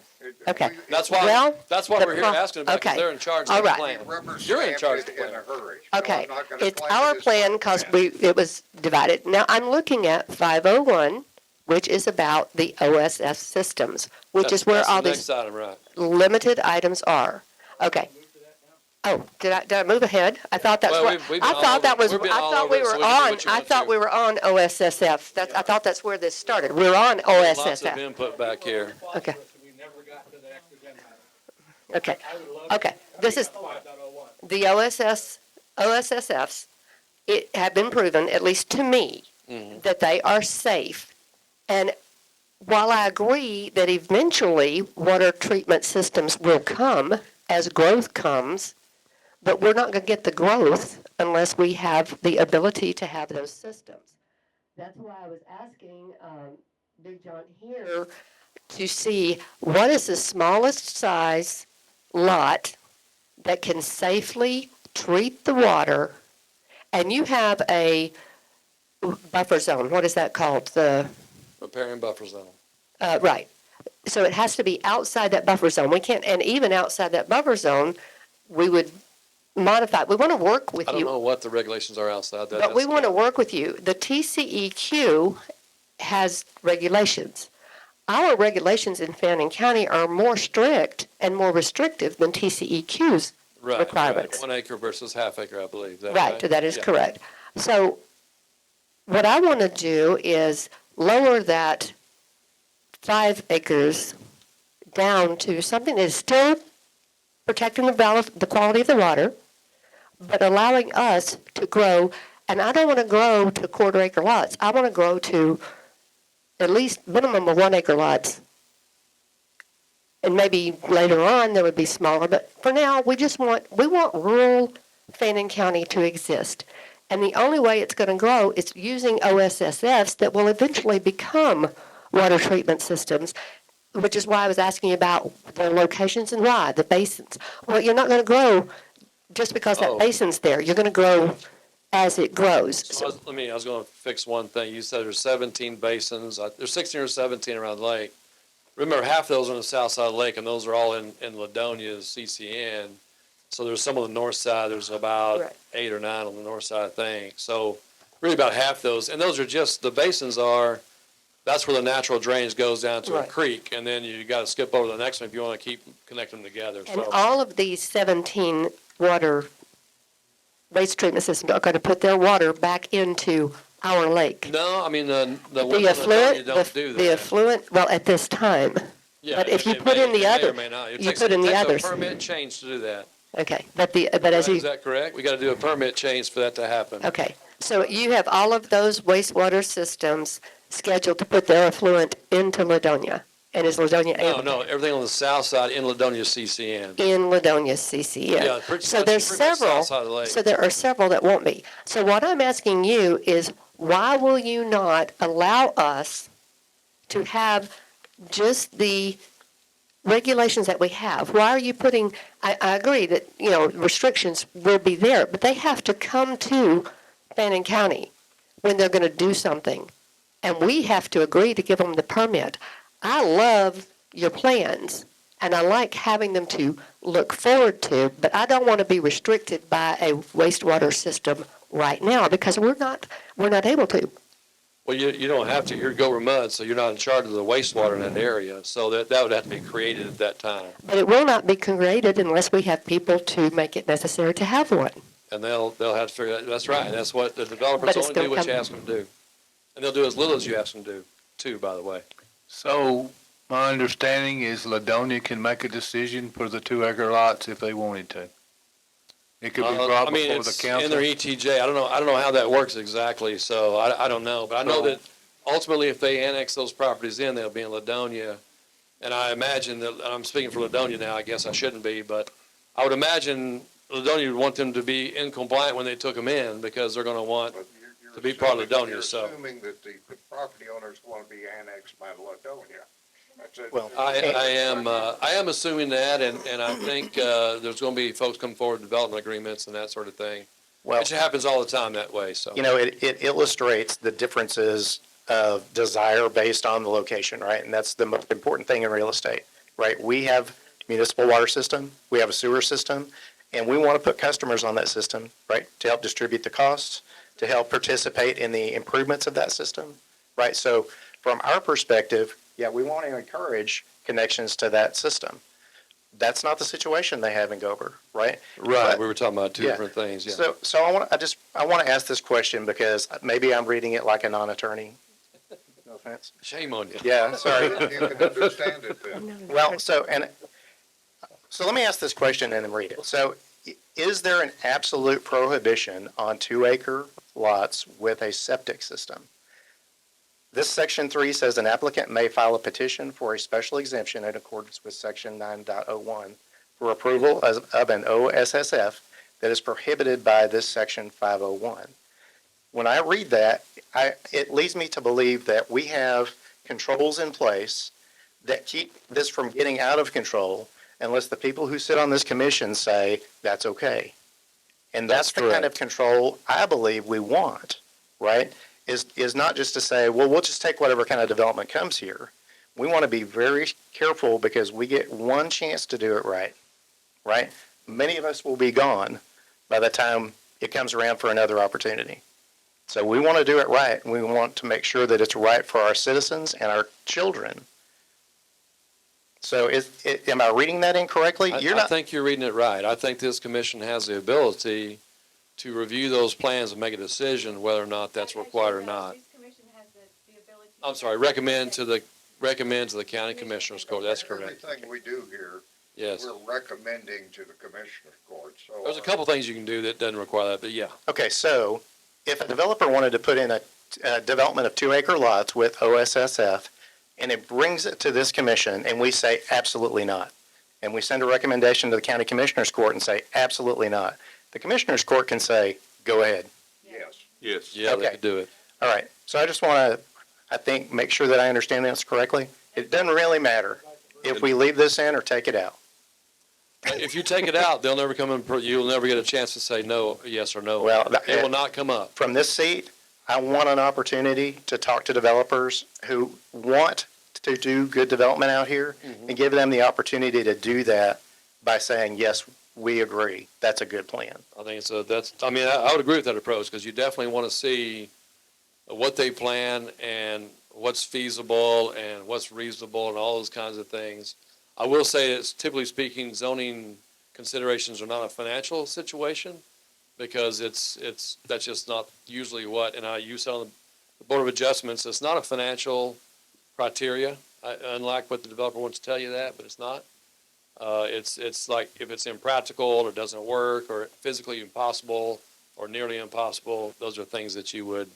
okay. That's Well, why we're here asking about, because okay. they're in charge All of the right. plan. You're in charge of the In a plan. hurry. So Okay, I'm not gonna it's claim our it is plan my because plan. it was divided. Now, I'm looking at 501, which is about the OSS systems, which is where That's all the these next item, right. limited items are. Okay. Oh, did I move ahead? I thought that's Well, what, we've been I all thought over- that was, we've been I all thought over we it, so were we can do on, what you I want thought to. we were on OSSF. I thought that's where this started. We're on Lots of OSSF. input back here. Okay. Okay, okay. This is, the OSSFs, it have been proven, at least to me, that they are safe. And while I agree that eventually water treatment systems will come as growth comes, but we're not going to get the growth unless we have the ability to have those systems. That's why I was asking Big John here to see what is the smallest size lot that can safely treat the water, and you have a buffer zone. What is that called? The Riparian buffer zone. right. So it has to be outside that buffer zone. We can't, and even outside that buffer zone, we would modify. We want to work with I don't you, know what the regulations are outside that. but we That's want to county. work with you. The TCEQ has regulations. Our regulations in Fannin County are more strict and more restrictive than TCEQ's Right, requirements. 1 acre versus half acre, I believe. Is that Right, that is Yeah. correct. So what I want to do is lower that 5 acres down to something that is still protecting the quality of the water, but allowing us to grow. And I don't want to grow to 1/4 acre lots. I want to grow to at least minimum of 1 acre lots. And maybe later on there would be smaller, but for now we want rural Fannin County to exist. And the only way it's going to grow is using OSSFs that will eventually become water treatment systems, which is why I was asking you about the locations and why, the basins. Well, you're not going to grow just because that Oh. basin's there. You're going to grow as it grows. So I was going to fix one thing. You said there's 17 basins. There's 16 or 17 around the lake. Remember, half of those are on the south side of the lake, and those are all in Ladonia's CCN. So there's some on the north side. There's about Right. 8 or 9 on the north side, I think. So really about half those. And those are just, the basins are, that's where the natural drainage goes down to a Right. creek. And then you got to skip over to the next one if you want to keep connecting them together. And So all of these 17 water waste treatment systems are going to put their water back into our lake. no, I mean, the The ones on affluent, don't do that. the affluent, well, at this time. Yeah, But if you it put may- in the it may other, or may not. It you takes- put in the It others. takes a permit change to do that. Okay, but as Right, you, is that correct? We got to do a permit change for that to happen. okay. So you have all of those wastewater systems scheduled to put their affluent into Ladonia. And is Ladonia No, able? no, everything on the south side in Ladonia CCN. In Ladonia's CCN. Yeah, pretty So much- there's pretty much several, south side of the lake. so there are several that won't be. So what I'm asking you is, why will you not allow us to have just the regulations that we have. Why are you putting, I agree that, restrictions will be there, but they have to come to Fannin County when they're going to do something. And we have to agree to give them the permit. I love your plans, and I like having them to look forward to, but I don't want to be restricted by a wastewater system right now because we're not able to. Well, you don't have to. You're government, so you're not in charge of the wastewater in that area. So that would have to be created at that time. But it will not be created unless we have people to make it necessary to have one. And they'll have to figure that. That's right. That's what the developers But it's only do gonna what you come- ask them to do. And they'll do as little as you ask them to do, too, by the way. So my understanding is Ladonia can make a decision for the 2 acre lots if they wanted to. It could be brought I mean, before the it's in their council. ETJ. I don't know how that works exactly, so I don't know. But I know that ultimately if they annex those properties in, they'll be in Ladonia. And I imagine that, and I'm speaking for Ladonia now, I guess I shouldn't be, but I would imagine Ladonia would want them to be in compliant when they took them in because they're gonna want But you're to be part of assuming- Ladonia, so. You're assuming that the property owners want to be annexed by Ladonia. That's it. Well, I am assuming that, and I think, there's gonna be folks come forward with development agreements and that sort of thing. Well, Which happens all the time that way, so. it illustrates the differences of desire based on the location, right? And that's the most important thing in real estate, right? We have municipal water system, we have a sewer system, and we want to put customers on that system, right? To help distribute the costs, to help participate in the improvements of that system, right? So from our perspective, yeah, we want to encourage connections to that system. That's not the situation they have in Gober, right? Right, But- we were talking about two yeah. different things, yeah. So I want to ask this question because maybe I'm reading it like a non-attorney. No offense. Shame on you. Yeah, sorry. You can understand it then. Well, so let me ask this question and then read it. So is there an absolute prohibition on 2 acre lots with a septic system? This section 3 says an applicant may file a petition for a special exemption in accordance with section 9.01 for approval of an OSSF that is prohibited by this section 501. When I read that, it leads me to believe that we have controls in place that keep this from getting out of control unless the people who sit on this commission say that's okay. And that's the kind of control I believe we want, right? Is not just to say, well, we'll just take whatever kind of development comes here. We want to be very careful because we get one chance to do it right, right? Many of us will be gone by the time it comes around for another opportunity. So we want to do it right, and we want to make sure that it's right for our citizens and our children. So am I reading that incorrectly? I think you're reading it right. I think this commission has the ability to review those plans and make a decision whether or not that's required or not. I'm sorry, recommend to the county commissioners court. That's correct. Everything we do here, Yes. we're recommending to the commissioner's court, so. There's a couple things you can do that doesn't require that, but yeah. Okay, so if a developer wanted to put in a development of 2 acre lots with OSSF, and it brings it to this commission, and we say absolutely not, and we send a recommendation to the county commissioner's court and say absolutely not, the commissioner's court can say, go ahead. Yes. Yes. Yeah, they Okay. could do it. All right, so I just want to, I think, make sure that I understand this correctly. It doesn't really matter if we leave this in or take it out. If you take it out, they'll never come in, you'll never get a chance to say no, yes or no. Well, It will not come up. From this seat, I want an opportunity to talk to developers who want to do good development out here and give them the opportunity to do that by saying, yes, we agree. That's a good plan. I think I would agree with that approach, because you definitely want to see what they plan and what's feasible and what's reasonable and all those kinds of things. I will say it's typically speaking, zoning considerations are not a financial situation, because that's just not usually what, and you said on the Board of Adjustments, it's not a financial criteria, unlike what the developer wants to tell you that, but it's not. It's like if it's impractical or doesn't work or physically impossible or nearly impossible, those are things that you would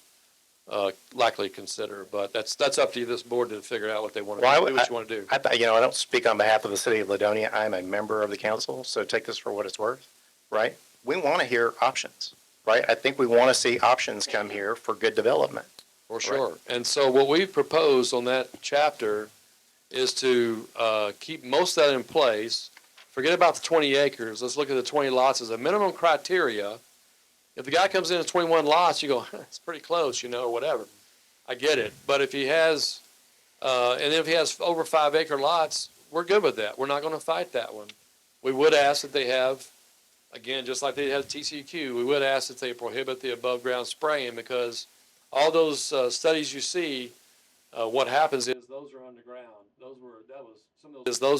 likely consider. But that's up to you, this board, to figure out what they want to do, what you want to do. I don't speak on behalf of the city of Ladonia. I'm a member of the council, so take this for what it's worth, right? We want to hear options, right? I think we want to see options come here for good development. For sure. And so what we've proposed on that chapter is to keep most of that in place. Forget about the 20 acres. Let's look at the 20 lots as a minimum criteria. If the guy comes in at 21 lots, you go, it's pretty close, or whatever. I get it. But if he has, and if he has over 5 acre lots, we're good with that. We're not going to fight that one. We would ask that they have, again, just like they had TCQ, we would ask that they prohibit the above ground spraying, because all those studies you see, what happens is those are underground. Those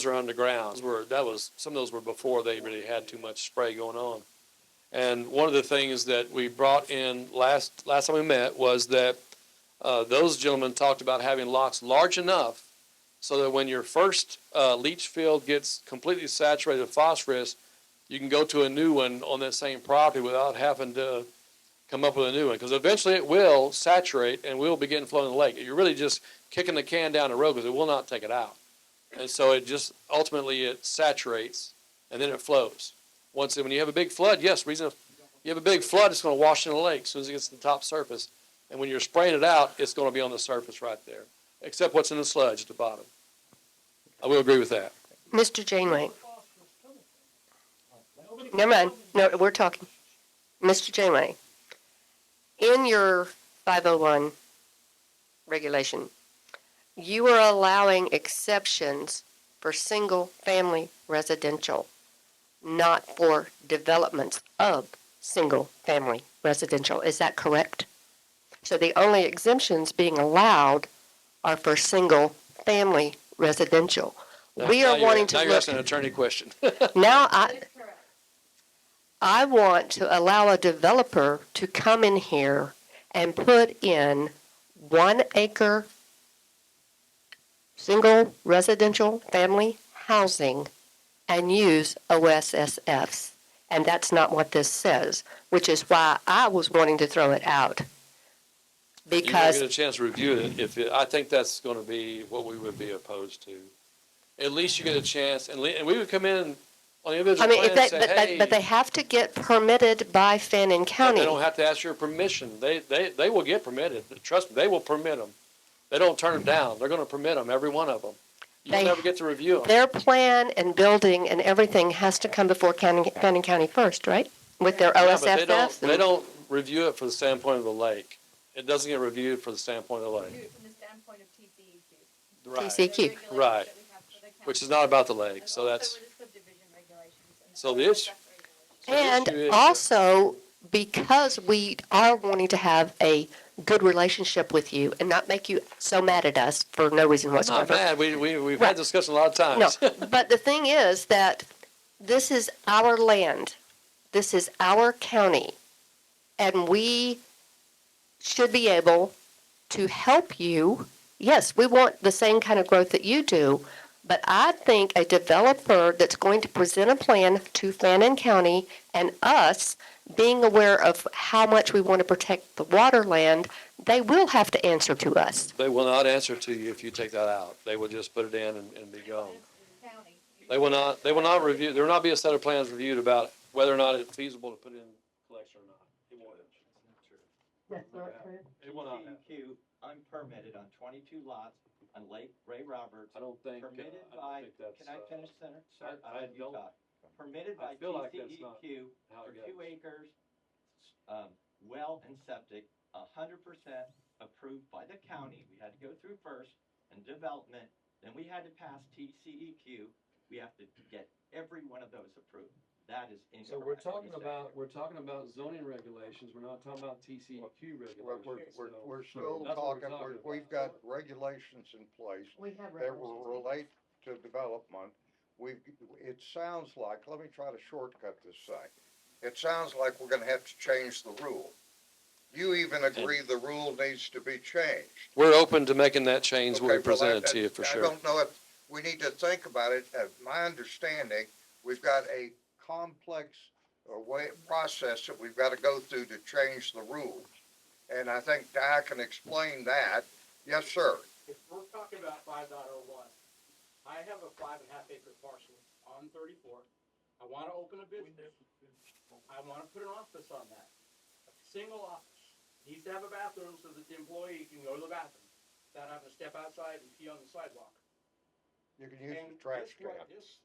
are underground. Some of those were before they really had too much spray going on. And one of the things that we brought in last time we met was that those gentlemen talked about having lots large enough so that when your first leach field gets completely saturated with phosphorus, you can go to a new one on that same property without having to come up with a new one. Because eventually it will saturate and will begin flowing in the lake. You're really just kicking the can down the road because it will not take it out. And so it just, ultimately it saturates and then it flows. When you have a big flood, yes, you have a big flood, it's going to wash in the lake as soon as it gets to the top surface. And when you're spraying it out, it's going to be on the surface right there, except what's in the sludge at the bottom. I will agree with that. Mr. Janeway. Never mind. No, we're talking. Mr. Janeway, in your 501 regulation, you are allowing exceptions for single-family residential, not for developments of single-family residential. Is that correct? So the only exemptions being allowed are for single-family residential. We are wanting to now look. you're asking an attorney question. Now I want to allow a developer to come in here and put in 1 acre single residential family housing and use OSSFs. And that's not what this says, which is why I was wanting to throw it out. You're going to Because get a chance to review it. I think that's going to be what we would be opposed to. At least you get a chance, and we would come in on the individual plan and say, hey. but they have to get permitted by Fannin But County. they don't have to ask your permission. They will get permitted. Trust me, they will permit them. They don't turn them down. They're going to permit them, every one of them. You'll never get to review them. Their plan and building and everything has to come before Fannin County first, right? With their Yeah, but OSFs? they don't review it from the standpoint of the lake. It doesn't get reviewed from the standpoint of the lake. From the standpoint of TCEQ. Right. TCQ. Right. Which is not about the lake, so that's, so the issue. And also, because we are wanting to have a good relationship with you and not make you so mad at us for no reason Not whatsoever. bad. We've had discussion a lot of times. No, but the thing is that this is our land. This is our county. And we should be able to help you. Yes, we want the same kind of growth that you do, but I think a developer that's going to present a plan to Fannin County and us, being aware of how much we want to protect the water land, they will have to answer to us. They will not answer to you if you take that out. They will just put it in and be gone. They will not review, there will not be a set of plans reviewed about whether or not it's feasible to put in collection or not. It won't. It will not happen. TCEQ, I'm permitted on 22 lots on Lake Ray Roberts. I don't think that's. Can I finish, Senator? Sir, I I'll let you don't- talk. Permitted I by feel like that's not TCEQ how for it 2 goes. acres, well and septic, 100% approved by the county. We had to go through first and development, then we had to pass TCEQ. We have to get every one of those approved. That is incorrect. So we're talking about zoning regulations. We're not talking about TCEQ regulations. We're still That's what we're talking, talking about. we've got regulations in place We have that will relate to development. It sounds like, let me try to shortcut this thing. It sounds like we're gonna have to change the rule. You even agree the rule needs to be changed. We're open to making that change when we Okay, well, present it to you for I sure. don't know if, we need to think about it. My understanding, we've got a complex process that we've got to go through to change the rules. And I think Di can explain that. Yes, sir. If we're talking about 5.01, I have a 5.5 acre parcel on 34. I want to open a business. I want to put an office on that. A single office. Needs to have a bathroom so that the employee can go to the bathroom without having to step outside and pee on the sidewalk. You can use And the trash this, can.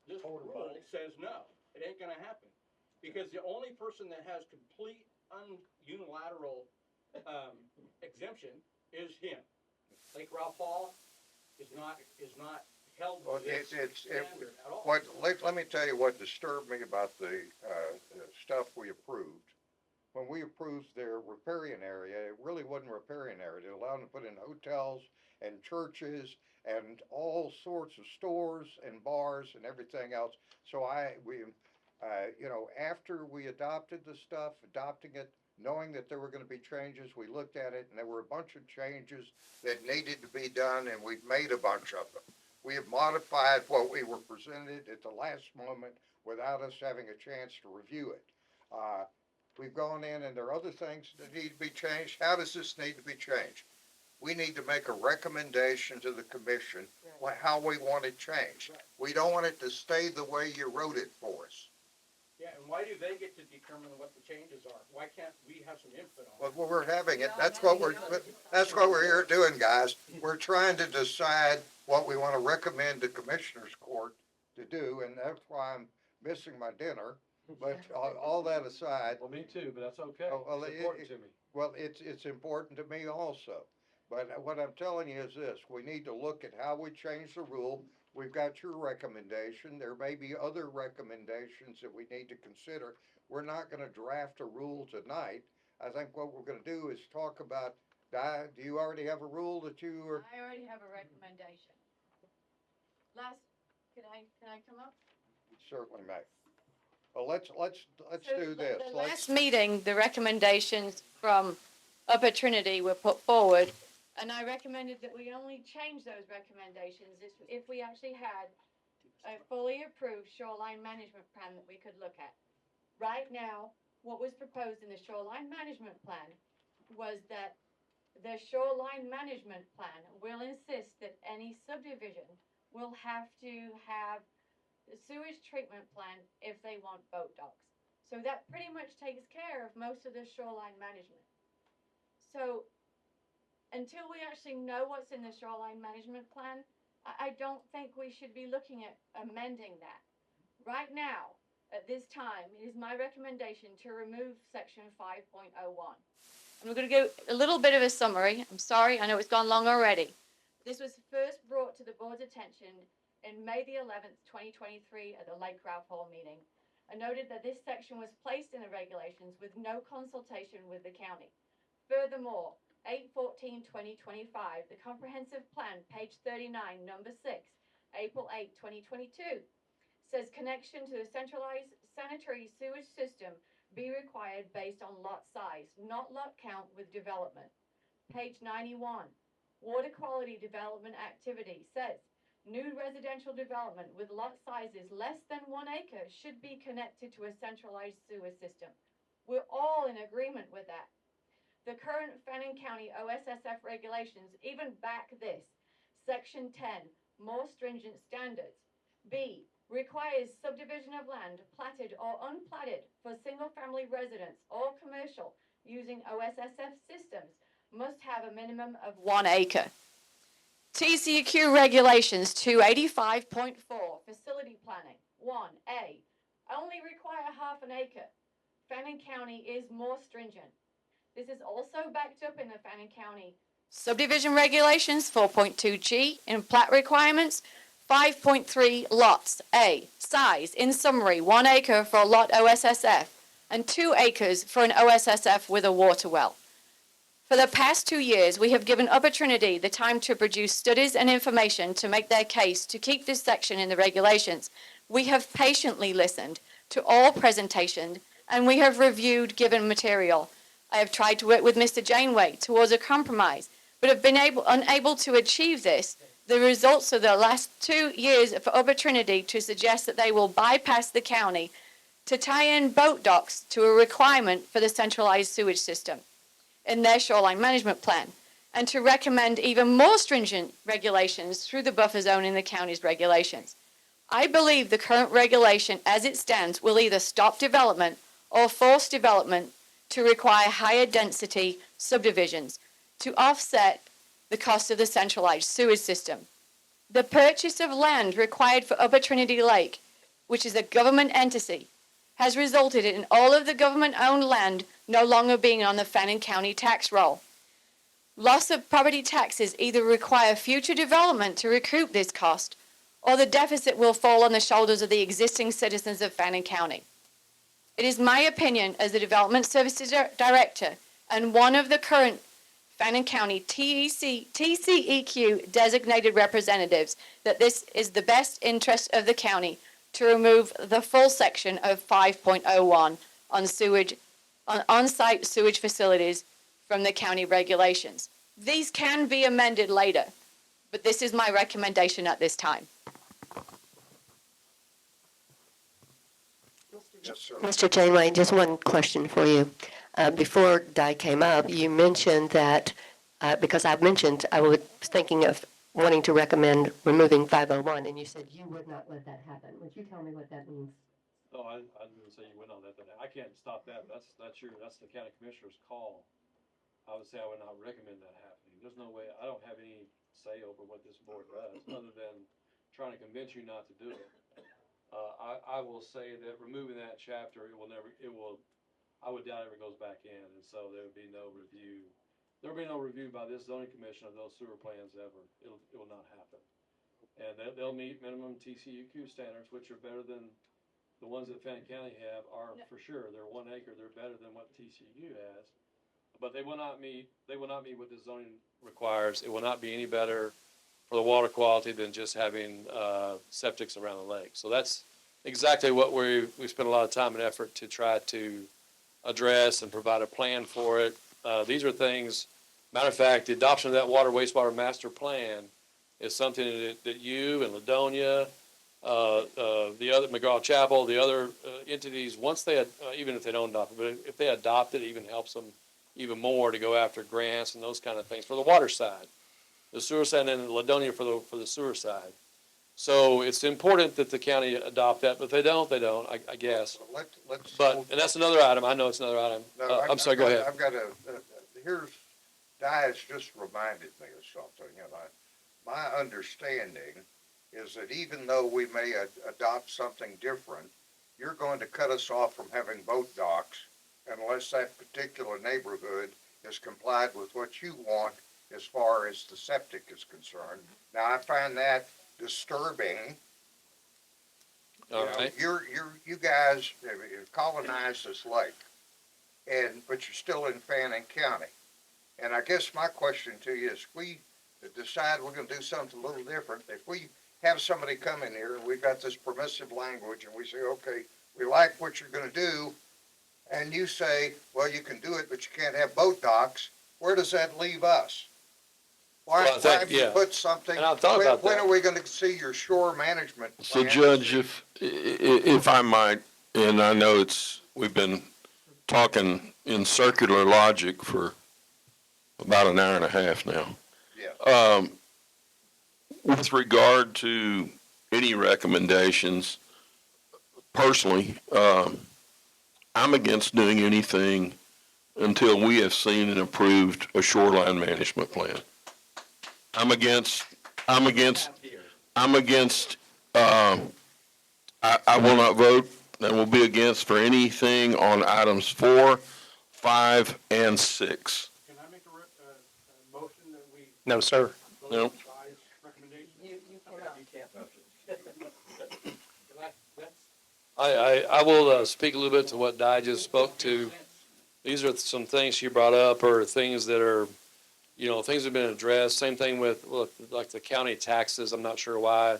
this rule says no, it ain't gonna happen. Because the only person that has complete unilateral, exemption is him. Lake Ralph Hall is not held Well, to this standard at all. let me tell you what disturbed me about the stuff we approved. When we approved their riparian area, it really wasn't riparian area. They allowed them to put in hotels and churches and all sorts of stores and bars and everything else. So after we adopted the stuff, adopting it, knowing that there were gonna be changes, we looked at it and there were a bunch of changes that needed to be done, and we've made a bunch of them. We have modified what we were presented at the last moment without us having a chance to review it. We've gone in and there are other things that need to be changed. How does this need to be changed? We need to make a recommendation to the commission how we want it changed. We don't want it to stay the way you wrote it for us. Yeah, and why do they get to determine what the changes are? Why can't we have some input on it? Well, we're having it. That's what we're here doing, guys. We're trying to decide what we want to recommend to Commissioners Court to do, and that's why I'm missing my dinner. But all that aside. Well, me too, but that's okay. Oh, well, It's important to me. Well, it's important to me also. But what I'm telling you is this, we need to look at how we change the rule. We've got your recommendation. There may be other recommendations that we need to consider. We're not gonna draft a rule tonight. I think what we're gonna do is talk about, do you already have a rule that you are? I already have a recommendation. Can I come up? Certainly may. Well, let's So do this. The last meeting, the recommendations from Upper Trinity were put forward, and I recommended that we only change those recommendations if we actually had a fully approved shoreline management plan that we could look at. Right now, what was proposed in the shoreline management plan was that the shoreline management plan will insist that any subdivision will have to have the sewage treatment plan if they want boat docks. So that pretty much takes care of most of the shoreline management. So until we actually know what's in the shoreline management plan, I don't think we should be looking at amending that. Right now, at this time, it is my recommendation to remove section 5.01. And we're going to go a little bit of a summary. I'm sorry, I know it's gone long already. This was first brought to the board's attention in May the 11th, 2023 at the Lake Ralph Hall meeting. I noted that this section was placed in the regulations with no consultation with the county. Furthermore, 8/14/2025, the comprehensive plan, page 39, number 6, April 8, 2022, says connection to the centralized sanitary sewage system be required based on lot size, not lot count with development. Page 91, water quality development activity says new residential development with lot sizes less than 1 acre should be connected to a centralized sewer system. We're all in agreement with that. The current Fannin County OSSF regulations even back this. Section 10, more stringent standards. B, requires subdivision of land platted or unplatted for single-family residence or commercial using OSSF systems must have a minimum of 1 acre. TCEQ regulations 285.4, facility planning, 1A, only require half an acre. Fannin County is more stringent. This is also backed up in the Fannin County subdivision regulations 4.2G in plat requirements, 5.3 lots. A, size, in summary, 1 acre for a lot OSSF and 2 acres for an OSSF with a water well. For the past 2 years, we have given Upper Trinity the time to produce studies and information to make their case to keep this section in the regulations. We have patiently listened to all presentations and we have reviewed given material. I have tried to work with Mr. Janeway towards a compromise, but have been unable to achieve this. The results of the last 2 years for Upper Trinity to suggest that they will bypass the county to tie in boat docks to a requirement for the centralized sewage system in their shoreline management plan, and to recommend even more stringent regulations through the buffer zone in the county's regulations. I believe the current regulation as it stands will either stop development or force development to require higher density subdivisions to offset the cost of the centralized sewage system. The purchase of land required for Upper Trinity Lake, which is a government entity, has resulted in all of the government-owned land no longer being on the Fannin County tax roll. Loss of property taxes either require future development to recoup this cost, or the deficit will fall on the shoulders of the existing citizens of Fannin County. It is my opinion as the Development Services Director and one of the current Fannin County TCEQ designated representatives that this is the best interest of the county to remove the full section of 5.01 on sewage, on on-site sewage facilities from the county regulations. These can be amended later, but this is my recommendation at this time. Yes, sir. Mr. Janeway, just one question for you. Before Di came up, you mentioned that, because I mentioned I was thinking of wanting to recommend removing 501, and you said you would not let that happen. Would you tell me what that means? Oh, I didn't say you went on that, but I can't stop that. That's the county commissioner's call. I would say I would not recommend that happening. There's no way, I don't have any say over what this board does, other than trying to convince you not to do it. I will say that removing that chapter, I would doubt it ever goes back in, and so there would be no review. There will be no review by this zoning commission of those sewer plans ever. It will not happen. And they'll meet minimum TCEQ standards, which are better than the ones that Fannin County have, are for sure. They're 1 acre, they're better than what TCEQ has. But they will not meet what the zoning requires. It will not be any better for the water quality than just having septics around the lake. So that's exactly what we spent a lot of time and effort to try to address and provide a plan for it. These are things, matter of fact, the adoption of that water wastewater master plan is something that you and Ladonia, the other McGraw Chapel, the other entities, once they even if they don't adopt it, but if they adopt it, it even helps them even more to go after grants and those kind of things for the water side, the sewer side, and Ladonia for the sewer side. So it's important that the county adopt that, but if they don't, they don't, I guess. And that's another item. I know it's another item. No, I'm sorry, go ahead. I've got here's, Di's just reminded me of something, my understanding is that even though we may adopt something different, you're going to cut us off from having boat docks unless that particular neighborhood is complied with what you want as far as the septic is concerned. Now, I find that disturbing. All right. You guys have colonized this lake, but you're still in Fannin County. And I guess my question to you is, if we decide we're gonna do something a little different, if we have somebody come in here and we've got this permissive language and we say, okay, we like what you're gonna do, and you say, well, you can do it, but you can't have boat docks, where does that leave us? Why have you put something, And I've thought about when that. are we gonna see your shore management So plan? Judge, if I might, and I know we've been talking in circular logic for about an hour and a half now. Yeah. With regard to any recommendations, personally, I'm against doing anything until we have seen and approved a shoreline management plan. I will not vote and will be against for anything on items 4, 5, and 6. Can I make a motion that we? No, sir. No. Recommendation? You I will speak a little bit to what Di just spoke to. These are some things she brought up, or things that are, things have been addressed. Same thing with, like the county taxes. I'm not sure why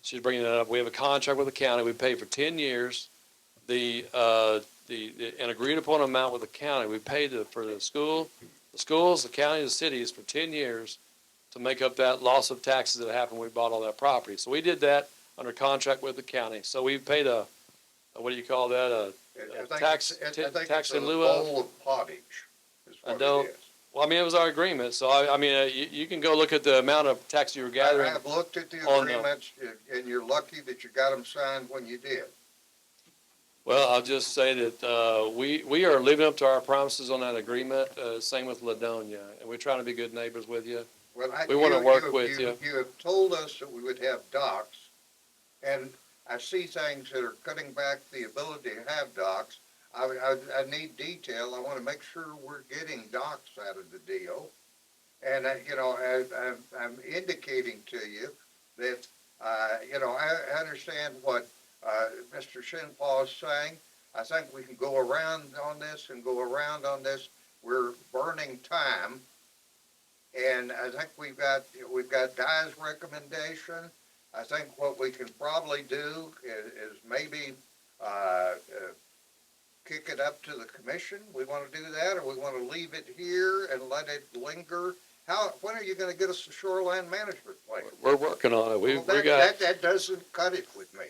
she's bringing that up. We have a contract with the county. We pay for 10 years. An agreed upon amount with the county. We paid for the schools, the county, the cities for 10 years to make up that loss of taxes that happened when we bought all that property. So we did that under contract with the county. So we paid what do you call that? Tax in lieu of? Bowl of pottage is what it is. Well, I mean, it was our agreement. So you can go look at the amount of tax you were gathering. I have looked at the agreements, and you're lucky that you got them signed when you did. Well, I'll just say that we are living up to our promises on that agreement. Same with Ladonia, and we're trying to be good neighbors with you. Well, We wanna work with you. You have told us that we would have docks, and I see things that are cutting back the ability to have docks. I need detail. I want to make sure we're getting docks out of the deal. And, you know, I'm indicating to you that, you know, I understand what, Mr. Shinpaw is saying. I think we can go around on this and go around on this. We're burning time. And I think we've got Guy's recommendation. I think what we can probably do is maybe, kick it up to the commission. We want to do that, or we want to leave it here and let it linger? When are you gonna get us a shoreline management plan? We're working on it. Well, that doesn't cut it with me.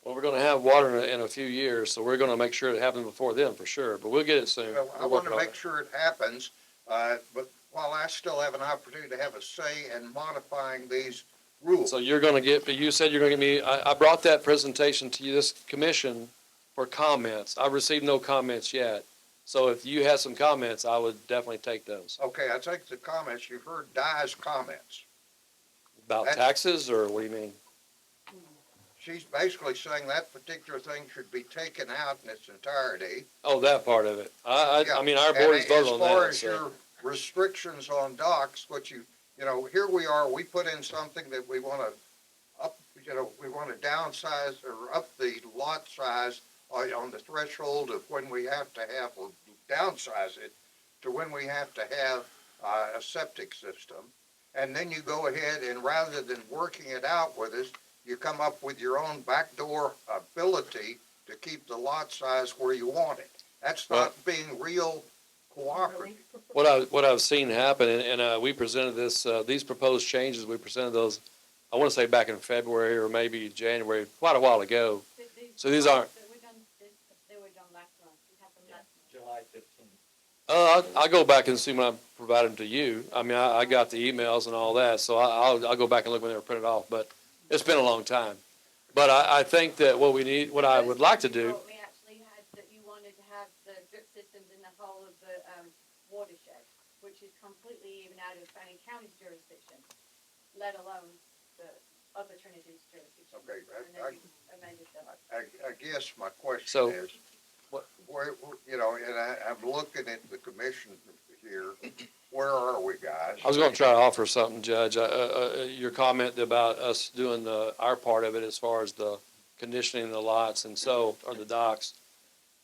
Well, we're gonna have water in a few years, so we're gonna make sure it happens before then for sure, but we'll get it soon. Well, I We're want working to on make it. sure it happens, but while I still have an opportunity to have a say in modifying these rules. So you're gonna get, but you said you're gonna give me, I brought that presentation to you, this commission, for comments. I've received no comments yet. So if you have some comments, I would definitely take those. Okay, I take the comments. You've heard Di's comments. About That- taxes, or what do you mean? She's basically saying that particular thing should be taken out in its entirety. Oh, that part of it. Yeah, I mean, our board has and voted on as far that, as so. your restrictions on docks, you know, here we are, we put in something that we wanna up, you know, we wanna downsize or up the lot size on the threshold of when we have to have, or downsize it to when we have to have, a septic system. And then you go ahead and rather than working it out with us, you come up with your own backdoor ability to keep the lot size where you want it. That's not being real cooperative. What I've seen happen, and we presented this, these proposed changes, we presented those, I want to say back in February or maybe January, quite a while ago. So these aren't, July 15th. I'll go back and see when I provide them to you. I mean, I got the emails and all that, so I'll go back and look when they were printed off, but it's been a long time. But I think that what we need, what I would like to do, We actually had that you wanted to have the drip systems in the whole of the watershed, which is completely even out of Fannin County's jurisdiction, let alone the other Trinity's jurisdiction. Okay, And then you amended them. I guess my question So, is, where, you know, and I'm looking at the commission here, where are we, guys? I was going to try to offer something, Judge. Your comment about us doing our part of it as far as the conditioning the lots and so, or the docks.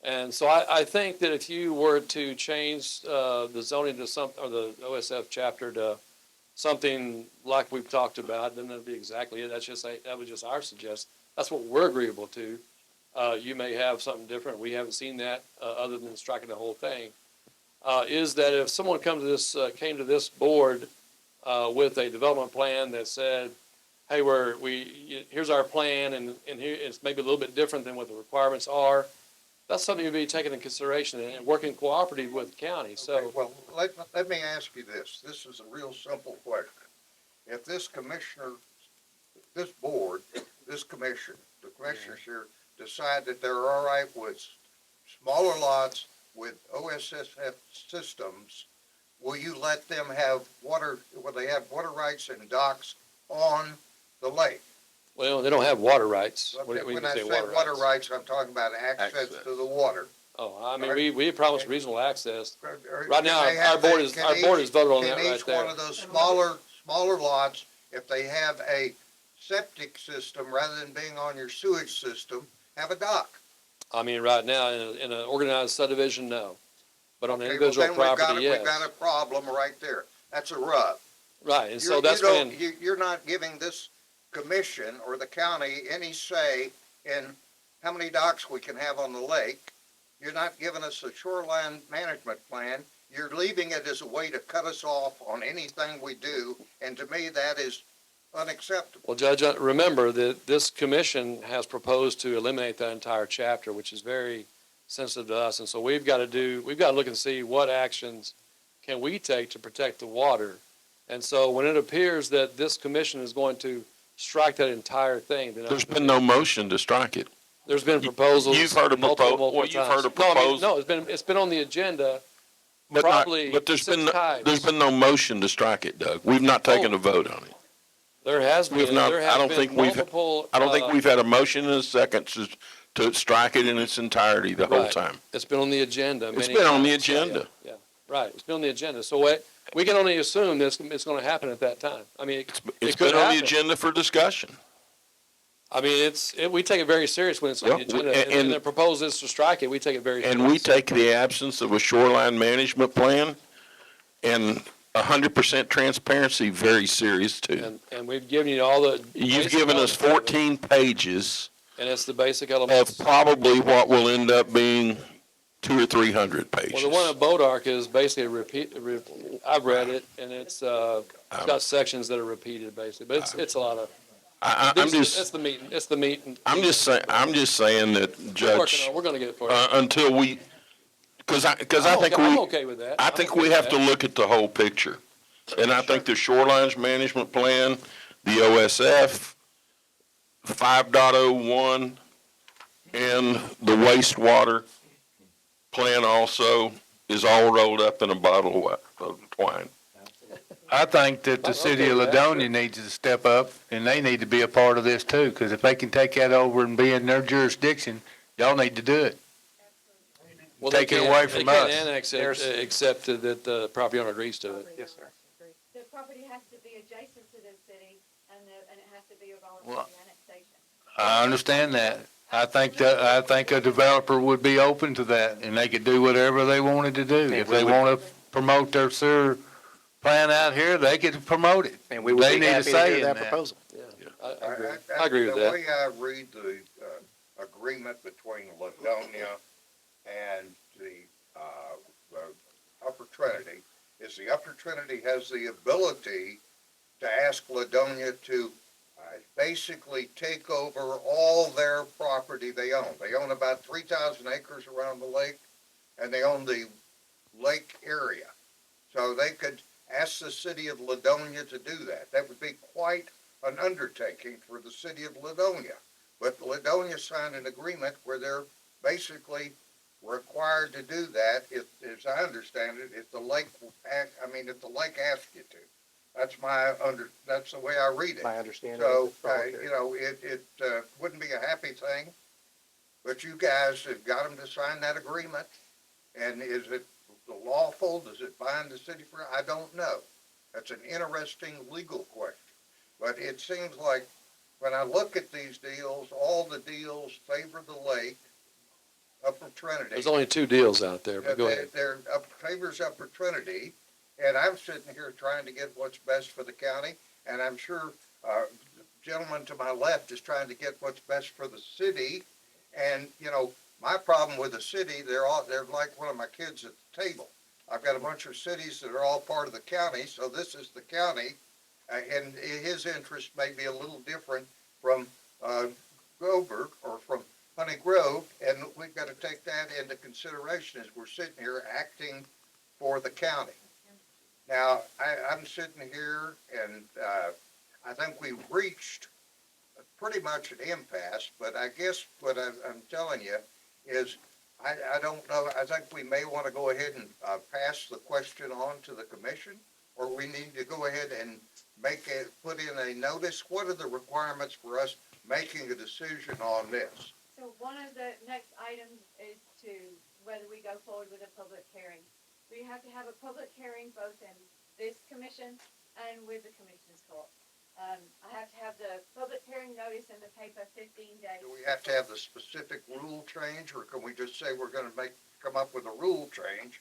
And so I think that if you were to change the zoning to some, or the OSF chapter to something like we've talked about, then that'd be exactly it. That was just our suggestion. That's what we're agreeable to. You may have something different. We haven't seen that, other than striking the whole thing. Is that if someone came to this board with a development plan that said, hey, here's our plan, and here, it's maybe a little bit different than what the requirements are, that's something to be taken into consideration and working cooperatively with the county, so. Okay, well, let me ask you this. This is a real simple question. If this commissioner, this board, this commission, the commissioners here decide that they're all right with smaller lots with OSSF systems, will you let them have water, will they have water rights and docks on the lake? Well, they don't have water rights. What do you When I say, say water rights, I'm talking about access to the water. Oh, I mean, we promised reasonable access. Right Can now, they have our board has voted on that Can right each there. one of those smaller lots, if they have a septic system rather than being on your sewage system, have a dock? I mean, right now, in an organized subdivision, no. But on an Okay, well, individual then we've property, We've got yes. a problem right there. That's a rub. Right, and so You that's don't- been, You're not giving this commission or the county any say in how many docks we can have on the lake. You're not giving us a shoreline management plan. You're leaving it as a way to cut us off on anything we do, and to me, that is unacceptable. well, Judge, remember that this commission has proposed to eliminate that entire chapter, which is very sensitive to us. And so we've got to look and see what actions can we take to protect the water. And so when it appears that this commission is going to strike that entire thing, then There's been no motion to strike it. there's been proposals. You've heard a multiple well, you've heard a times. No, I mean, proposal. no, it's been on the agenda probably But there's six times. there's been no motion to strike it, Doug. We've not taken a vote on it. There has We've been, not, there I has don't been think multiple. I don't think we've had a motion and a second to strike it in its entirety the whole Right. time. It's been on the agenda It's many been on the times. Yeah, agenda. Yeah, right. It's been on the agenda. So we can only assume that it's going to happen at that time. I mean, It's it could been on the happen. agenda for discussion. I mean, we take it very serious when it's on the Yep, agenda. and- And the proposal is to strike it. We take it very serious. And we take the absence of a shoreline management plan and 100% transparency very serious too. And we've given you all the. You've basic given us elements of it, 14 pages And it's the basic of elements. probably what will end up being 200 or 300 pages. Well, the one at Bodark is basically a repeat, I've read it, and it's got sections that are repeated basically, but it's a lot of. I'm It's just, the meat, it's the meat. I'm just saying that We're working Judge, on, we're gonna get it for you. until we, because I think I'm we, okay with that. I I'm think okay we with have to that. look at the whole picture. And I think the shorelines management plan, the OSF, 5.01, and the wastewater plan also is all rolled up in a bottle of twine. I think that the I'm city okay of with that, Ladonia needs to step up, and they need to be a part of this too, because if they can take that over and be in their jurisdiction, y'all need to do it. Well, Take it away from They us. can't annex it, except that the property owner agrees to it. Yes, sir. The property has to be adjacent to the city, and it has to be a Well, voluntary annexation. I understand that. I think a developer would be open to that, and they could do whatever they wanted to do. If they want to promote their sewer plant out here, they could promote it. And we would They be need a happy to say hear in that that. proposal. I agree with The that. way I read the, agreement between Ladonia and the Upper Trinity is the Upper Trinity has the ability to ask Ladonia to basically take over all their property they own. They own about 3,000 acres around the lake, and they own the lake area. So they could ask the city of Ladonia to do that. That would be quite an undertaking for the city of Ladonia. But Ladonia signed an agreement where they're basically required to do that, if, as I understand it, if the lake, if the lake asks you to. That's the way I read it. My understanding. So, is it's it wouldn't be a happy thing, but you guys have got them to sign that agreement. And is it lawful? Does it bind the city for, I don't know. That's an interesting legal question. But it seems like when I look at these deals, all the deals favor the lake, Upper Trinity. There's only two deals out there, but go ahead. They're favors Upper Trinity, and I'm sitting here trying to get what's best for the county, and I'm sure, the gentleman to my left is trying to get what's best for the city. And, my problem with the city, they're like one of my kids at the table. I've got a bunch of cities that are all part of the county, so this is the county, and his interest may be a little different from, Grover or from Honey Grove, and we've got to take that into consideration as we're sitting here acting for the county. Now, I'm sitting here and, I think we've reached pretty much an impasse, but I guess what I'm telling you is, I don't know, I think we may want to go ahead and, pass the question on to the commission, or we need to go ahead and put in a notice. What are the requirements for us making a decision on this? So one of the next items is to whether we go forward with a public hearing. We have to have a public hearing both in this commission and with the commission's court. I have to have the public hearing notice in the paper 15 days. Do we have to have the specific rule change, or can we just say we're gonna come up with a rule change?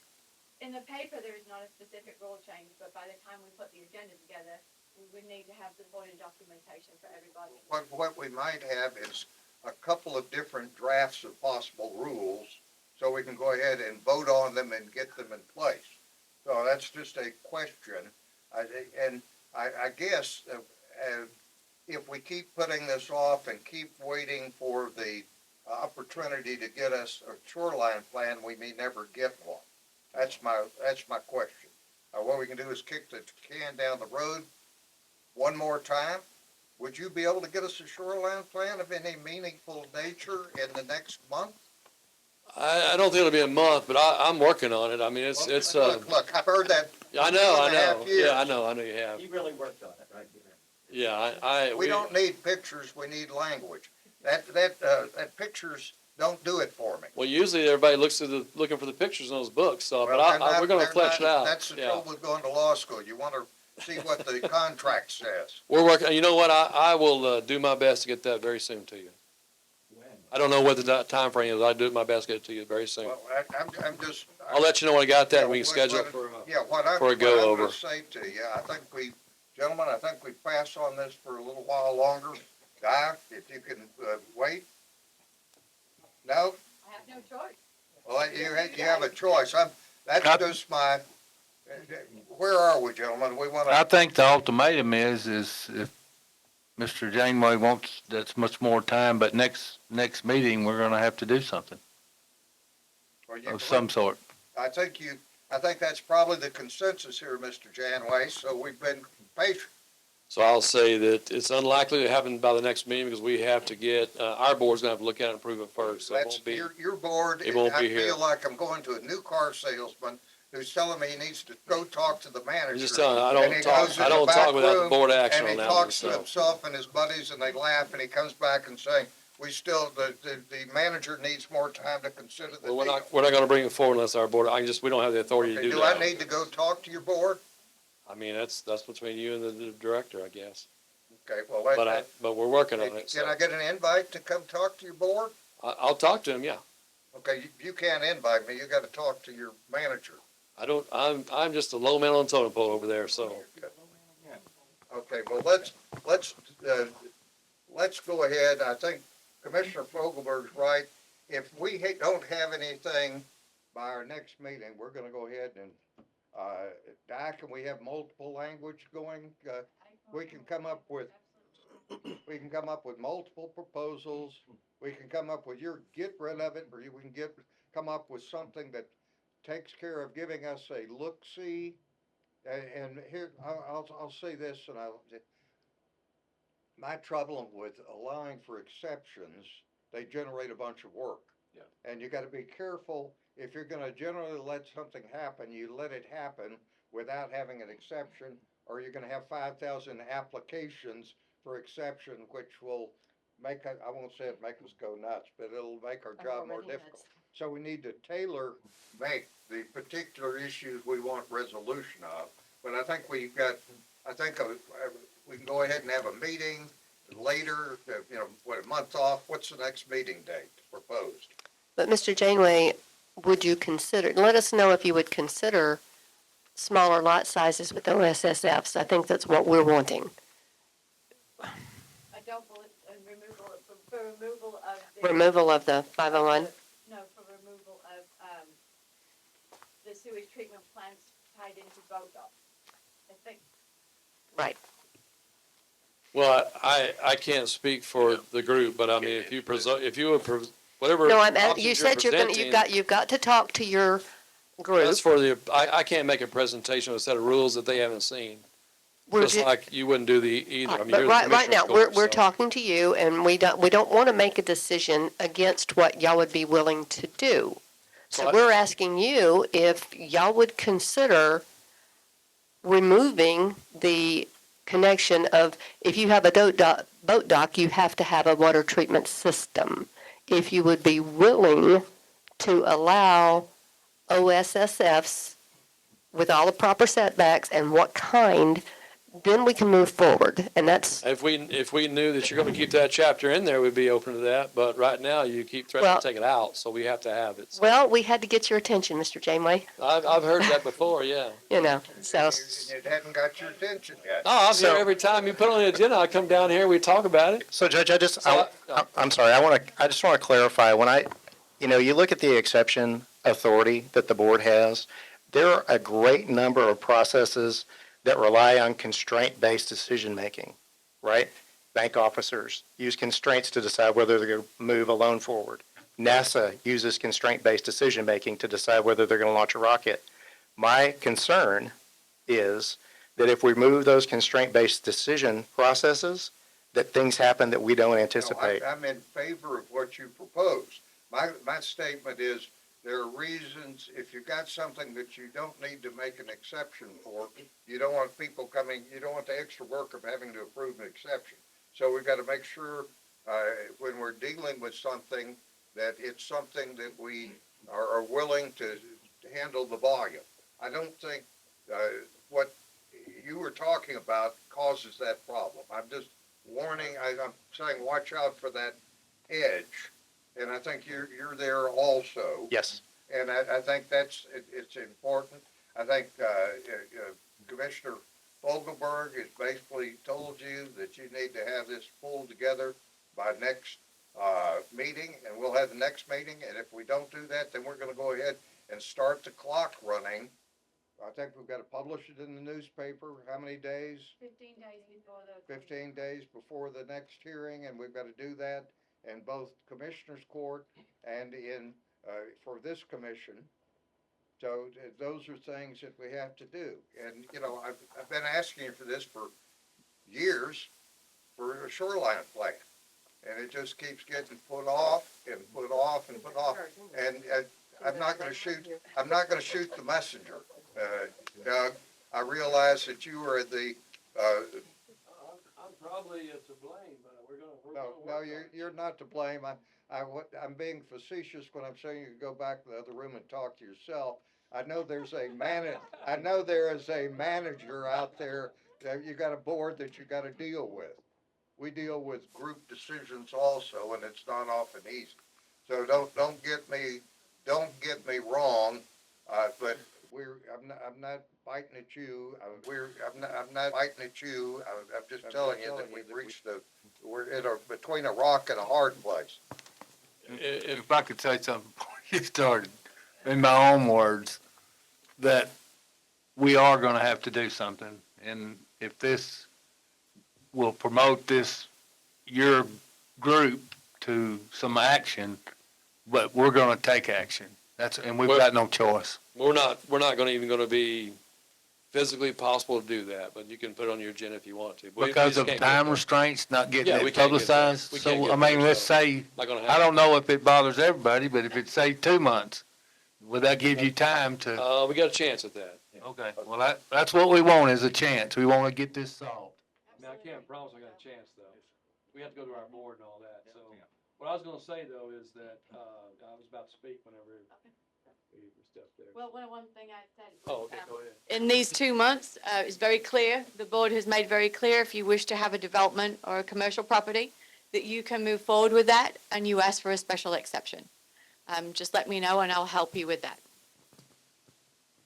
In the paper, there is not a specific rule change, but by the time we put the agenda together, we would need to have supporting documentation for everybody. What we might have is a couple of different drafts of possible rules, so we can go ahead and vote on them and get them in place. So that's just a question. I guess, if we keep putting this off and keep waiting for the Upper Trinity to get us a shoreline plan, we may never get one. That's my question. What we can do is kick the can down the road one more time. Would you be able to get us a shoreline plan of any meaningful nature in the next month? I don't think it'll be a month, but I'm working on it. I mean, it's, Look, I've heard that. I know, I 2.5 know. years. Yeah, I know you have. He really worked on it, right? Yeah, We don't need pictures, we need language. That pictures don't do it for me. well, usually everybody looking for the pictures in those books, so, but Well, they're not- we're gonna they're flesh it not- out. That's the Yeah. trouble with going to law school. You want to see what the contract says. We're working, you know what, I will, do my best to get that very soon to you. I don't know what the time frame is. I'll do my best to get it to you very soon. Well, I'm just. I'll let you know when I got that, Yeah, and we can schedule it what I'm for a gonna go-over. say to you, gentlemen, I think we pass on this for a little while longer. Di, if you can, wait? No? I have no choice. Well, you have a choice. That's just my, where are we, gentlemen? We want I to, think the ultimatum is if Mr. Janeway wants that's much more time, but next meeting, we're gonna have to do something of some sort. I think that's probably the consensus here, Mr. Janway, so we've been patient. So I'll say that it's unlikely to happen by the next meeting because we have to get, our board's gonna have to look at it and approve it first, so it That's, won't be. your board, it won't I be here. feel like I'm going to a new car salesman who's telling me he needs to go talk to the manager. I'm just telling you, And he goes in the back without the room, board action on And that he one, talks to so. himself and his buddies and they laugh and he comes back and saying, the manager needs more time to consider the Well, deal. we're not gonna bring it forward unless our board, we don't have the authority to Okay, do do I that. need to go talk to your board? I mean, that's between you and the director, I guess. Okay, well, But we're working on it, can so. I get an invite to come talk to your board? I'll talk to him, yeah. Okay, you can't invite me, you gotta talk to your manager. I'm just a low man on the totem pole over there, so. Okay, well, let's go ahead. I think Commissioner Fogelberg's right. If we don't have anything by our next meeting, we're gonna go ahead and, Di, can we have multiple language going? We can come up with multiple proposals. We can come up with get rid of it, or we can come up with something that takes care of giving us a look-see. And here, I'll say this, and my trouble with allowing for exceptions, they generate a bunch of work. Yeah. And you gotta be careful, if you're gonna generally let something happen, you let it happen without having an exception, or you're gonna have 5,000 applications for exception, which will I won't say it make us go nuts, but it'll make our job more Already difficult. has. So we need to make the particular issues we want resolution of. But I think we can go ahead and have a meeting later, a month off. What's the next meeting date proposed? But Mr. Janeway, would you let us know if you would consider smaller lot sizes with OSSFs? I think that's what we're wanting. I don't believe, for removal of Removal of the 501? No, for removal of, the sewage treatment plants tied into BODOC. I think. Right. Well, I can't speak for the group, but I mean, if you would, whatever. No, options you said you've got to talk to your group. That's I can't make a presentation of a set of rules that they haven't seen. Just like you wouldn't do either. I mean, But you're the right now, commissioner's we're court, so. talking to you, and we don't want to make a decision against what y'all would be willing to do. So we're asking you if y'all would consider removing the connection of, if you have a boat dock, you have to have a water treatment system. If you would be willing to allow OSSFs with all the proper setbacks and what kind, then we can move forward, and that's. If we knew that you're gonna keep that chapter in there, we'd be open to that, but right now you keep threatening to take it out, so we have to have it. Well, we had to get your attention, Mr. Janeway, I've heard that before, yeah. so. It hadn't got your attention yet. Oh, I'm here every time you put on the agenda, I come down here, we talk about it. So Judge, I'm sorry, I just want to clarify, when you look at the exception authority that the board has, there are a great number of processes that rely on constraint-based decision-making, right? Bank officers use constraints to decide whether they're going to move a loan forward. NASA uses constraint-based decision-making to decide whether they're going to launch a rocket. My concern is that if we move those constraint-based decision processes, that things happen that we don't anticipate. No, I'm in favor of what you propose. my statement is, there are reasons, if you've got something that you don't need to make an exception for, you don't want people coming, you don't want the extra work of having to approve an exception. So we've got to make sure, when we're dealing with something, that it's something that we are willing to handle the volume. I don't think, what you were talking about causes that problem. I'm just warning, I'm saying watch out for that edge. And I think you're there also. Yes. And I think it's important. I think, Commissioner Fogelberg has basically told you that you need to have this pulled together by next, meeting, and we'll have the next meeting, and if we don't do that, then we're gonna go ahead and start the clock running. I think we've got to publish it in the newspaper, how many days? 15 days before the. 15 days before the next hearing, and we've got to do that in both Commissioners Court and in, for this commission. So those are things that we have to do. And, you know, I've been asking you for this for years, for a shoreline plan. And it just keeps getting put off and put off and put off. And I'm not gonna shoot the messenger, Doug. I realize that you are the, I'm probably to blame, but no, you're not to blame. I'm being facetious when I'm saying you can go back to the other room and talk to yourself. I know there is a manager out there, you got a board that you gotta deal with. We deal with group decisions also, and it's not often easy. So don't get me wrong, but I'm not biting at you. I'm not biting at you. I'm just telling you that we've reached we're between a rock and a hard place. If I could say something before you started, in my own words, that we are gonna have to do something. And if this will promote your group to some action, but we're gonna take action. And we've got no choice. we're not even gonna be physically possible to do that, but you can put it on your agenda if you want to. But we Because just of can't get time there. restraints, not getting Yeah, we it can't get there. publicized. We can't So, get I mean, there, let's so say, not gonna I happen. don't know if it bothers everybody, but if it say 2 months, would that give you time to? We got a chance at that. Okay, well, that's what we want, is a chance. We want to get this solved. I mean, I can't promise I got a chance, though. We have to go to our board and all that, so. What I was gonna say, though, is that, I was about to speak whenever we stepped there. Well, one thing I said. Oh, okay, go ahead. In these 2 months, it's very clear, the board has made very clear, if you wish to have a development or a commercial property, that you can move forward with that, and you ask for a special exception. Just let me know, and I'll help you with that.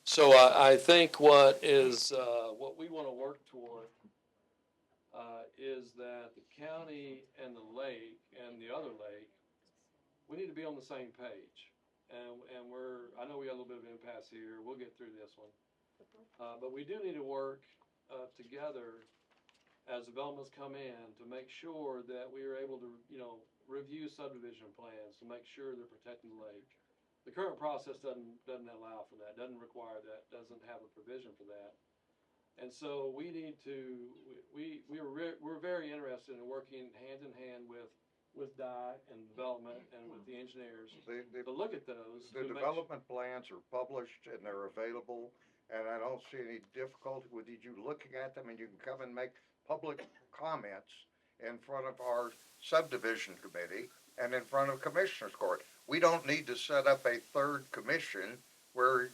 So I think what we want to work toward is that the county and the lake and the other lake, we need to be on the same page. And I know we got a little bit of impasse here. We'll get through this one. But we do need to work together as developments come in to make sure that we are able to, review subdivision plans to make sure they're protecting the lake. The current process doesn't allow for that, doesn't require that, doesn't have a provision for that. And so we need to, we're very interested in working hand in hand with DI and development and with the engineers to look at those. The development plans are published and they're available, and I don't see any difficulty with you looking at them, and you can come and make public comments in front of our subdivision committee and in front of Commissioners Court. We don't need to set up a third commission where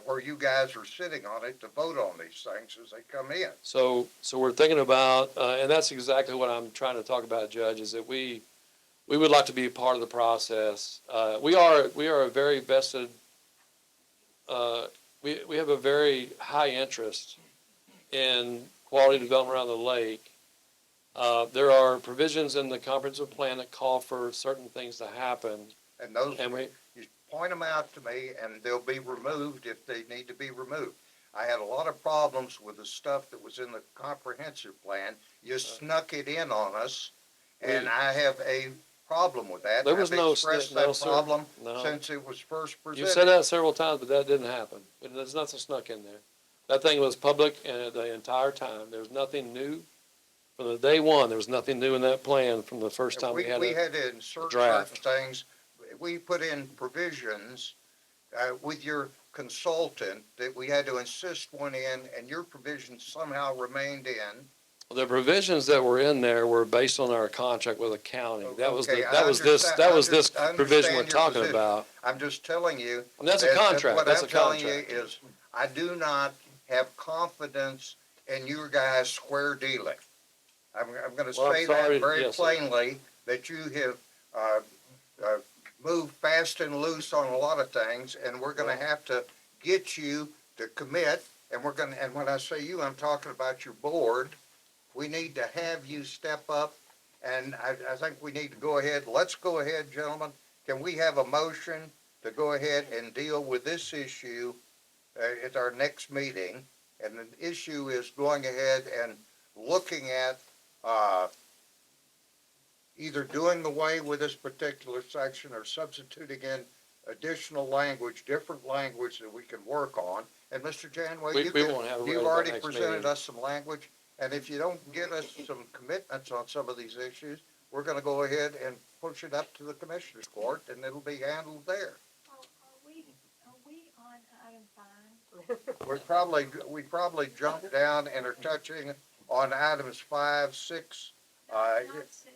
where you guys are sitting on it to vote on these things as they come in. So we're thinking about, and that's exactly what I'm trying to talk about, Judge, is that we would like to be a part of the process. We are a very vested, we have a very high interest in quality development around the lake. There are provisions in the comprehensive plan that call for certain things to happen. And those, you point them out to me, and they'll be removed if they need to be removed. I had a lot of problems with the stuff that was in the comprehensive plan. You snuck it in on us, and I have a problem with that. There was I've expressed that problem since it was first presented. You said that several times, but that didn't happen. There's nothing snuck in there. That thing was public and the entire time. There was nothing new. From the day one, there was nothing new in that plan from the first time we had to insert draft. certain things we put in provisions, with your consultant that we had to insist one in, and your provisions somehow remained in. The provisions that were in there were based on our contract with the county. That was Okay, the, I that was this, understand- that was this I provision we're understand your talking position. about. I'm just telling you. And that's a that contract, What that's I'm a telling you contract. is, I do not have confidence in you guys square dealing. I'm gonna Well, I'm say sorry, that very yes, sir. plainly, that you have, moved fast and loose on a lot of things, and we're gonna have to get you to commit, and we're gonna, and when I say you, I'm talking about your board. We need to have you step up, and I think we need to go ahead, let's go ahead, gentlemen. Can we have a motion to go ahead and deal with this issue, at our next meeting? And the issue is going ahead and looking at, either doing away with this particular section or substituting in additional language, different language that we can work on. And Mr. Janway, We won't have it ready you've by already next presented meeting. us some language, and if you don't get us some commitments on some of these issues, we're gonna go ahead and push it up to the Commissioners Court, and it'll be handled there. Are we on item 5? We probably jumped down and are touching on items 5, 6. Not 6.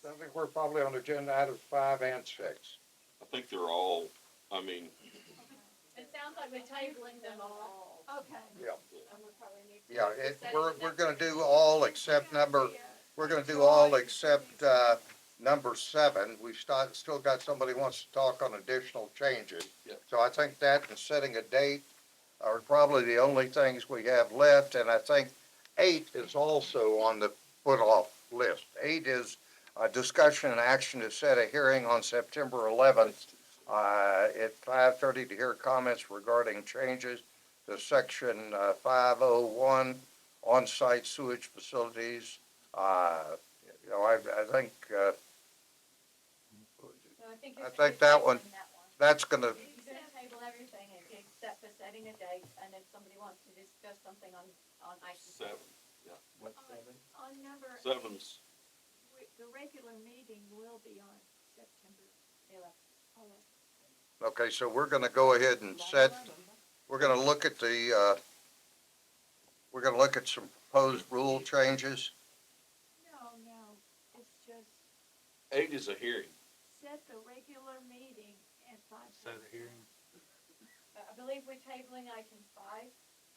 I think we're probably on agenda items 5 and 6. I think they're all, I mean, It sounds like we're tabling them all. Okay. Yeah. And we probably need to. Yeah, we're gonna do all except we're gonna do all except, number 7. We've still got somebody wants to talk on additional changes. Yep. So I think that and setting a date are probably the only things we have left, and I think 8 is also on the put off list. 8 is a discussion and action to set a hearing on September 11th, at 5:30 to hear comments regarding changes to section 501 on-site sewage facilities. I think, I think that one, that's gonna, You're gonna table everything except for setting a date, and if somebody wants to discuss something on item 7, yeah. What's 7? On number 7's, the regular meeting will be on September 11th. okay, so we're gonna go ahead and set, we're gonna look at we're gonna look at some proposed rule changes. No, it's just 8 is a hearing. set the regular meeting at 5. Set a hearing. I believe we're tabling item 5,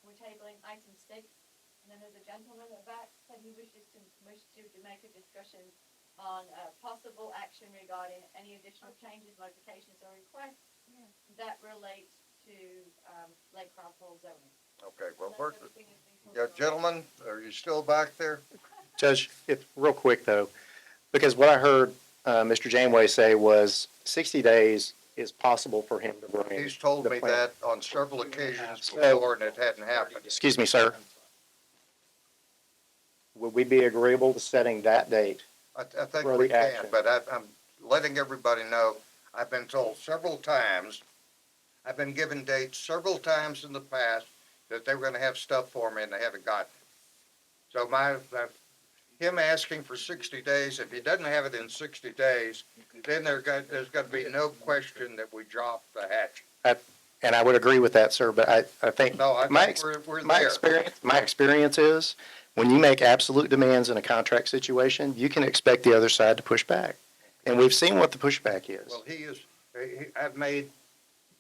we're tabling item 6, and then there's a gentleman at the back said he wishes to make a discussion on possible action regarding any additional changes, modifications, or requests that relate to Lake Crawford zoning. Okay, well, Unless everything has been yeah, fulfilled. gentlemen, are you still back there? Judge, real quick though, because what I heard Mr. Janeway say was 60 days is possible for him to bring. He's told the me plan. that on several occasions So- before, and it hadn't happened. Excuse me, sir. Would we be agreeable to setting that date? I think For we the can, action. but I'm letting everybody know, I've been told several times, I've been given dates several times in the past that they were gonna have stuff for me and they haven't gotten it. So him asking for 60 days, if he doesn't have it in 60 days, then there's gonna be no question that we drop the hatchet. And I would agree with that, sir, but I think No, I my think we're my there. experience is when you make absolute demands in a contract situation, you can expect the other side to push back. And we've seen what the pushback is. Well, I've made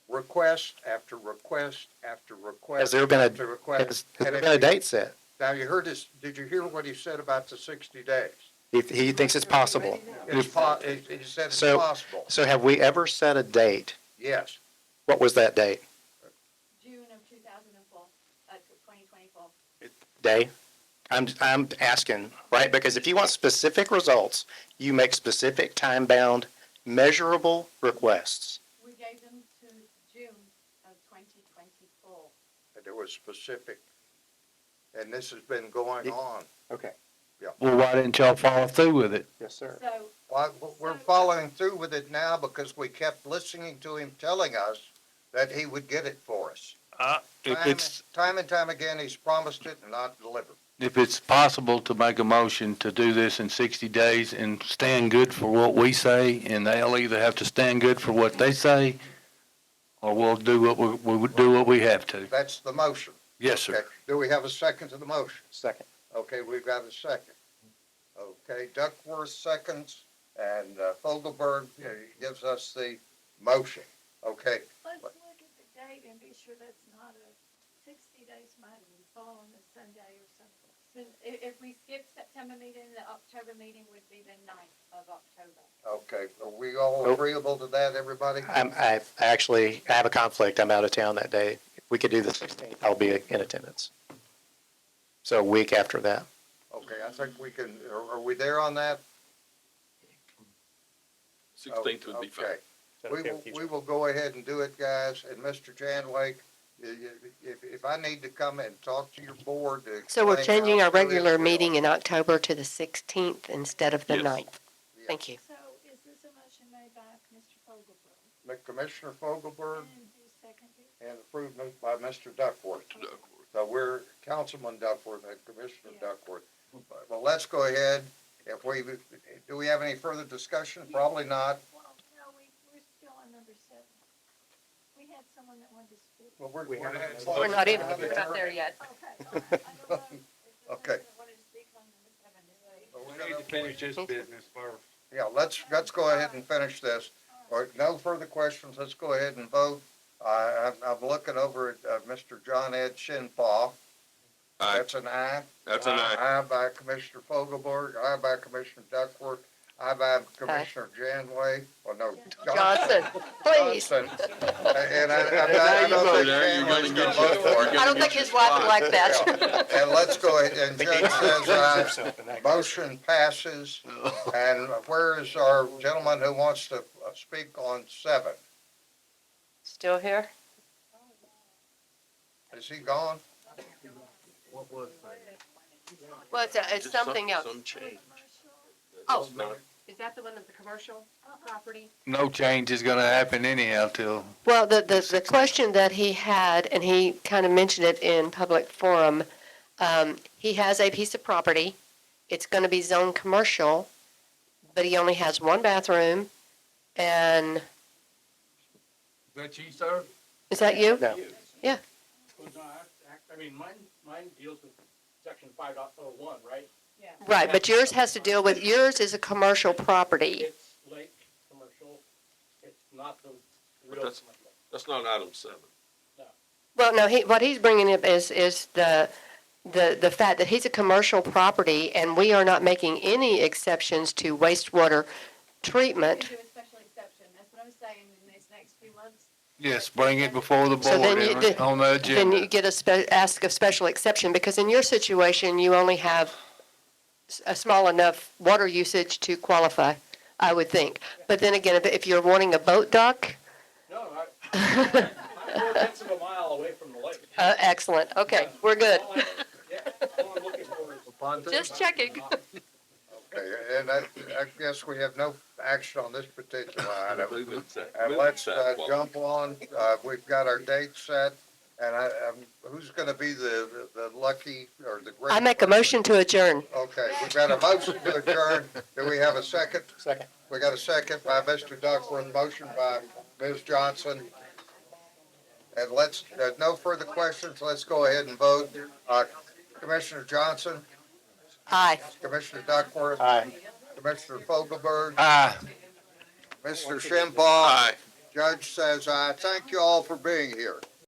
request after request after request. Has there been after request. has And there if been a you- date set? Now, you heard this, did you hear what he said about the 60 days? He thinks it's possible. He said it's So- possible. So have we ever set a date? Yes. What was that date? June of 2004, 2024. Day? I'm asking, right? Because if you want specific results, you make specific time-bound, measurable requests. We gave them to June of 2024. And it was specific. And this has been going on. Okay. Well, why didn't y'all follow through with it? Yes, sir. So, We're following through with it now because we kept listening to him telling us that he would get it for us. If it's, Time and time again, he's promised it and not delivered. if it's possible to make a motion to do this in 60 days and stand good for what we say, and they'll either have to stand good for what they say, or we'll do what we do what we have to. That's the motion. Yes, sir. Okay. Do we have a second to the motion? Second. Okay, we've got a second. Okay, Duckworth seconds, and Fogelberg gives us the motion. Okay, Let's look at the date and be sure that's not a 60 days might fall on a Sunday or something. So if we skip September meeting, the October meeting would be the 9th of October. okay. Are we all agreeable to that, everybody? I have a conflict. I'm out of town that day. If we could do the 16th, I'll be in attendance. So a week after that. Okay, I think we can, are we there on that? 16th would be fine. Okay. We will go ahead and do it, guys, and Mr. Janwake, if I need to come and talk to your board to. So we're explain changing how our serious regular we meeting are. in October to the 16th instead of the Yes. 9th. Thank you. So is this a motion made by Mr. Fogelberg? Commissioner Fogelberg And who seconded? and approved by Mr. Duckworth. So we're Councilman Duckworth and Commissioner Duckworth. Well, let's go ahead. Do we have any further discussion? Probably not. Well, no, we're still on number 7. We had someone that wanted to speak. Well, we're We're not even, we're not there yet. Okay, all right. I don't know if there's Okay. anyone that wanted to speak on number 7 this week. We need to finish this business first. Yeah, let's go ahead and finish this. All right, no further questions. Let's go ahead and vote. I'm looking over at Mr. John Ed Shinpaw. Aye. That's an aye. That's an aye. Aye by Commissioner Fogelberg, aye by Commissioner Duckworth, aye by Commissioner Janway, or no, Johnson, please. Johnson. And I don't think Janway's gonna vote for it. I don't think his wife would like that. And let's go ahead, and Judge says aye. Motion passes. And where is our gentleman who wants to speak on 7? Still here? Is he gone? Well, it's something else. Some change. Oh, Not- Is that the one of the commercial property? No change is gonna happen anyhow till, well, the question that he had, and he kind of mentioned it in public forum, he has a piece of property. It's going to be zoned commercial, but he only has one bathroom. And is that you, sir? is that you? No. Well, no, I mean, mine deals with section 5.01, right? Yeah. Right, but yours has to deal with, yours is a commercial property. It's lake, commercial, it's not the real that's- commercial. That's not item 7. Well, no, what he's bringing up is the fact that he's a commercial property and we are not making any exceptions to wastewater We treatment. can do a special exception. That's what I'm saying in these next few months. Yes, bring it before the So then board you- on the Then you agenda. get ask a special exception, because in your situation, you only have a small enough water usage to qualify, I would think. But then again, if you're wanting a boat dock, No, I'm 4/10 of a mile away from the lake. excellent, okay, we're good. Yeah, all I'm looking for is. Just checking. Okay, and I guess we have no action on this particular item. Move it set. And Move it let's set. jump on, we've got our date set, and who's gonna be the lucky, or the great? I make a person? motion to adjourn. Okay, we've got a motion to adjourn. Do we have a second? Second. We got a second by Mr. Duckworth, motion by Ms. Johnson. And no further questions, let's go ahead and vote. Commissioner Johnson, Aye. Commissioner Duckworth, Aye. Commissioner Fogelberg, Aye. Mr. Shinpaw. Aye. Judge says aye. Thank you all for being here.